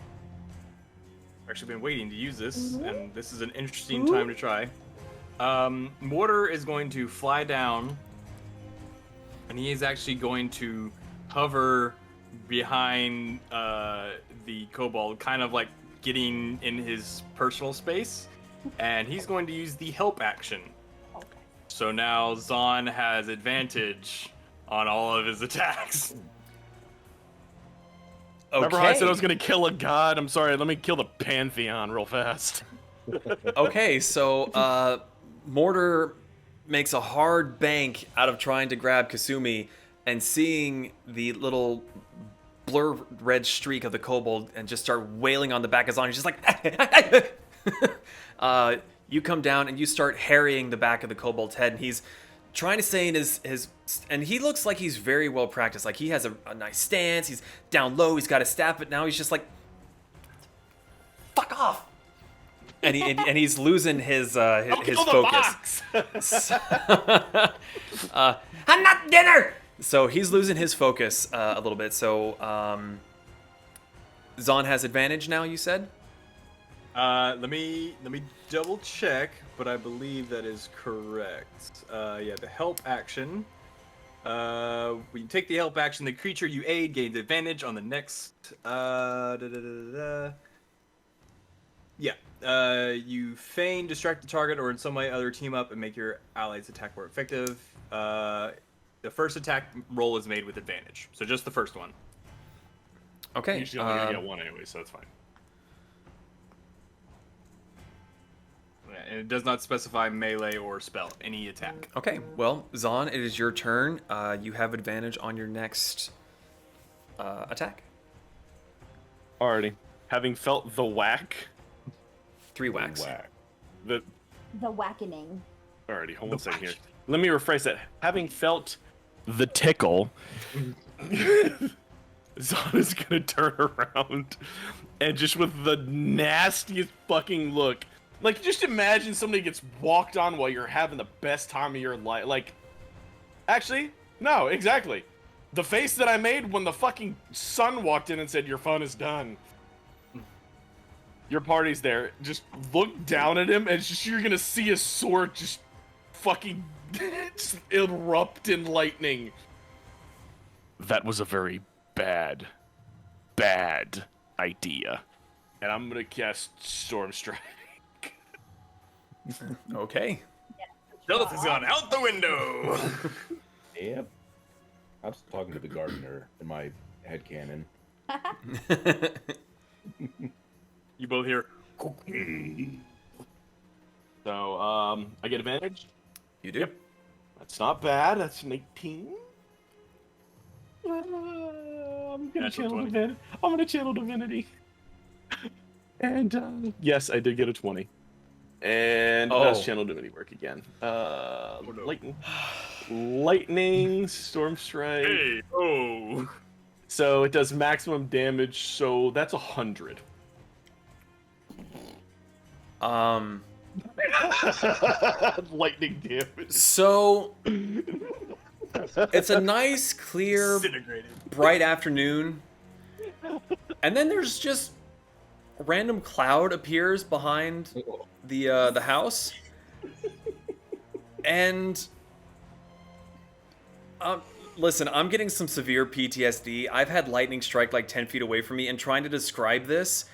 actually been waiting to use this, and this is an interesting time to try. Mortar is going to fly down, and he is actually going to hover behind the kobold, kind of like getting in his personal space, and he's going to use the help action. Okay. So now Zahn has advantage on all of his attacks. Remember how I said I was Okay. gonna kill a god? I'm sorry, let me kill the Pantheon real fast. Okay, so Mortar makes a hard bank out of trying to grab Kasumi, and seeing the little blur red streak of the kobold and just start wailing on the back of Zahn. He's just like, you come down and you start harrying the back of the kobold's head, and he's trying to stay in his and he looks like he's very well practiced. Like he has a nice stance. He's down low. He's got his staff, but now he's just like, fuck off. And he's losing his focus. I'm not dinner. So he's losing his focus a little bit. So Zahn has advantage now. You said. Let me double check, but I believe that is correct. Yeah, the help action. When you take the help action, the creature you aid gains advantage on the next. Yeah. You feign, distract the target, or in some way other team up and make your allies' attack more effective. The first attack roll is made with advantage, so just the first one. Okay. Usually only gonna get one anyway, so that's fine. And it does not specify melee or spell, any attack. Okay. Well, Zahn, it is your turn. You have advantage on your next attack. Alrighty. Having felt the whack. 3 whacks. Whack. The The whackening. Alrighty, hold on a second here. Let me rephrase that. Having felt the tickle, Zahn is gonna turn around and just with the nastiest fucking look. Like, just imagine somebody gets walked on while you're having the best time of your life. Like, actually, no, exactly. The face that I made when the fucking sun walked in and said, "Your fun is done. Your party's there." Just look down at him, and it's just you're gonna see his sword just fucking just erupt in lightning. That was a very bad idea. And I'm gonna cast Storm Strike. Okay. Stealth has gone out the window. Yep. I was talking to the gardener in my headcanon. You both hear. So, I get advantage. You do. Yep. That's not bad. That's an 18. I'm gonna Natural channel 20. divinity. I'm gonna channel divinity. And yes, I did get a 20. And how does channel divinity work again? Lightning, storm strike. Hey, oh. So it does maximum damage. So that's 100. Lightning damage. So it's a nice, clear, Disintegrated. bright afternoon, and then there's just a random cloud appears behind the house, and listen, I'm getting some severe PTSD. I've had lightning strike like 10 feet away from me, and trying to describe this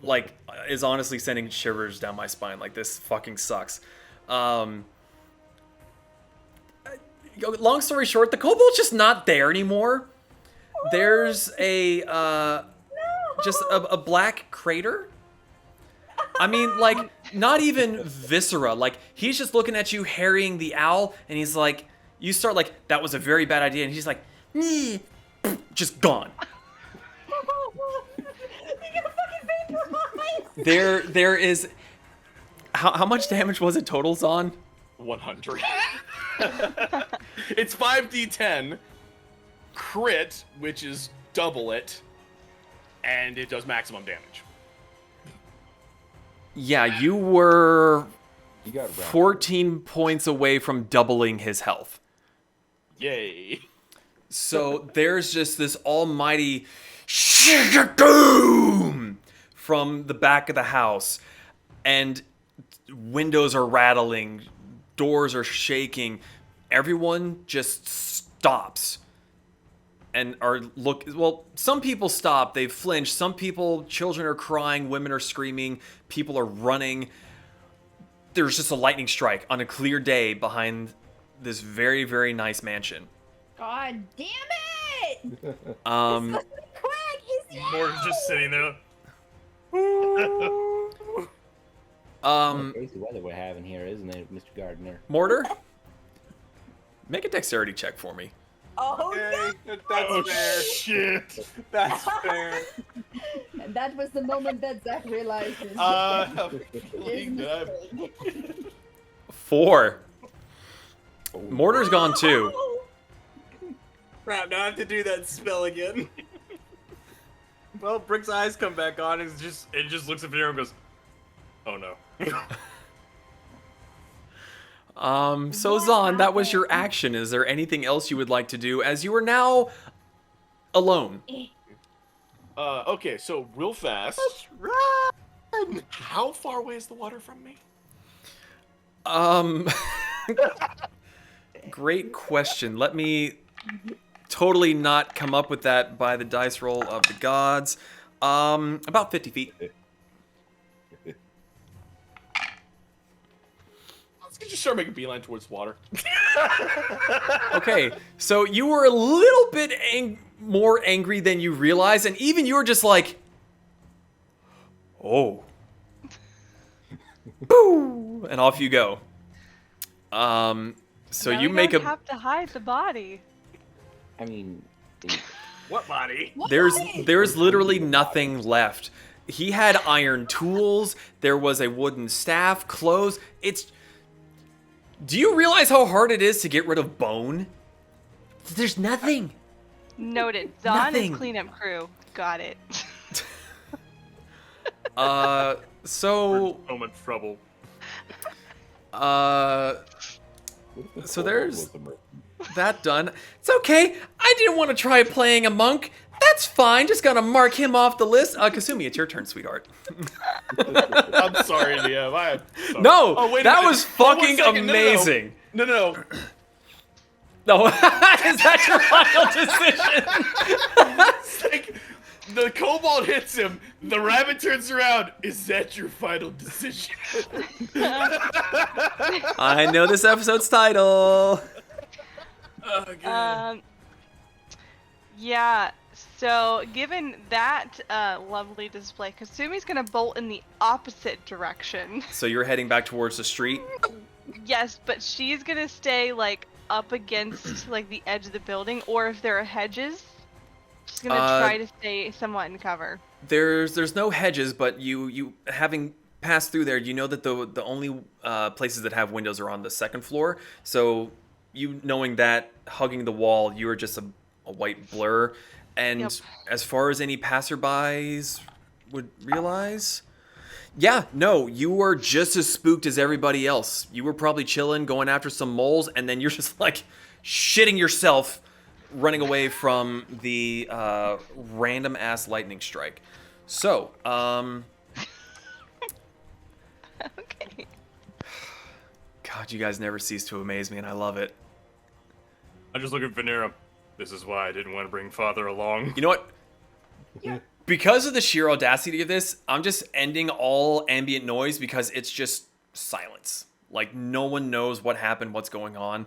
like is honestly sending shivers down my spine. Like, this fucking sucks. Long story short, the kobold's just not there anymore. There's a just a black crater. I mean, like, not even viscera. Like, he's just looking at you harrying the owl, and he's like, you start like, that was a very bad idea, and he's like, just gone. There is. How much damage was it total, Zahn? 100. It's 5d10 crit, which is double it, and it does maximum damage. Yeah, you were You got 14 points away from doubling his health. Yay. So there's just this almighty shikagoom from the back of the house, and windows are rattling, doors are shaking. Everyone just stops. and some people stop, they've flinched, some people, children are crying, women are screaming, people are running. There's just a lightning strike on a clear day behind this very, very nice mansion. God damn it! Um, Quick, he's Morgan's just sitting there. Crazy weather we're having here, isn't it, Mr. Gardner? Mortar, make a dexterity check for me. Oh Okay, no! that's fair. Shit. That's fair. And that was the moment that Zach realized his Feeling that mistake. 4. Mortar's gone too. Crap, now I have to do that spell again. Well, Brick's eyes come back on and it just looks at Venera and goes, oh no. So Zahn, that was your action. Is there anything else you would like to do as you are now alone? Okay, so real fast. Run! How far away is the water from me? Great question. Let me totally not come up with that by the dice roll of the gods. About 50 feet. Let's just start making a beeline towards water. Okay, so you were a little bit more angry than you realize, and even you were just like, oh. Boo! And off you go. So Now you we make don't a... have to hide the body. I mean, What body? There's literally nothing left. He had iron tools, there was a wooden staff, clothes. Do you realize how hard it is to get rid of bone? There's nothing. Noted. Zahn Nothing. is cleanup crew. Got it. So Moment of trouble. So there's that done. It's okay. I didn't want to try playing a monk. That's fine. Just gonna mark him off the list. Kasumi, it's your turn, sweetheart. I'm sorry, DM. I'm sorry. No, Oh, wait a that minute. was Oh, 1 fucking second. No, no, no. amazing. No, no, no. No, is that your final decision? It's like the kobold hits him. The rabbit turns around. Is that your final decision? I know this episode's title. Oh, God. Yeah. So, given that lovely display, Kasumi's gonna bolt in the opposite direction. So you're heading back towards the street? Yes, but she's gonna stay like up against like the edge of the building, or if there are hedges, she's gonna try to stay somewhat in cover. There's no hedges, but you having passed through there, you know that the only places that have windows are on the second floor. So you knowing that, hugging the wall, you are just a white blur. And Yep. as far as any passerbys would realize, yeah, no, you were just as spooked as everybody else. You were probably chilling, going after some moles, and then you're just like shitting yourself, running away from the random ass lightning strike. So, Okay. God, you guys never cease to amaze me, and I love it. I just look at Venera. This is why I didn't want to bring father along. You know what? Because of the sheer audacity of this, I'm just ending all ambient noise because it's just silence. Like, no one knows what happened, what's going on.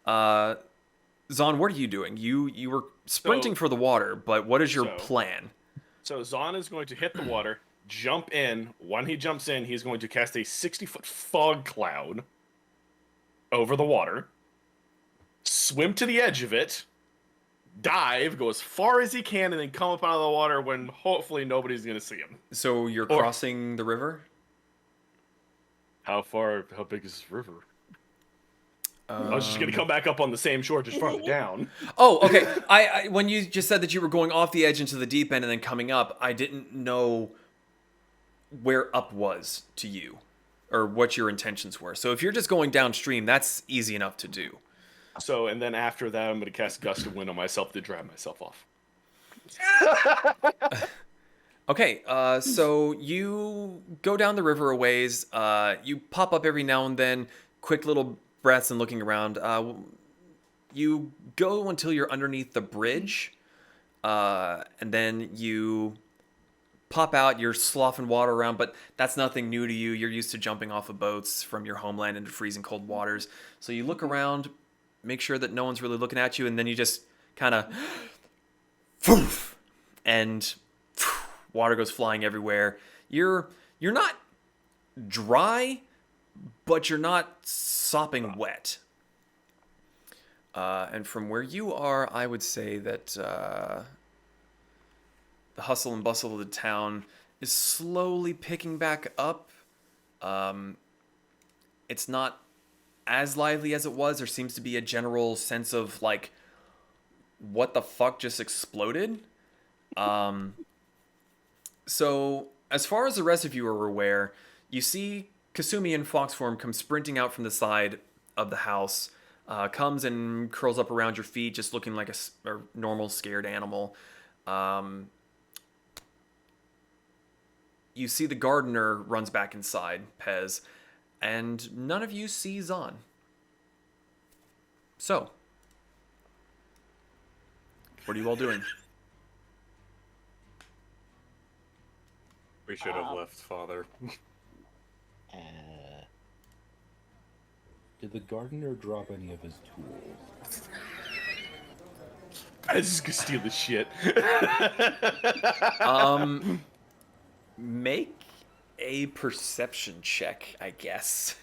Zahn, what are you doing? You were sprinting for the water, but what is your plan? So Zahn is going to hit the water, jump in. When he jumps in, he's going to cast a 60-foot fog cloud over the water, swim to the edge of it, dive, go as far as he can, and then come up out of the water when hopefully nobody's going to see him. So you're crossing the river? How big is this river? I was just going to come back up on the same shore, just farther down. Oh, okay. I when you just said that you were going off the edge into the deep end and then coming up, I didn't know where up was to you or what your intentions were. So if you're just going downstream, that's easy enough to do. So, and then after that, I'm going to cast Gust of Wind on myself to drive myself off. Okay, so you go down the river a ways. You pop up every now and then, quick little breaths and looking around. You go until you're underneath the bridge, and then you pop out, you're sloughing water around, but that's nothing new to you. You're used to jumping off of boats from your homeland into freezing cold waters. So you look around, make sure that no one's really looking at you, and then you just kind of and water goes flying everywhere. You're not dry, but you're not sopping wet. And from where you are, I would say that the hustle and bustle of the town is slowly picking back up. It's not as lively as it was. There seems to be a general sense of like, what the fuck just exploded? So as far as the rest of you are aware, you see Kasumi in fox form come sprinting out from the side of the house, comes and curls up around your feet, just looking like a normal scared animal. You see the gardener runs back inside, Pez, and none of you see Zahn. So, what are you all doing? We should have left, Father. Did the gardener drop any of his tools? I just gonna steal the shit. Make a perception check, I guess.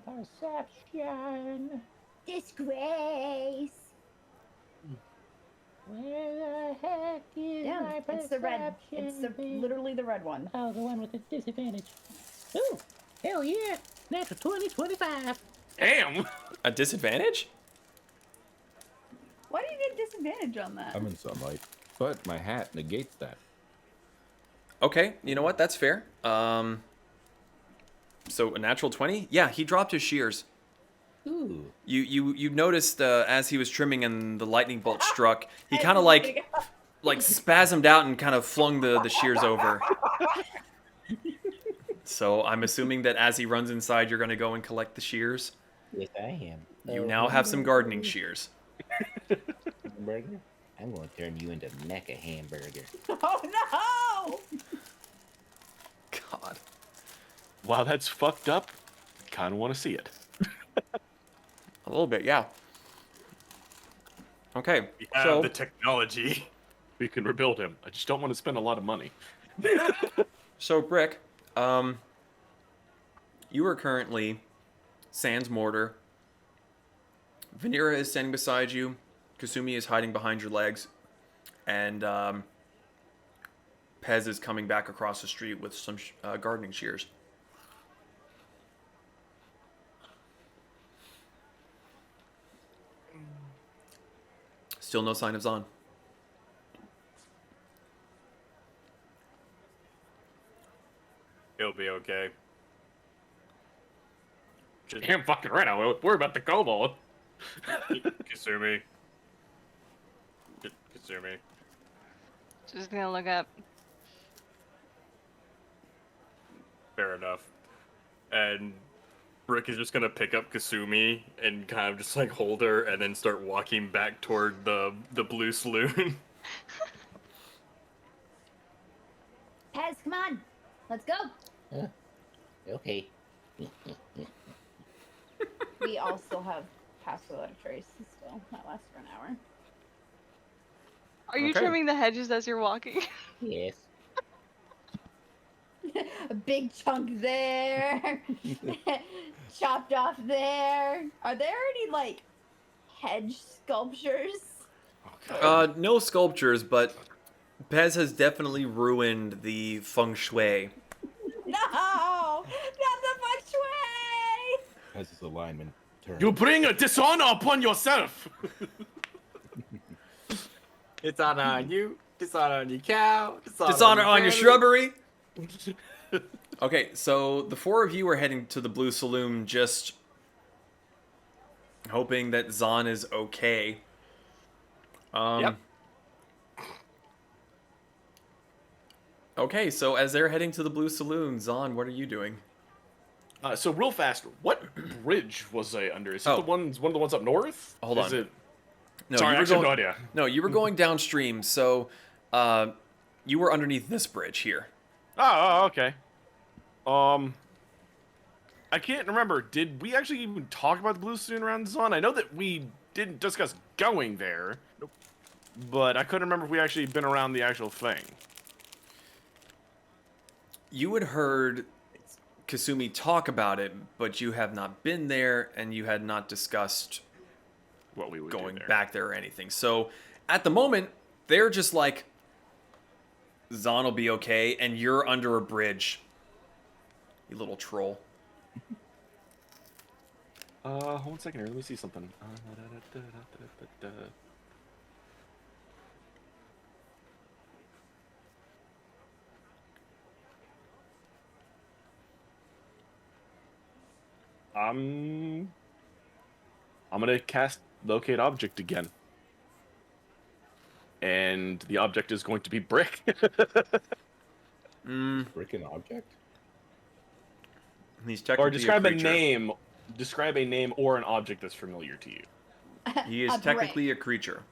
Perception. Disgrace. Where the heck is Yeah, my it's the red. It's perception? literally the red one. Oh, the one with the disadvantage. Ooh, hell yeah. Natural 20, 25. Damn. A disadvantage? Why do you get disadvantage on that? I'm in sunlight, but my hat negates that. Okay, you know what? That's fair. So a natural 20? Yeah, he dropped his shears. Ooh. You noticed as he was trimming and the lightning bolt struck, he kind of like spasmed out and kind of flung the shears over. So I'm assuming that as he runs inside, you're going to go and collect the shears. Yes, I am. You now have some gardening shears. Hamburger? I'm going to turn you into mecha hamburger. Oh no! God. Wow, that's fucked up. Kind of want to see it. A little bit, yeah. Okay, We have so the technology. We can rebuild him. I just don't want to spend a lot of money. Brick, you are currently sans mortar. Vanera is standing beside you. Kasumi is hiding behind your legs, and Pez is coming back across the street with some gardening shears. Still no sign of Zahn. He'll be okay. Just Damn fucking right. I will worry about the kobold. Kasumi. Kasumi. Just gonna look up. Fair enough. And Rick is just gonna pick up Kasumi and kind of just like hold her and then start walking back toward the blue saloon. Pez, come on. Let's go. Okay. We also have passed without a trace still. That lasts for an hour. Are you Okay. trimming the hedges as you're walking? Yes. A big chunk there. Chopped off there. Are there any like hedge sculptures? No sculptures, but Pez has definitely ruined the feng shui. No, not the feng shui. Has his alignment turned. You bring a dishonor upon yourself. It's honor on you. Dishonor on your cow. Dishonor on your family. shrubbery. Okay, so the four of you are heading to the Blue Saloon, just hoping that Zahn is okay. Yep. Okay, so as they're heading to the Blue Saloon, Zahn, what are you doing? So real fast, what bridge was I under? Is it Oh. one of the ones up north? Hold Is on. it? No, Sorry, you I were actually have going. no idea. No, you were going downstream. So, you were underneath this bridge here. Oh, okay. I can't remember. Did we actually even talk about the Blue Saloon around Zon? I know that we didn't discuss going there. Nope. But I couldn't remember if we actually been around the actual thing. You had heard Kasumi talk about it, but you have not been there, and you had not discussed What we would going do there. back there or anything. So, at the moment, they're just like, Zon will be okay, and you're under a bridge. You little troll. Hold on a second here. Let me see something. I'm gonna cast Locate Object again. And the object is going to be brick. Brick an object? He's technically Or describe a creature. name. Describe a name or an object that's familiar to you. He is A technically a creature.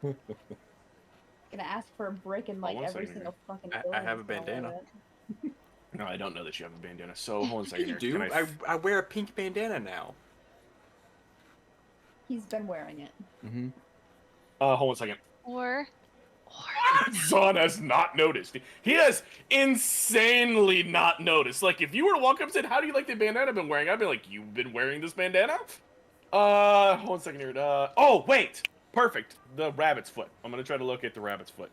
Gonna ask for a brick in like one every second single fucking. I building have a that's gonna bandana. let it. No, I don't know that you have a bandana. So hold on a second You here. do? Can I wear a pink bandana now. He's been wearing it. Mm-hmm. hold on a second. Or Zon has not noticed. He has insanely not noticed. Like, if you were to walk up and said, "How do you like the bandana I've been wearing?" I'd be like, "You've been wearing this bandana?" Hold on a second here. Oh, wait. Perfect. The rabbit's foot. I'm gonna try to locate the rabbit's foot.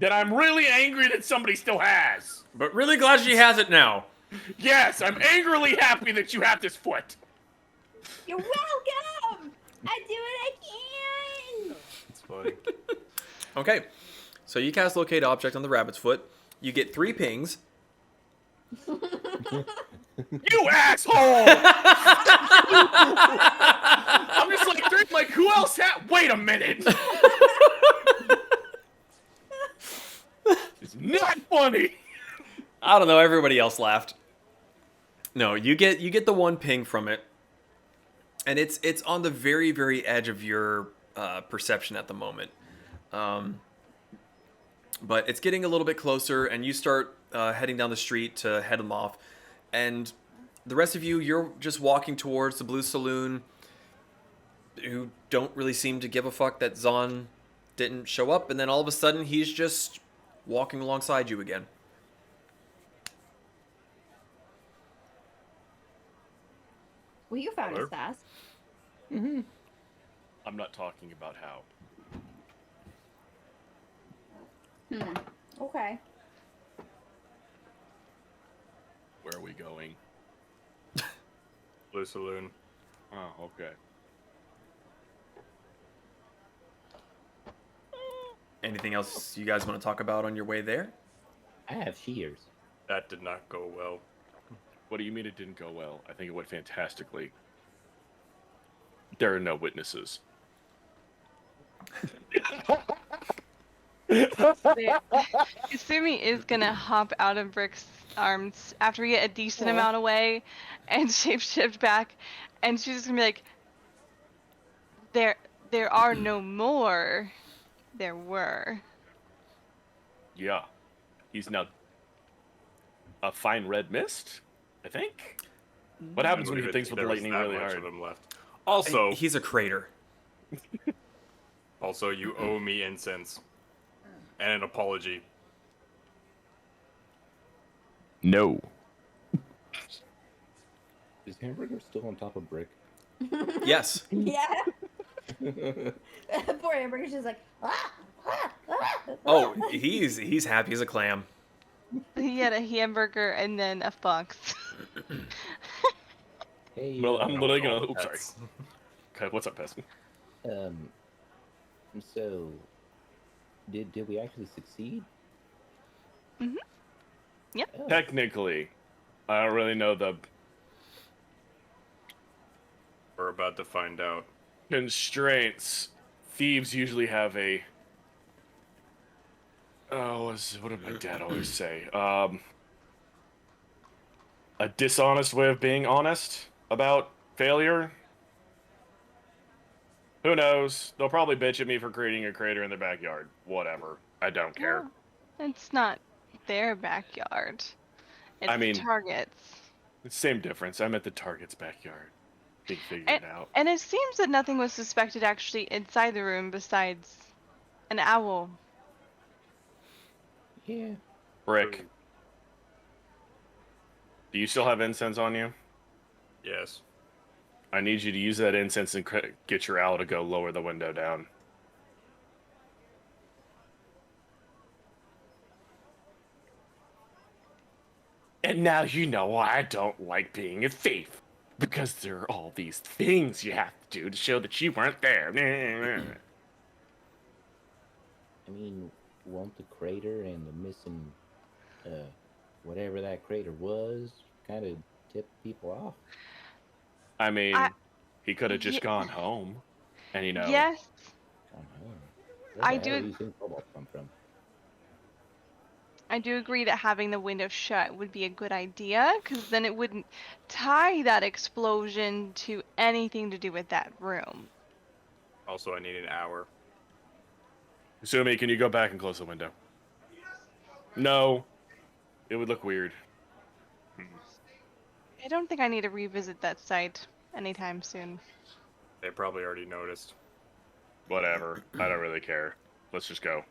That I'm really angry that somebody still has. But really glad she has it now. Yes, I'm angrily happy that you have this foot. You're welcome. I do what I can. It's funny. Okay. So you cast Locate Object on the rabbit's foot. You get 3 pings. You asshole! I'm just like, who else wait a minute! It's not funny! I don't know, everybody else laughed. No, you get the 1 ping from it. And it's on the very, very edge of your perception at the moment. But it's getting a little bit closer, and you start heading down the street to head them off. And the rest of you, you're just walking towards the Blue Saloon, who don't really seem to give a fuck that Zon didn't show up. And then all of a sudden, he's just walking alongside you again. Well, you found Hello? us fast. I'm not talking about how. Okay. Where are we going? Blue Saloon. Oh, okay. Anything else you guys want to talk about on your way there? I have shears. That did not go well. What do you mean it didn't go well? I think it went fantastically. There are no witnesses. Kasumi is gonna hop out of Brick's arms after we get a decent amount away and shapeshift back, and she's just gonna be like, there are no more. There were. Yeah. He's now a fine red mist, I think? What happens when he thinks with the There was lightning that really much hard? of them left. Also, He's a crater. you owe me incense and an apology. No. Is Hamburger still on top of Brick? Yes. Yeah. Poor Hamburger's just like, ah, ah, ah, Oh, he's happy as a clam. He had a hamburger and then a fox. Hey, Well, I'm literally gonna. All Oops, sorry. pets. Okay, what's up, Peskin? So, did we actually succeed? Yep. Oh, Technically, I don't really know the We're about to find out. constraints. Thieves usually have a. What did my dad always say? A dishonest way of being honest. about failure? Who knows? They'll probably bitch at me for creating a crater in their backyard. Whatever. I don't care. Well, it's not their backyard. It's I the mean, target's. it's the same difference. I'm at the target's backyard. Being figured out. And it seems that nothing was suspected actually inside the room besides an owl. Yeah. Rick, do you still have incense on you? Yes. I need you to use that incense and get your owl to go lower the window down. And now you know why I don't like being a thief. Because there are all these things you have to do to show that you weren't there. I mean, won't the crater and the missing, whatever that crater was, kind of tip people off? I mean, I- he could have just gone home. And, you know... Yes, I don't know. Where I the hell do- these things kobolds come from? I do agree that having the window shut would be a good idea, because then it wouldn't tie that explosion to anything to do with that room. Also, I need an hour. Sumi, can you go back and close the window? No. It would look weird. I don't think I need to revisit that site anytime soon. They probably already noticed. Whatever. I don't really care. Let's just go.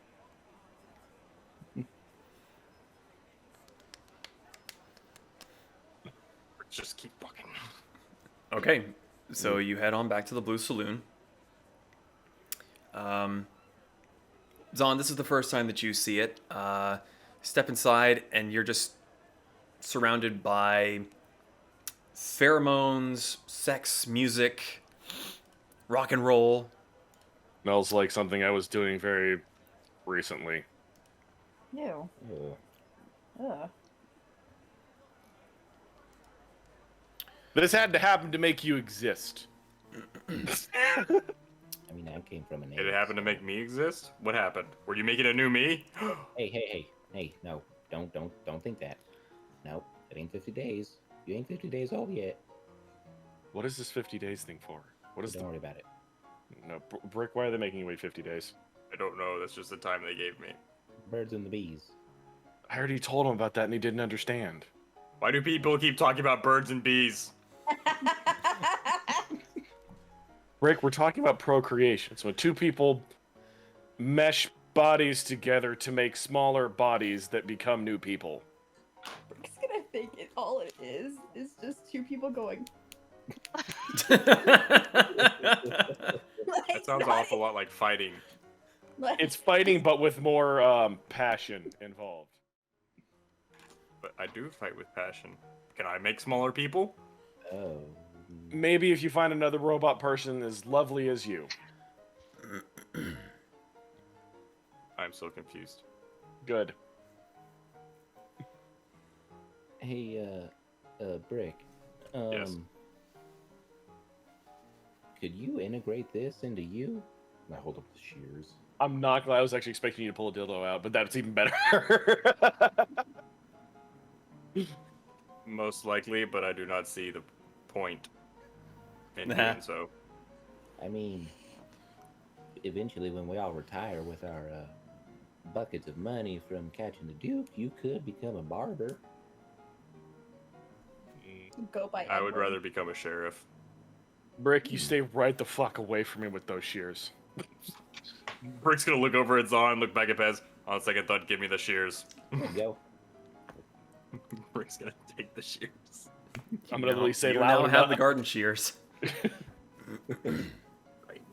Just keep walking. Okay, so you head on back to the Blue Saloon. Zon, this is the first time that you see it. Step inside, and you're just surrounded by pheromones, sex, music, rock and roll. Smells like something I was doing very recently. Ew. Ugh. This had to happen to make you exist. I mean, I came from an Did it happen to make me exist? What happened? Were you making a new me? Hey, no, don't think that. Nope, it ain't 50 days. You ain't 50 days old yet. What is this 50 days thing for? What is Don't worry about it. No, Brick, why are they making you wait 50 days? I don't know. That's just the time they gave me. Birds and the bees. I already told him about that and he didn't understand. Why do people keep talking about birds and bees? Rick, we're talking about procreation. So when two people mesh bodies together to make smaller bodies that become new people. Rick's gonna think all it is just two people going. That sounds an awful lot like fighting. It's fighting, but with more passion involved. But I do fight with passion. Can I make smaller people? Oh. Maybe if you find another robot person as lovely as you. I'm so confused. Good. Hey, Brick. Yes. Could you integrate this into you? I hold up the shears. I'm not glad. I was actually expecting you to pull a dildo out, but that's even better. Most likely, but I do not see the point in Nah. doing so. I mean, eventually when we all retire with our buckets of money from catching the Duke, you could become a barber. Go by. I would Edward. rather become a sheriff. Brick, you stay right the fuck away from me with those shears. Brick's gonna look over at Zon, look back at Pez. On second thought, give me the shears. There you go. Brick's gonna take the shears. I'm gonna really say you loud now enough. have the garden shears. Writing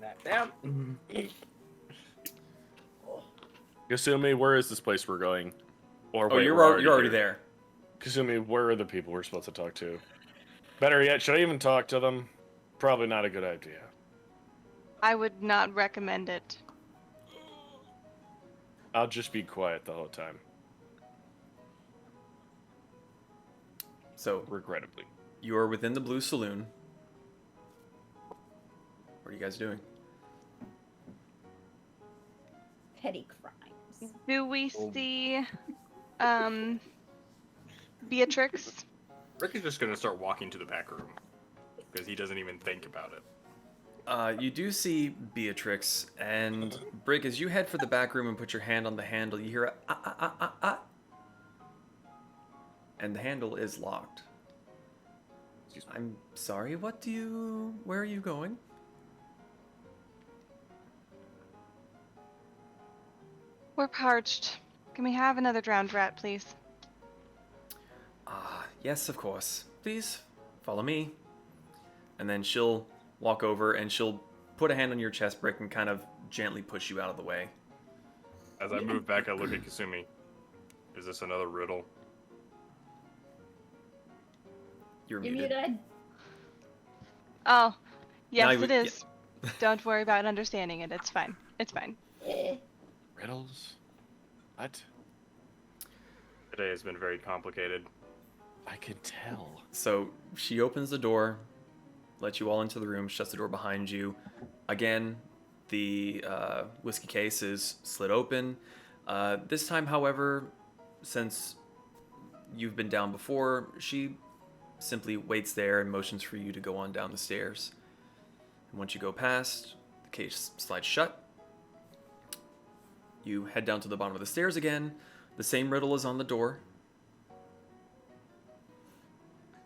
that down. Kasumi, where is this place we're going? Or Oh, wait, you're we're already here. there. Kasumi, where are the people we're supposed to talk to? Better yet, should I even talk to them? Probably not a good idea. I would not recommend it. I'll just be quiet the whole time. So, Regrettably. you are within the Blue Saloon. What are you guys doing? Petty crimes. Do we see, Beatrix? Rick is just gonna start walking to the back room. because he doesn't even think about it. You do see Beatrix, and Brig, as you head for the back room and put your hand on the handle, you hear a ah ah ah ah ah, and the handle is locked. Excuse me. I'm sorry, where are you going? We're parched. Can we have another drowned rat, please? Ah, yes, of course. Please, follow me. And then she'll walk over and she'll put a hand on your chest, Brick, and kind of gently push you out of the way. As I move back, I look at Kasumi. Is this another riddle? You're You're muted. muted. Oh, yes, No, it is. Don't worry about understanding it. It's fine. It's fine. Eh. Riddles? What? Today has been very complicated. I can tell. So she opens the door, lets you all into the room, shuts the door behind you. Again, the whiskey case is slid open. This time, however, since you've been down before, she simply waits there and motions for you to go on down the stairs. And once you go past, the case slides shut. You head down to the bottom of the stairs again. The same riddle is on the door.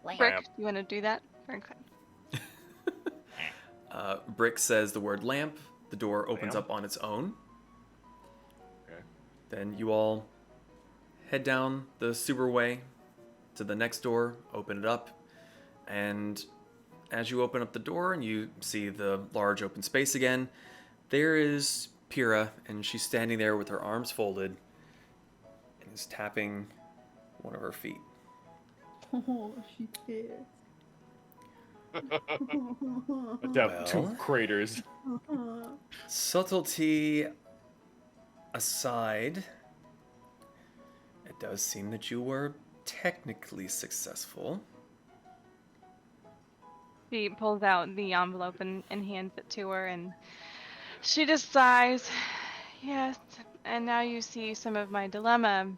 Lamp. Brick, you want to do that? Okay. Brick says the word lamp. The door opens Lamp? up on its own. Okay. Then you all head down the sewerway to the next door, open it up, and as you open up the door and you see the large open space again, there is Pyrrha, and she's standing there with her arms folded and is tapping one of her feet. Oh, she pissed. Down two Well. craters. Subtlety aside, it does seem that you were technically successful. She pulls out the envelope and hands it to her, and she just sighs. Yes, and now you see some of my dilemma.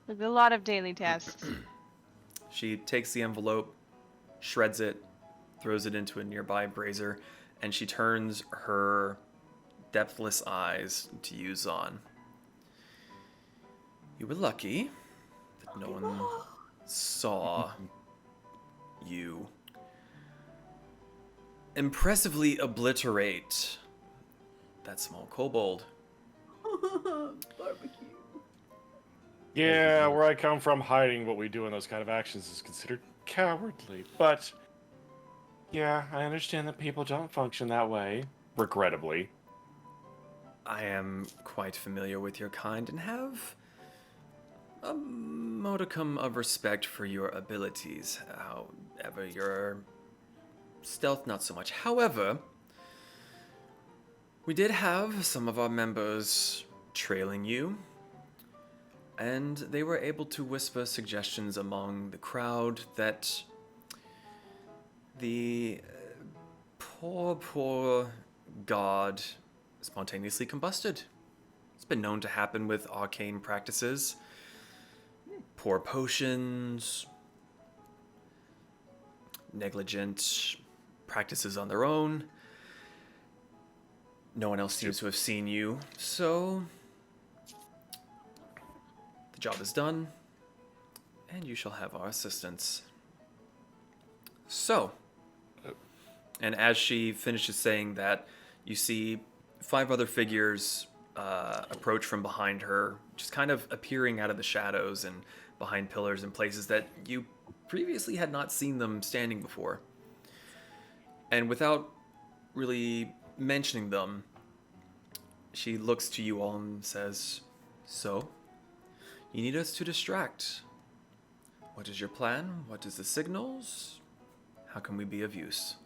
There's a lot of daily tasks. She takes the envelope, shreds it, throws it into a nearby brazier, and she turns her depthless eyes to you, Zahn. You were lucky that no one saw you impressively obliterate that small kobold. Barbecue. Yeah, where I come from, hiding what we do in those kind of actions is considered cowardly. But, yeah, I understand that people don't function that way. Regrettably. I am quite familiar with your kind and have a modicum of respect for your abilities. However, your stealth not so much. However, we did have some of our members trailing you, and they were able to whisper suggestions among the crowd that the poor god spontaneously combusted. It's been known to happen with arcane practices. Poor potions, negligent practices on their own. No one else seems to have seen you, so the job is done, and you shall have our assistance. So, and as she finishes saying that, you see 5 other figures approach from behind her, just kind of appearing out of the shadows and behind pillars and places that you previously had not seen them standing before. And without really mentioning them, she looks to you all and says, "So, you need us to distract. What is your plan? What is the signals? How can we be of use?"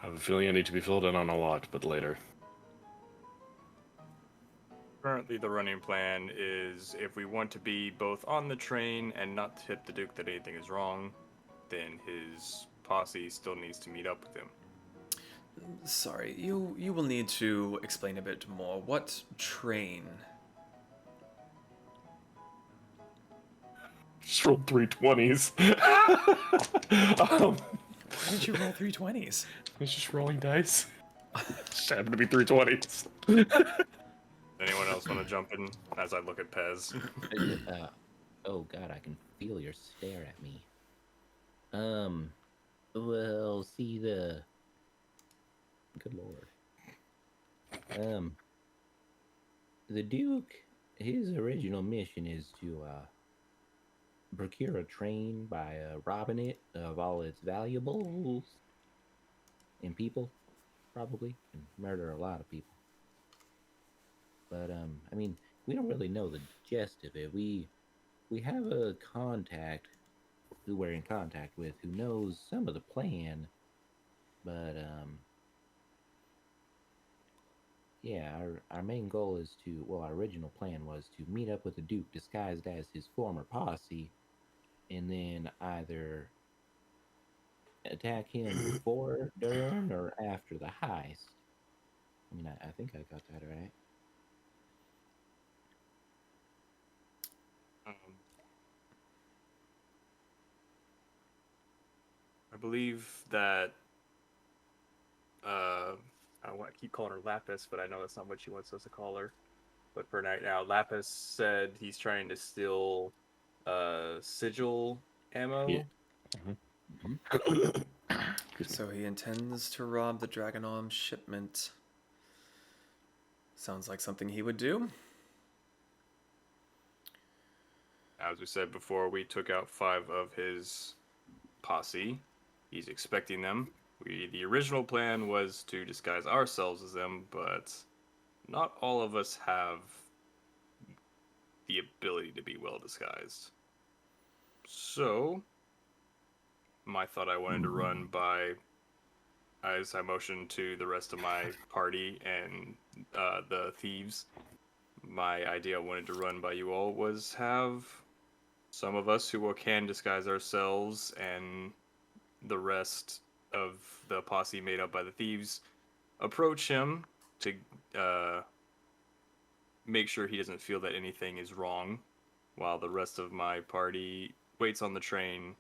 I have a feeling I need to be filled in on a lot, but later. Currently, the running plan is if we want to be both on the train and not tip the Duke that anything is wrong, then his posse still needs to meet up with him. Sorry, you will need to explain a bit more. What train? just rolled 3 20s. Why did you roll 3 20s? I was just rolling dice. Just happened to be 3 20s. Anyone else want to jump in as I look at Pez? Oh god, I can feel your stare at me. Well, see the. Good lord. The Duke, his original mission is to procure a train by robbing it of all its valuables and people, probably, and murder a lot of people. But I mean, we don't really know the gist of it. We have a contact who we're in contact with who knows some of the plan, but yeah, our main goal is to, well, our original plan was to meet up with the Duke disguised as his former posse, and then either attack him before, during, or after the heist. I mean, I think I got that right. I believe that I want to keep calling her Lapis, but I know that's not what she wants us to call her. But for right now, Lapis said he's trying to steal sigil ammo. Yeah. So he intends to rob the Dragon Arm shipment. Sounds like something he would do. As we said before, we took out 5 of his posse. He's expecting them. The original plan was to disguise ourselves as them, but not all of us have the ability to be well disguised. So, my thought I wanted to run by, as I motioned to the rest of my party and the thieves, my idea I wanted to run by you all was have some of us who can disguise ourselves and the rest of the posse made up by the thieves approach him to make sure he doesn't feel that anything is wrong, while the rest of my party waits on the train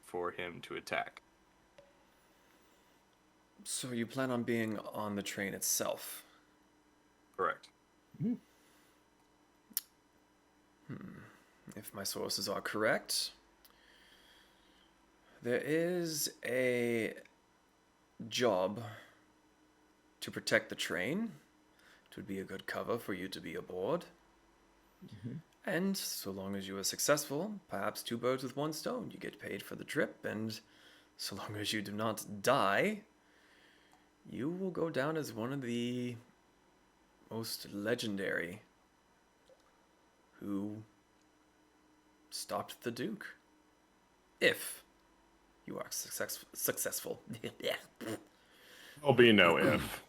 for him to attack. So you plan on being on the train itself? Correct. If my sources are correct, there is a job to protect the train. It would be a good cover for you to be aboard. And so long as you are successful, perhaps 2 birds with 1 stone. You get paid for the trip, and so long as you do not die, you will go down as one of the most legendary who stopped the Duke. If you are successful. There'll be no if.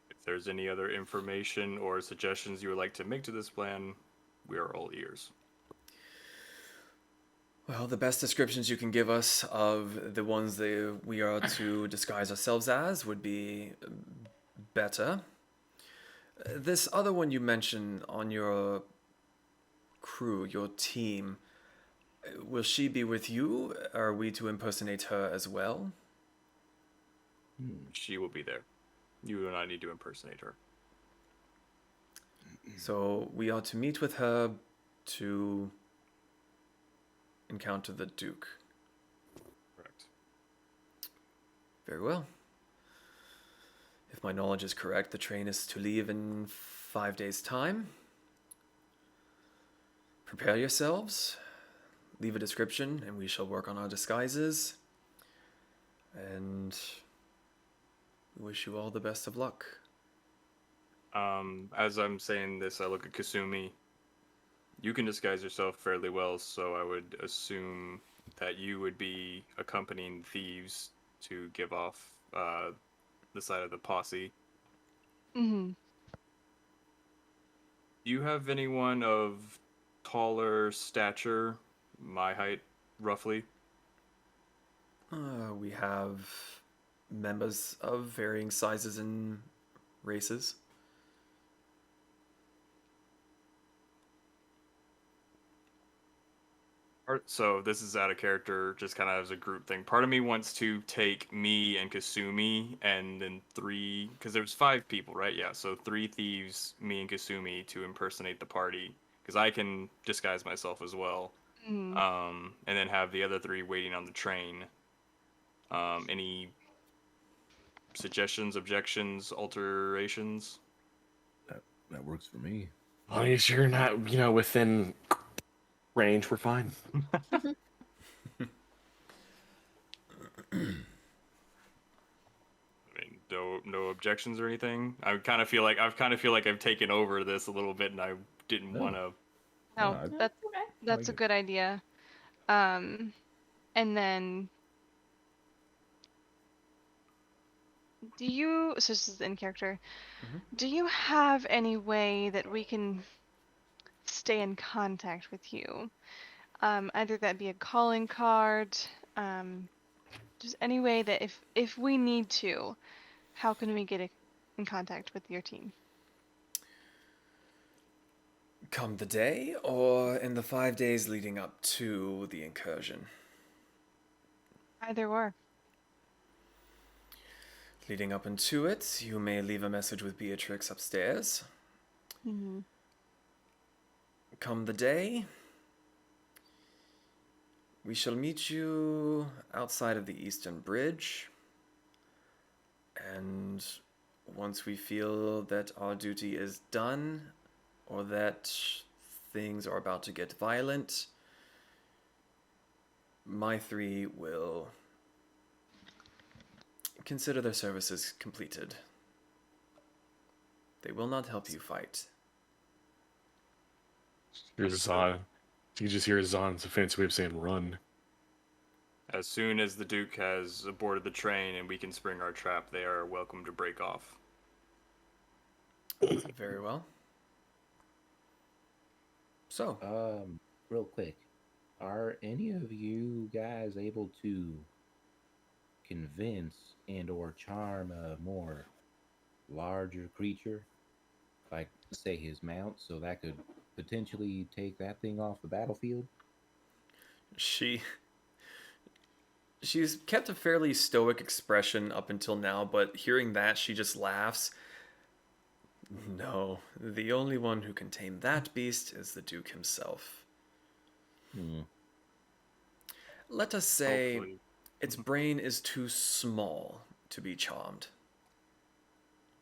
If there's any other information or suggestions you would like to make to this plan, we are all ears. Well, the best descriptions you can give us of the ones that we are to disguise ourselves as would be better. This other one you mentioned on your crew, your team, will she be with you? Are we to impersonate her as well? She will be there. You do not need to impersonate her. So we are to meet with her to encounter the Duke. Correct. Very well. If my knowledge is correct, the train is to leave in 5 days' time. Prepare yourselves. Leave a description, and we shall work on our disguises. And we wish you all the best of luck. As I'm saying this, I look at Kasumi. You can disguise yourself fairly well, so I would assume that you would be accompanying thieves to give off the side of the posse. Mm-hmm. Do you have anyone of taller stature, my height, roughly? We have members of varying sizes and races. So this is out of character, just kind of as a group thing. Part of me wants to take me and Kasumi, and then three, because there's 5 people, right? Yeah, so 3 thieves, me and Kasumi, to impersonate the party, because I can disguise myself as well. Mm. And then have the other 3 waiting on the train. Any suggestions, objections, alterations? That works for me. As long as you're not, within range, we're fine. I mean, no objections or anything. I kind of feel like I've taken over this a little bit, and I didn't No. want to. No, I- that's Okay. that's a like it. good idea. And then do you? So this is in character. Mhm. Do you have any way that we can stay in contact with you? Either that be a calling card, just any way that if we need to, how can we get in contact with your team? Come the day, or in the 5 days leading up to the incursion? Either or. Leading up into it, you may leave a message with Beatrix upstairs. Mm-hmm. Come the day, we shall meet you outside of the Eastern Bridge. And once we feel that our duty is done, or that things are about to get violent, my 3 will consider their services completed. They will not help you fight. Here's Zahn. You can just hear Zahn. It's a fancy way of saying run. As soon as the Duke has aborted the train and we can spring our trap, they are welcome to break off. Very well. So, Real quick, are any of you guys able to convince and or charm a more larger creature, like say his mount, so that could potentially take that thing off the battlefield? she's kept a fairly stoic expression up until now, but hearing that, she just laughs. No, the only one who can tame that beast is the Duke himself. Let us say Hopefully. its brain is too small to be charmed.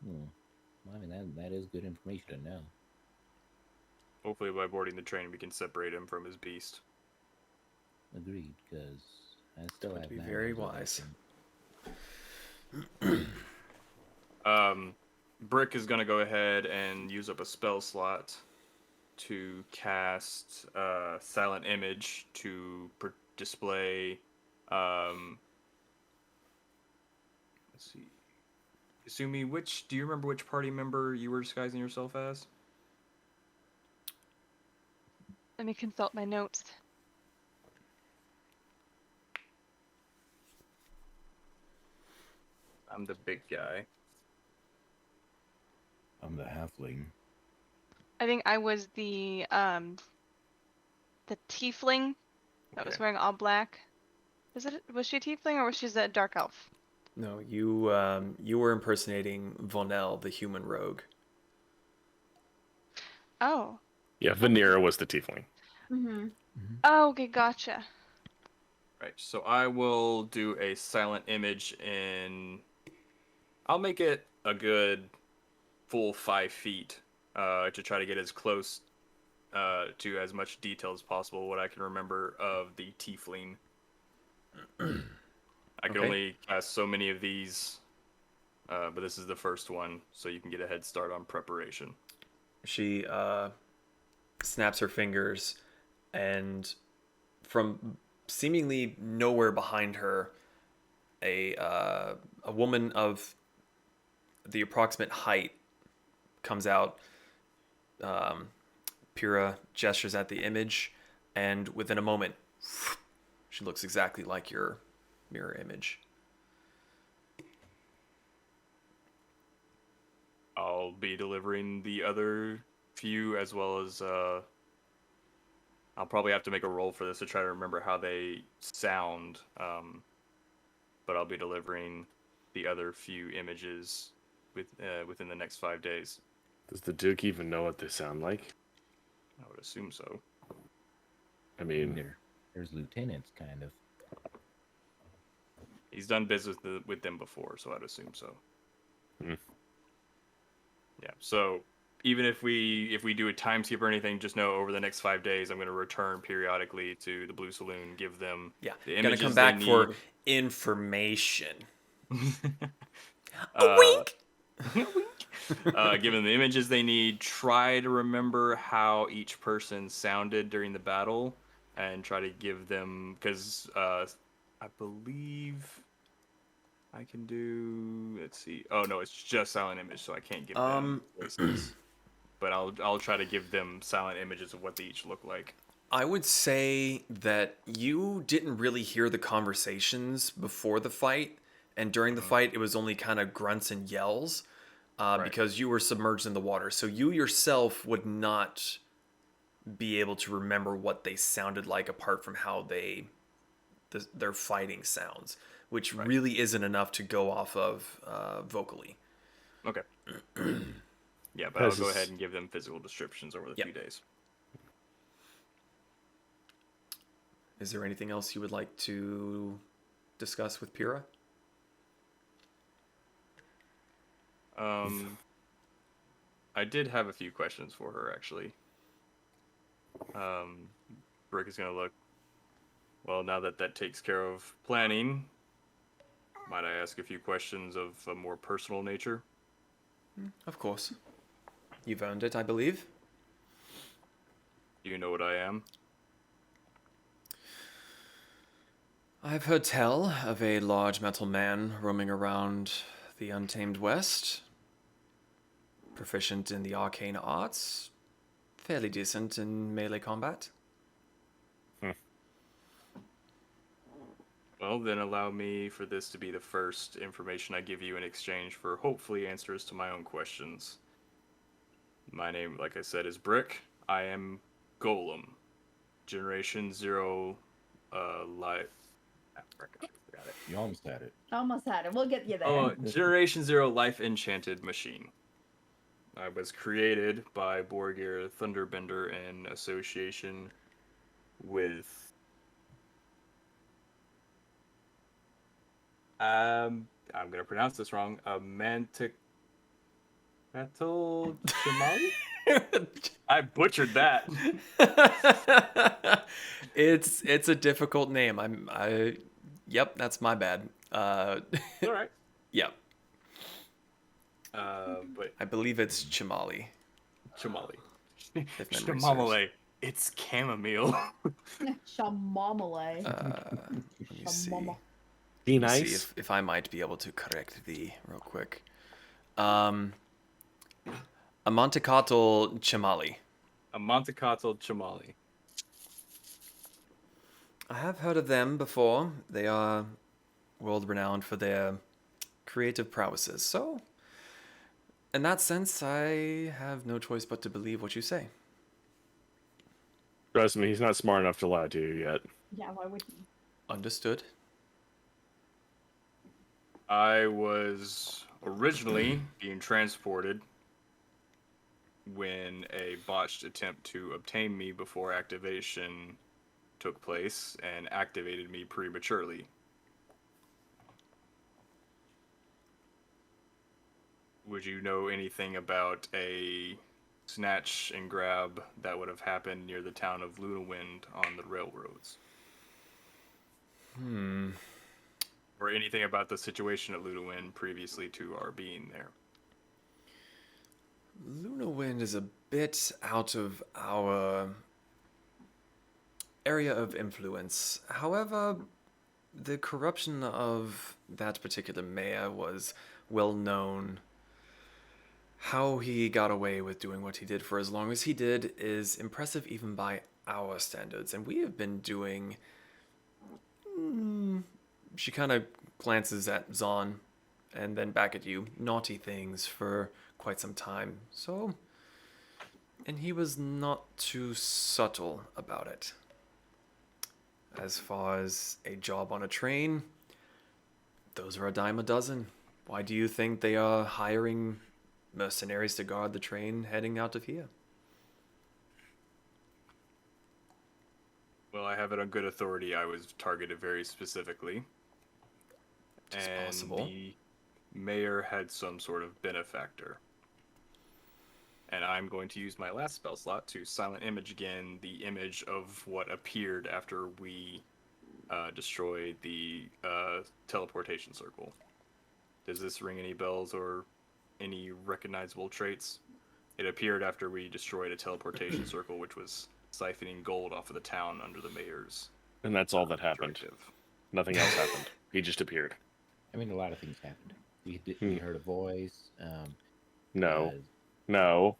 I mean, that is good information to know. Hopefully by boarding the train we can separate him from his beast. Agreed, because I still Would have be nine very hours of wise. action. Brick is going to go ahead and use up a spell slot to cast Silent Image to display. Let's see. Asumi, do you remember which party member you were disguising yourself as? Let me consult my notes. I'm the big guy. I'm the halfling. I think I was the tiefling that was Okay. wearing all black. Was she a tiefling or was she a dark elf? No, you were impersonating Vonel, the human rogue. Oh. Yeah, Vanera was the tiefling. Mm-hmm. Oh, okay, gotcha. Right, so I will do a Silent Image in... I'll make it a good full 5 feet to try to get as close to as much detail as possible what I can remember of the tiefling. I can Okay. only cast so many of these, but this is the first one, so you can get a head start on preparation. She snaps her fingers, and from seemingly nowhere behind her, a woman of the approximate height comes out. Pyrrha gestures at the image, and within a moment, she looks exactly like your mirror image. I'll be delivering the other few as well as I'll probably have to make a roll for this to try to remember how they sound. But I'll be delivering the other few images within the next 5 days. Does the Duke even know what they sound like? I would assume so. I mean, There's lieutenants, kind of. He's done business with them before, so I'd assume so. Hmm. Yeah. So even if we do a time skip or anything, just know over the next 5 days, I'm going to return periodically to the Blue Saloon, give them Yeah, the gonna images come back they for need. information. Uh, Wink. Give them the images they need. Try to remember how each person sounded during the battle, and try to give them, because I believe I can do. Let's see. Oh no, it's just silent image, so I can't give them voices. But I'll try to give them silent images of what they each look like. I would say that you didn't really hear the conversations before the fight, and during the fight, it was only kind of grunts and yells, because you were submerged in the water. So you yourself would not be able to remember what they sounded like apart from how their fighting sounds, which really isn't enough to go off of vocally. Okay. Yeah, but I'll go ahead and give them physical descriptions over the few days. Is there anything else you would like to discuss with Pyrrha? I did have a few questions for her, actually. Brick is going to look... Well, now that takes care of planning, might I ask a few questions of a more personal nature? Of course. You've earned it, I believe. Do you know what I am? I've heard tell of a large metal man roaming around the Untamed West. Proficient in the arcane arts. Fairly decent in melee combat. Well, then allow me for this to be the first information I give you in exchange for hopefully answers to my own questions. My name, like I said, is Brick. I am Golem. Generation 0 life. I forgot it. You almost had it. Almost had it. We'll get you there. Oh, Generation 0 life enchanted machine. I was created by Borgir Thunderbender in association with I'm gonna pronounce this wrong. Metal Chamali? I butchered that. It's a difficult name. Yep, that's my bad. All right. Yep. But I believe it's Chamali. Chamali. If memory serves. Chamomile. It's chamomile. Shamomale. Let me see. Shamoma. Be Let me nice. see if I might be able to correct thee real quick. A Montecatl Chamali. A Montecatl Chamali. I have heard of them before. They are world renowned for their creative prowesses. So, in that sense, I have no choice but to believe what you say. Trust me, he's not smart enough to lie to you yet. Yeah, why would he? Understood. I was originally being transported when a botched attempt to obtain me before activation took place and activated me prematurely. Would you know anything about a snatch and grab that would have happened near the town of Lunawind on the railroads? Or anything about the situation at Lunawind previously to our being there? Lunawind is a bit out of our area of influence. However, the corruption of that particular mayor was well known. How he got away with doing what he did for as long as he did is impressive even by our standards. And we have been doing... She kind of glances at Zahn and then back at you. Naughty things for quite some time. So, and he was not too subtle about it. As far as a job on a train, those are a dime a dozen. Why do you think they are hiring mercenaries to guard the train heading out of here? Well, I have it on good authority. I was targeted very specifically. It's And possible. the mayor had some sort of benefactor. And I'm going to use my last spell slot to silent image again the image of what appeared after we destroyed the teleportation circle. Does this ring any bells or any recognizable traits? It appeared after we destroyed a teleportation circle, which was siphoning gold off of the town under the mayor's And that's all that happened. directive. Nothing else happened. He just appeared. I mean, a lot of things happened. We heard a voice. No. uh, No.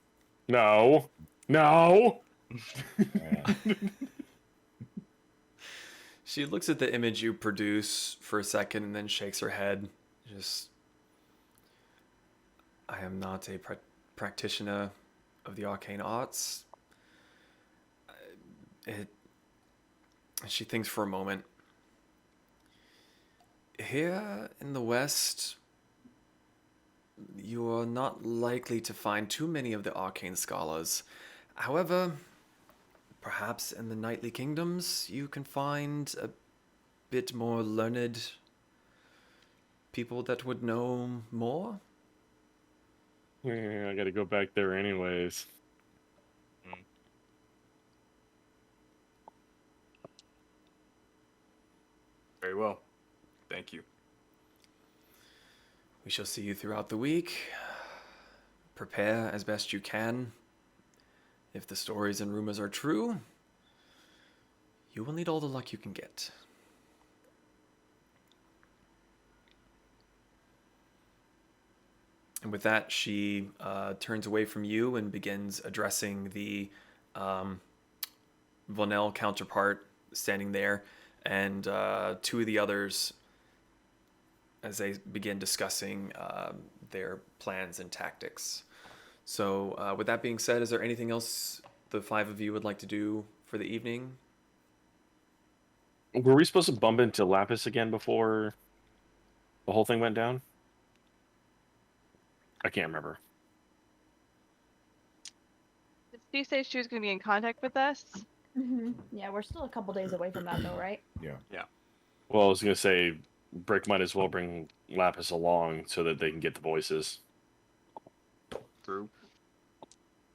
No. No. uh, She looks at the image you produce for a second and then shakes her head. Just, I am not a practitioner of the arcane arts. She thinks for a moment. Here in the West, you are not likely to find too many of the arcane scholars. However, perhaps in the Knightly Kingdoms, you can find a bit more learned people that would know more. I gotta go back there anyways. Very well. Thank you. We shall see you throughout the week. Prepare as best you can. If the stories and rumors are true, you will need all the luck you can get. And with that, she turns away from you and begins addressing the Vonel counterpart standing there, and two of the others as they begin discussing their plans and tactics. So with that being said, is there anything else the five of you would like to do for the evening? Were we supposed to bump into Lapis again before the whole thing went down? I can't remember. Did she say she was going to be in contact with us? Yeah, we're still a couple days away from that, though, right? Yeah. Well, I was gonna say, Brick might as well bring Lapis along so that they can get the voices. True.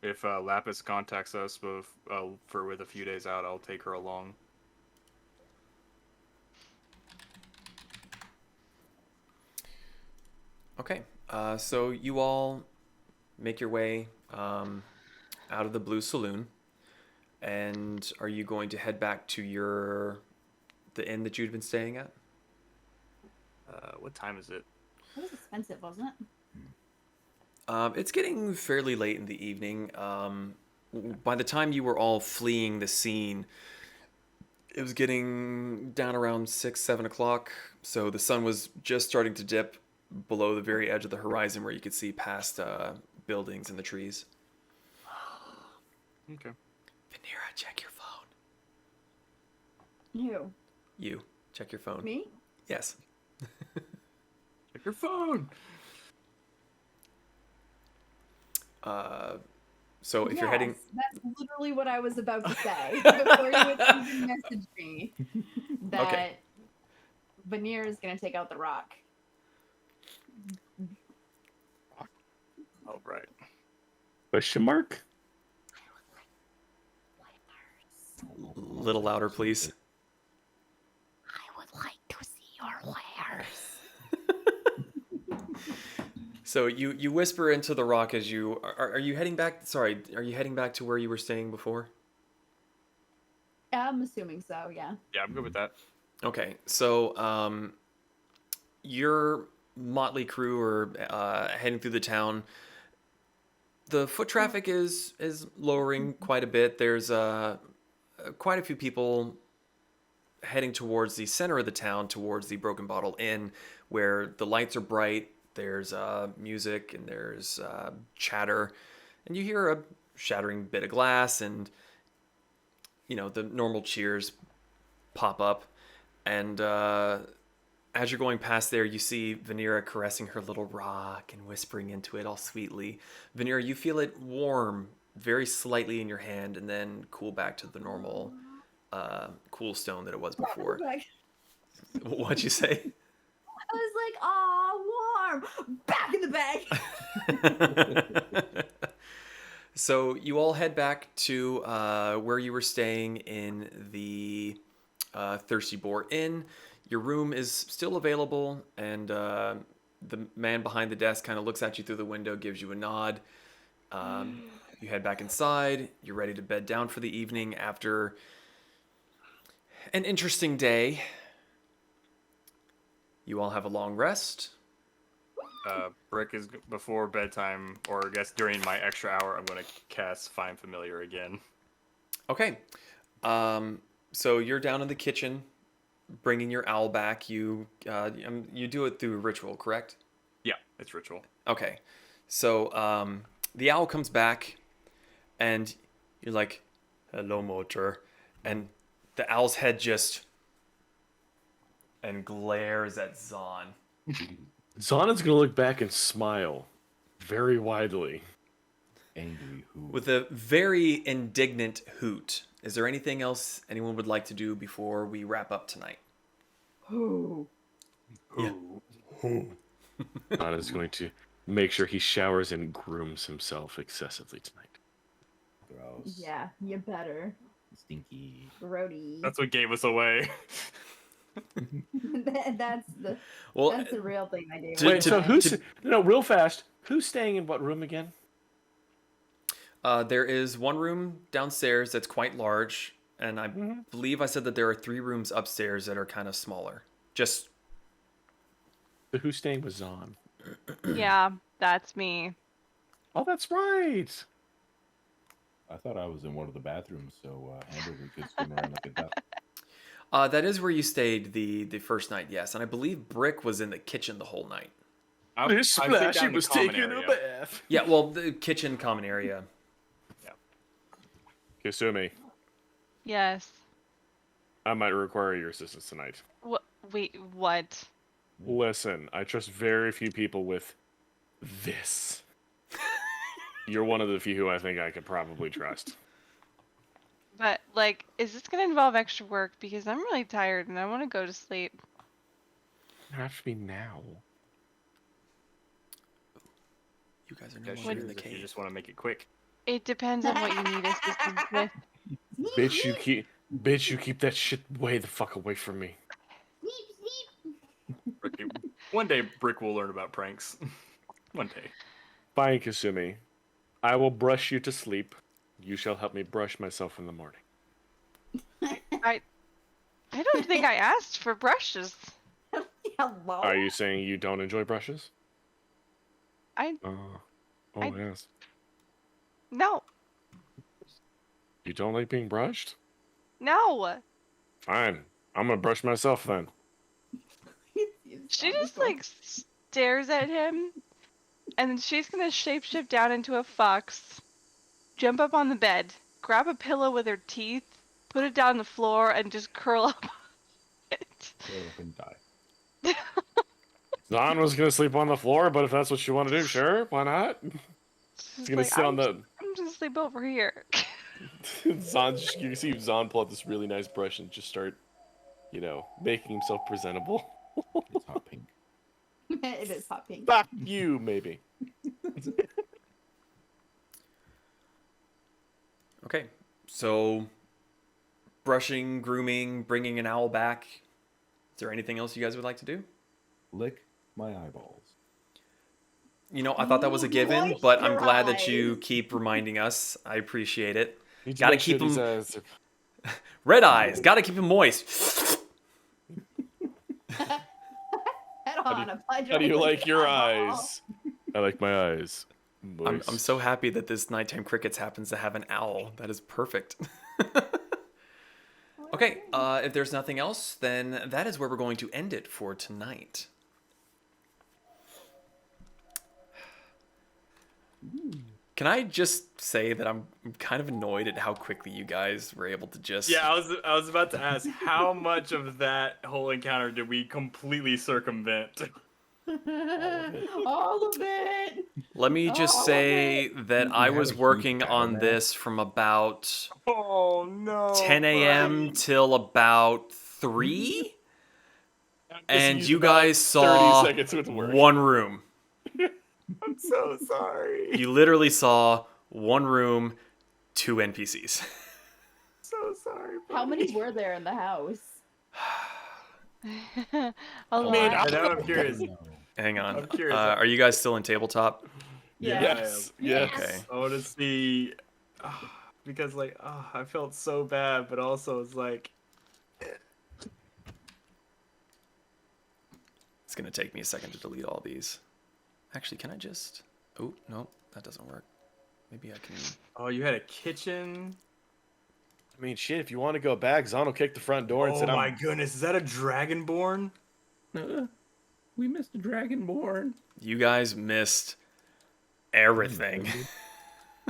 If Lapis contacts us with a few days out, I'll take her along. Okay, so you all make your way out of the Blue Saloon, and are you going to head back to the inn that you'd been staying at? What time is it? It was expensive, wasn't it? It's getting fairly late in the evening. By the time you were all fleeing the scene, it was getting down around 6, 7 o'clock. So the sun was just starting to dip below the very edge of the horizon where you could see past buildings and the trees. Okay. Vanera, check your phone. You. You, check your phone. Me? Yes. Check your phone. So if you're heading... That's literally what I was about to say before you would even message me that Okay. Veneer is going to take out the rock. All right. Question mark? Little louder, please. I would like to see your wares. So you whisper into the rock as you... Are you heading back... Sorry, are you heading back to where you were staying before? I'm assuming so, yeah. Yeah, I'm good with that. Okay, so your motley crew are heading through the town. The foot traffic is lowering quite a bit. There's quite a few people heading towards the center of the town, towards the Broken Bottle Inn, where the lights are bright. There's music and there's chatter, and you hear a shattering bit of glass, and the normal cheers pop up. And as you're going past there, you see Vanera caressing her little rock and whispering into it all sweetly. Vanera, you feel it warm very slightly in your hand and then cool back to the normal cool stone that it was before. What'd you say? I was like, "Aw, warm!" Back in the bag. So you all head back to where you were staying in the Thirsty Boar Inn. Your room is still available, and the man behind the desk kind of looks at you through the window, gives you a nod. You head back inside. You're ready to bed down for the evening after an interesting day. You all have a long rest. Brick is before bedtime, or I guess during my extra hour, I'm going to cast Find Familiar again. Okay. So you're down in the kitchen, bringing your owl back. You do it through ritual, correct? Yeah, it's ritual. Okay. So the owl comes back, and you're like, "Hello, Motor," and the owl's head just and glares at Zahn. Zahn is going to look back and smile very widely. Angry who? With a very indignant hoot. Is there anything else anyone would like to do before we wrap up tonight? Who? Zahn is going to make sure he showers and grooms himself excessively tonight. Gross. Yeah, you better. Stinky. Grody. That's what gave us away. That's the real thing I do. Wait, so real fast, who's staying in what room again? There is one room downstairs that's quite large, and I believe I said that there are 3 rooms upstairs that are kind of smaller. Just. So who's staying with Zahn? Yeah, that's me. Oh, that's right. I thought I was in one of the bathrooms, so Hamburger could swim around like a duck. That is where you stayed the first night, yes. And I believe Brick was in the kitchen the whole night. This Splashy was taking a bath. Yeah, well, the kitchen common area. Yeah. Kasumi, Yes. I might require your assistance tonight. Wait, what? Listen, I trust very few people with this. You're one of the few who I think I could probably trust. But, like, is this going to involve extra work? Because I'm really tired and I want to go to sleep. It has to be now. You guys are no Guess longer in yours the if you cave. just want to make it quick. It depends on what you need assistance with. Bitch, you keep that shit way the fuck away from me. One day, Brick will learn about pranks. One day. Fine, Kasumi. I will brush you to sleep. You shall help me brush myself in the morning. I don't think I asked for brushes. Hello. Are you saying you don't enjoy brushes? I Yes. No. You don't like being brushed? No. Fine. I'm gonna brush myself then. She just like stares at him, and then she's gonna shapeshift down into a fox, jump up on the bed, grab a pillow with her teeth, put it down on the floor, and just curl up on it. Curl up and die. Zahn was gonna sleep on the floor, but if that's what you want to do, sure, why not? He's gonna sit on the. I'm just sleep over here. Zahn, you see Zahn pull out this really nice brush and just start, making himself presentable. It's hot pink. It is hot pink. Fuck you, maybe. Okay, so brushing, grooming, bringing an owl back. Is there anything else you guys would like to do? Lick my eyeballs. I thought that was a given, but I'm glad that you keep reminding us. I appreciate it. Gotta keep them red eyes. Gotta keep them moist. Head on, How do you like your eyes? I like my eyes. I'm so happy that this nighttime crickets happens to have an owl. That is perfect. Okay, if there's nothing else, then that is where we're going to end it for tonight. Can I just say that I'm kind of annoyed at how quickly you guys were able to just... Yeah, I was about to ask, how much of that whole encounter did we completely circumvent? All of it. Let me just All of say that You I have was a huge working power on nap. this from about Oh no. 10 a.m. buddy. till about 3, I'm just and used you about guys 30 saw seconds with work. one room. I'm so sorry. You literally saw one room, 2 NPCs. So sorry. How many were there in the house? A lot. mean, And now I'm curious. Hang on. I'm curious. Are you guys still in tabletop? Yeah. Yes. Yes. Okay. I want to see, because like, I felt so bad, but also it's like, It's going to take me a second to delete all these. Actually, can I just... Oh, no, that doesn't work. Maybe I can... oh, you had a kitchen. I mean, shit, if you want to go back, Zano kicked the front door and Oh said, my goodness, is that a dragonborn? We missed a dragonborn. You guys missed everything.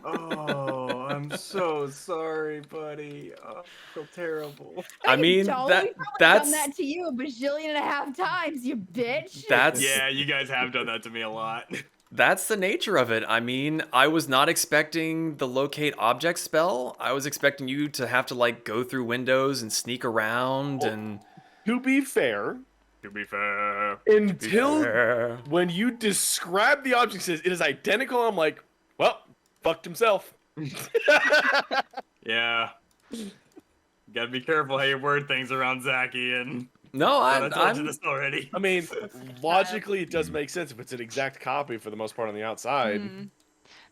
Oh, I'm so sorry, buddy. Oh, I feel terrible. I mean, Joel, that we've probably that's done that to you a bajillion and a half times, you bitch. that's Yeah, you guys have done that to me a lot. that's the nature of it. I mean, I was not expecting the locate object spell. I was expecting you to have to like go through windows and sneak around and to be fair, To be fair. until when you describe the object, says it is identical, I'm like, well, fucked himself. Yeah. You gotta be careful how you word things around Zaki, and No, I told you I'm this already. I mean, logically, it does make sense if it's an exact copy for the most part on the outside.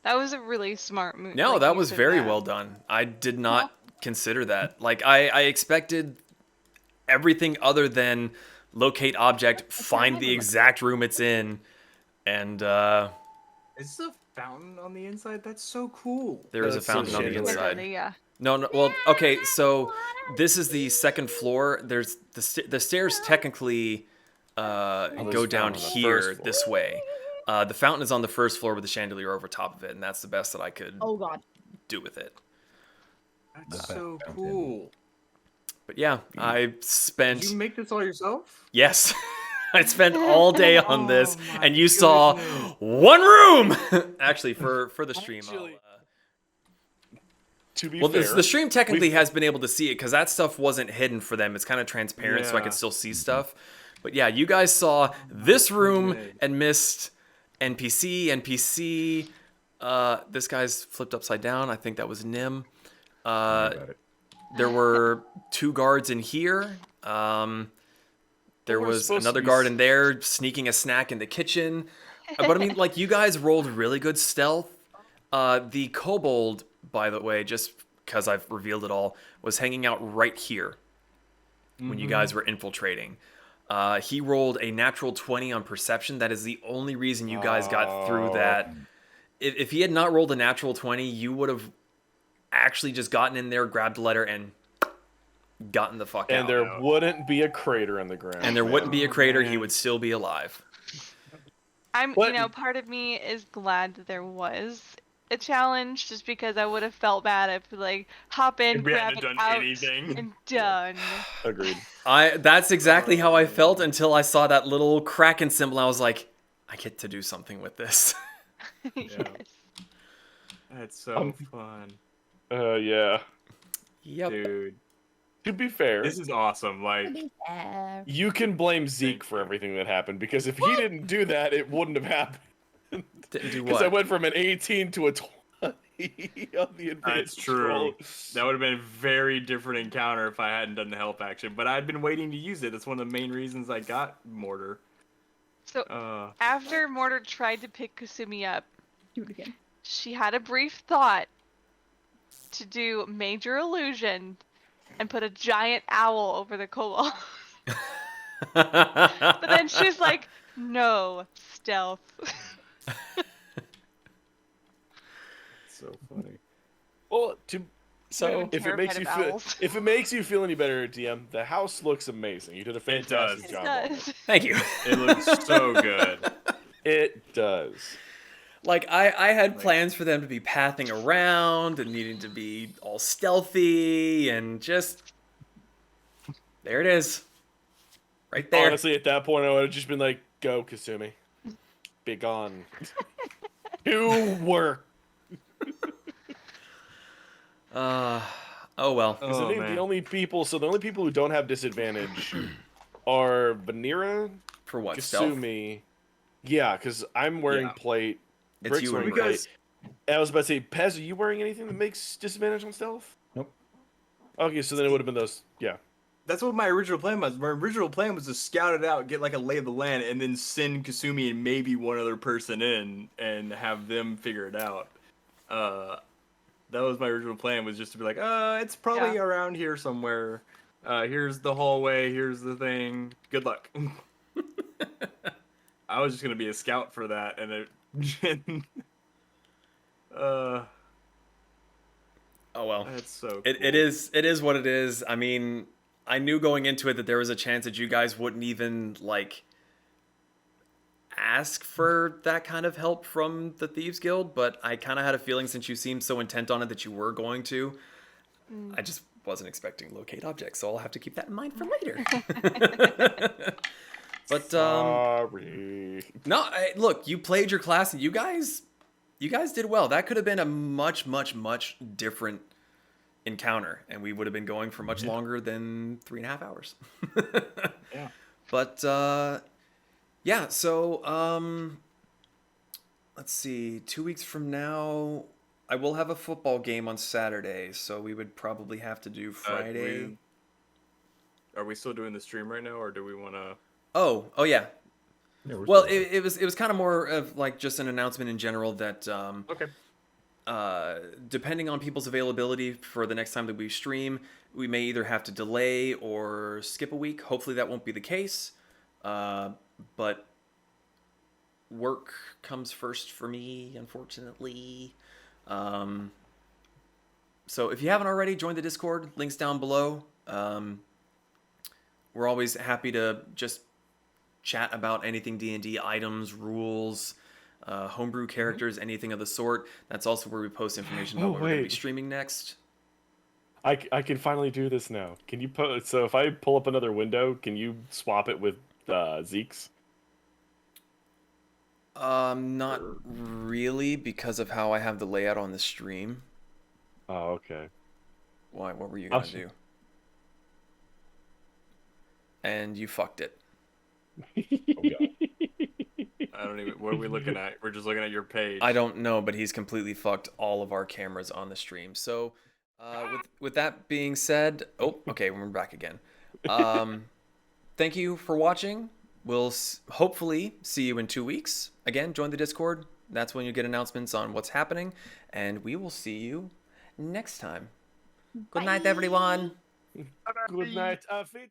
That was a really smart move. No, like, that use was of very that. well done. I did not consider that. Like I expected everything other than locate object, find the exact room it's in, and Is this a fountain on the inside? That's so cool. there is a That's so fountain on the shitty. inside. Literally, yeah. No, well, okay, so this is the second floor. There's the stairs technically go there's a down fountain on the here first floor. this way. The fountain is on the first floor with the chandelier over top of it, and that's the best that I could Oh god. do with it. That's The so fountain. cool. But yeah, I Did spent you make this all yourself? yes, I spent all day on this, Oh my and you saw goodness. one room. Actually, for the stream, Actually, to be well, fair, the stream technically has been able to see it because that stuff wasn't hidden for them. It's kind of transparent, so I Yeah. could still see stuff. But yeah, you guys saw this room Okay. and missed NPC. This guy's flipped upside down. I think that was Nim. About it. There were 2 guards in here. There we're was supposed to another be guard in there sneaking a snack in the kitchen. But I mean, like, you guys rolled really good stealth. The kobold, by the way, just because I've revealed it all, was hanging out right here when you guys were infiltrating. He rolled a natural 20 on perception. That is the only reason you guys got through that. If he had not rolled a natural 20, you would have actually just gotten in there, grabbed a letter, and gotten the fuck out. and there wouldn't be a crater in the ground. And there wouldn't be a crater. He man. would still be alive. I'm, What- part of me is glad that there was a challenge, just because I would have felt bad if like hop in, If we grab hadn't it done out, anything. and done. Agreed. That's exactly how I felt until I saw that little kraken symbol. I was like, I get to do something with this. Yes. That's so fun. Yeah. Yep. Dude, To be fair, this is awesome. Like, To be fair. you can blame Zeke for everything that happened because if he didn't do that, it wouldn't have happened. Didn't do Because I what? went from an 18 to a 20 on the advanced that's true. roll. That would have been a very different encounter if I hadn't done the help action. But I'd been waiting to use it. That's one of the main reasons I got Mortar. So after Mortar tried to pick Kasumi up, Do it again. she had a brief thought to do major illusion and put a giant owl over the kobold. But then she was like, no, stealth. So funny. Well, So if it makes terrified you of feel owls. if it makes you feel any better, DM, the house looks amazing. You did a fantastic does. It job. on does. it. thank you. It looks so good. It does. Like I had plans for them to be pathing around and needing to be all stealthy and just there it is. Right there. Honestly, at that point, I would have just been like, "Go, Kasumi, be gone, to work." Oh well. Because I Oh, think man. the only people who don't have disadvantage are Vanira, For what, stealth? Kasumi. Yeah, because I'm wearing Yeah. plate. It's Brick's you wearing and You Brick. guys, plate. And I was about to say, Pez, are you wearing anything that makes disadvantage on stealth? Nope. Okay, so then it would have been those. Yeah. that's what my original plan was. My original plan was to scout it out, get like a lay of the land, and then send Kasumi and maybe one other person in and have them figure it out. That was my original plan, was just to be like, it's probably Yeah. around here somewhere. Here's the hallway, here's the thing. Good luck. I was just gonna be a scout for that, and Oh well. that's so cool. It is what it is. I mean, I knew going into it that there was a chance that you guys wouldn't even like ask for that kind of help from the Thieves Guild, but I kind of had a feeling since you seemed so intent on it that you were going to. I just wasn't expecting locate objects, so I'll have to keep that in mind for later. But Sorry. no, look, you played your class and you guys did well. That could have been a much different encounter, and we would have been going for much longer than 3.5 hours. Yeah. But yeah, so let's see, 2 weeks from now I will have a football game on Saturday, so we would probably have to do Friday. Are we still doing the stream right now, or do we want to? Oh yeah. Yeah, we're Well, still- it was kind of more of like just an announcement in general that Okay. depending on people's availability for the next time that we stream, we may either have to delay or skip a week. Hopefully that won't be the case. But work comes first for me, unfortunately. So if you haven't already, join the Discord. Links down below. We're always happy to just chat about anything D&D, items, rules, homebrew characters, anything of the sort. That's also where we post information about what we're going to be wait. streaming next. I can finally do this now. Can you so if I pull up another window, can you swap it with Zeke's? Not really, because of how I have the layout on the stream. Oh, okay. Why? What were you gonna Oh. do? And you fucked it. Oh, God. I don't even. What are we looking at? We're just looking at your page. I don't know, but he's completely fucked all of our cameras on the stream. So, with that being said, oh, okay, we're back again. Thank you for watching. We'll hopefully see you in 2 weeks. Again, join the Discord. That's when you get announcements on what's happening, and we will see you next time. Good night, everyone. Good night, Fit.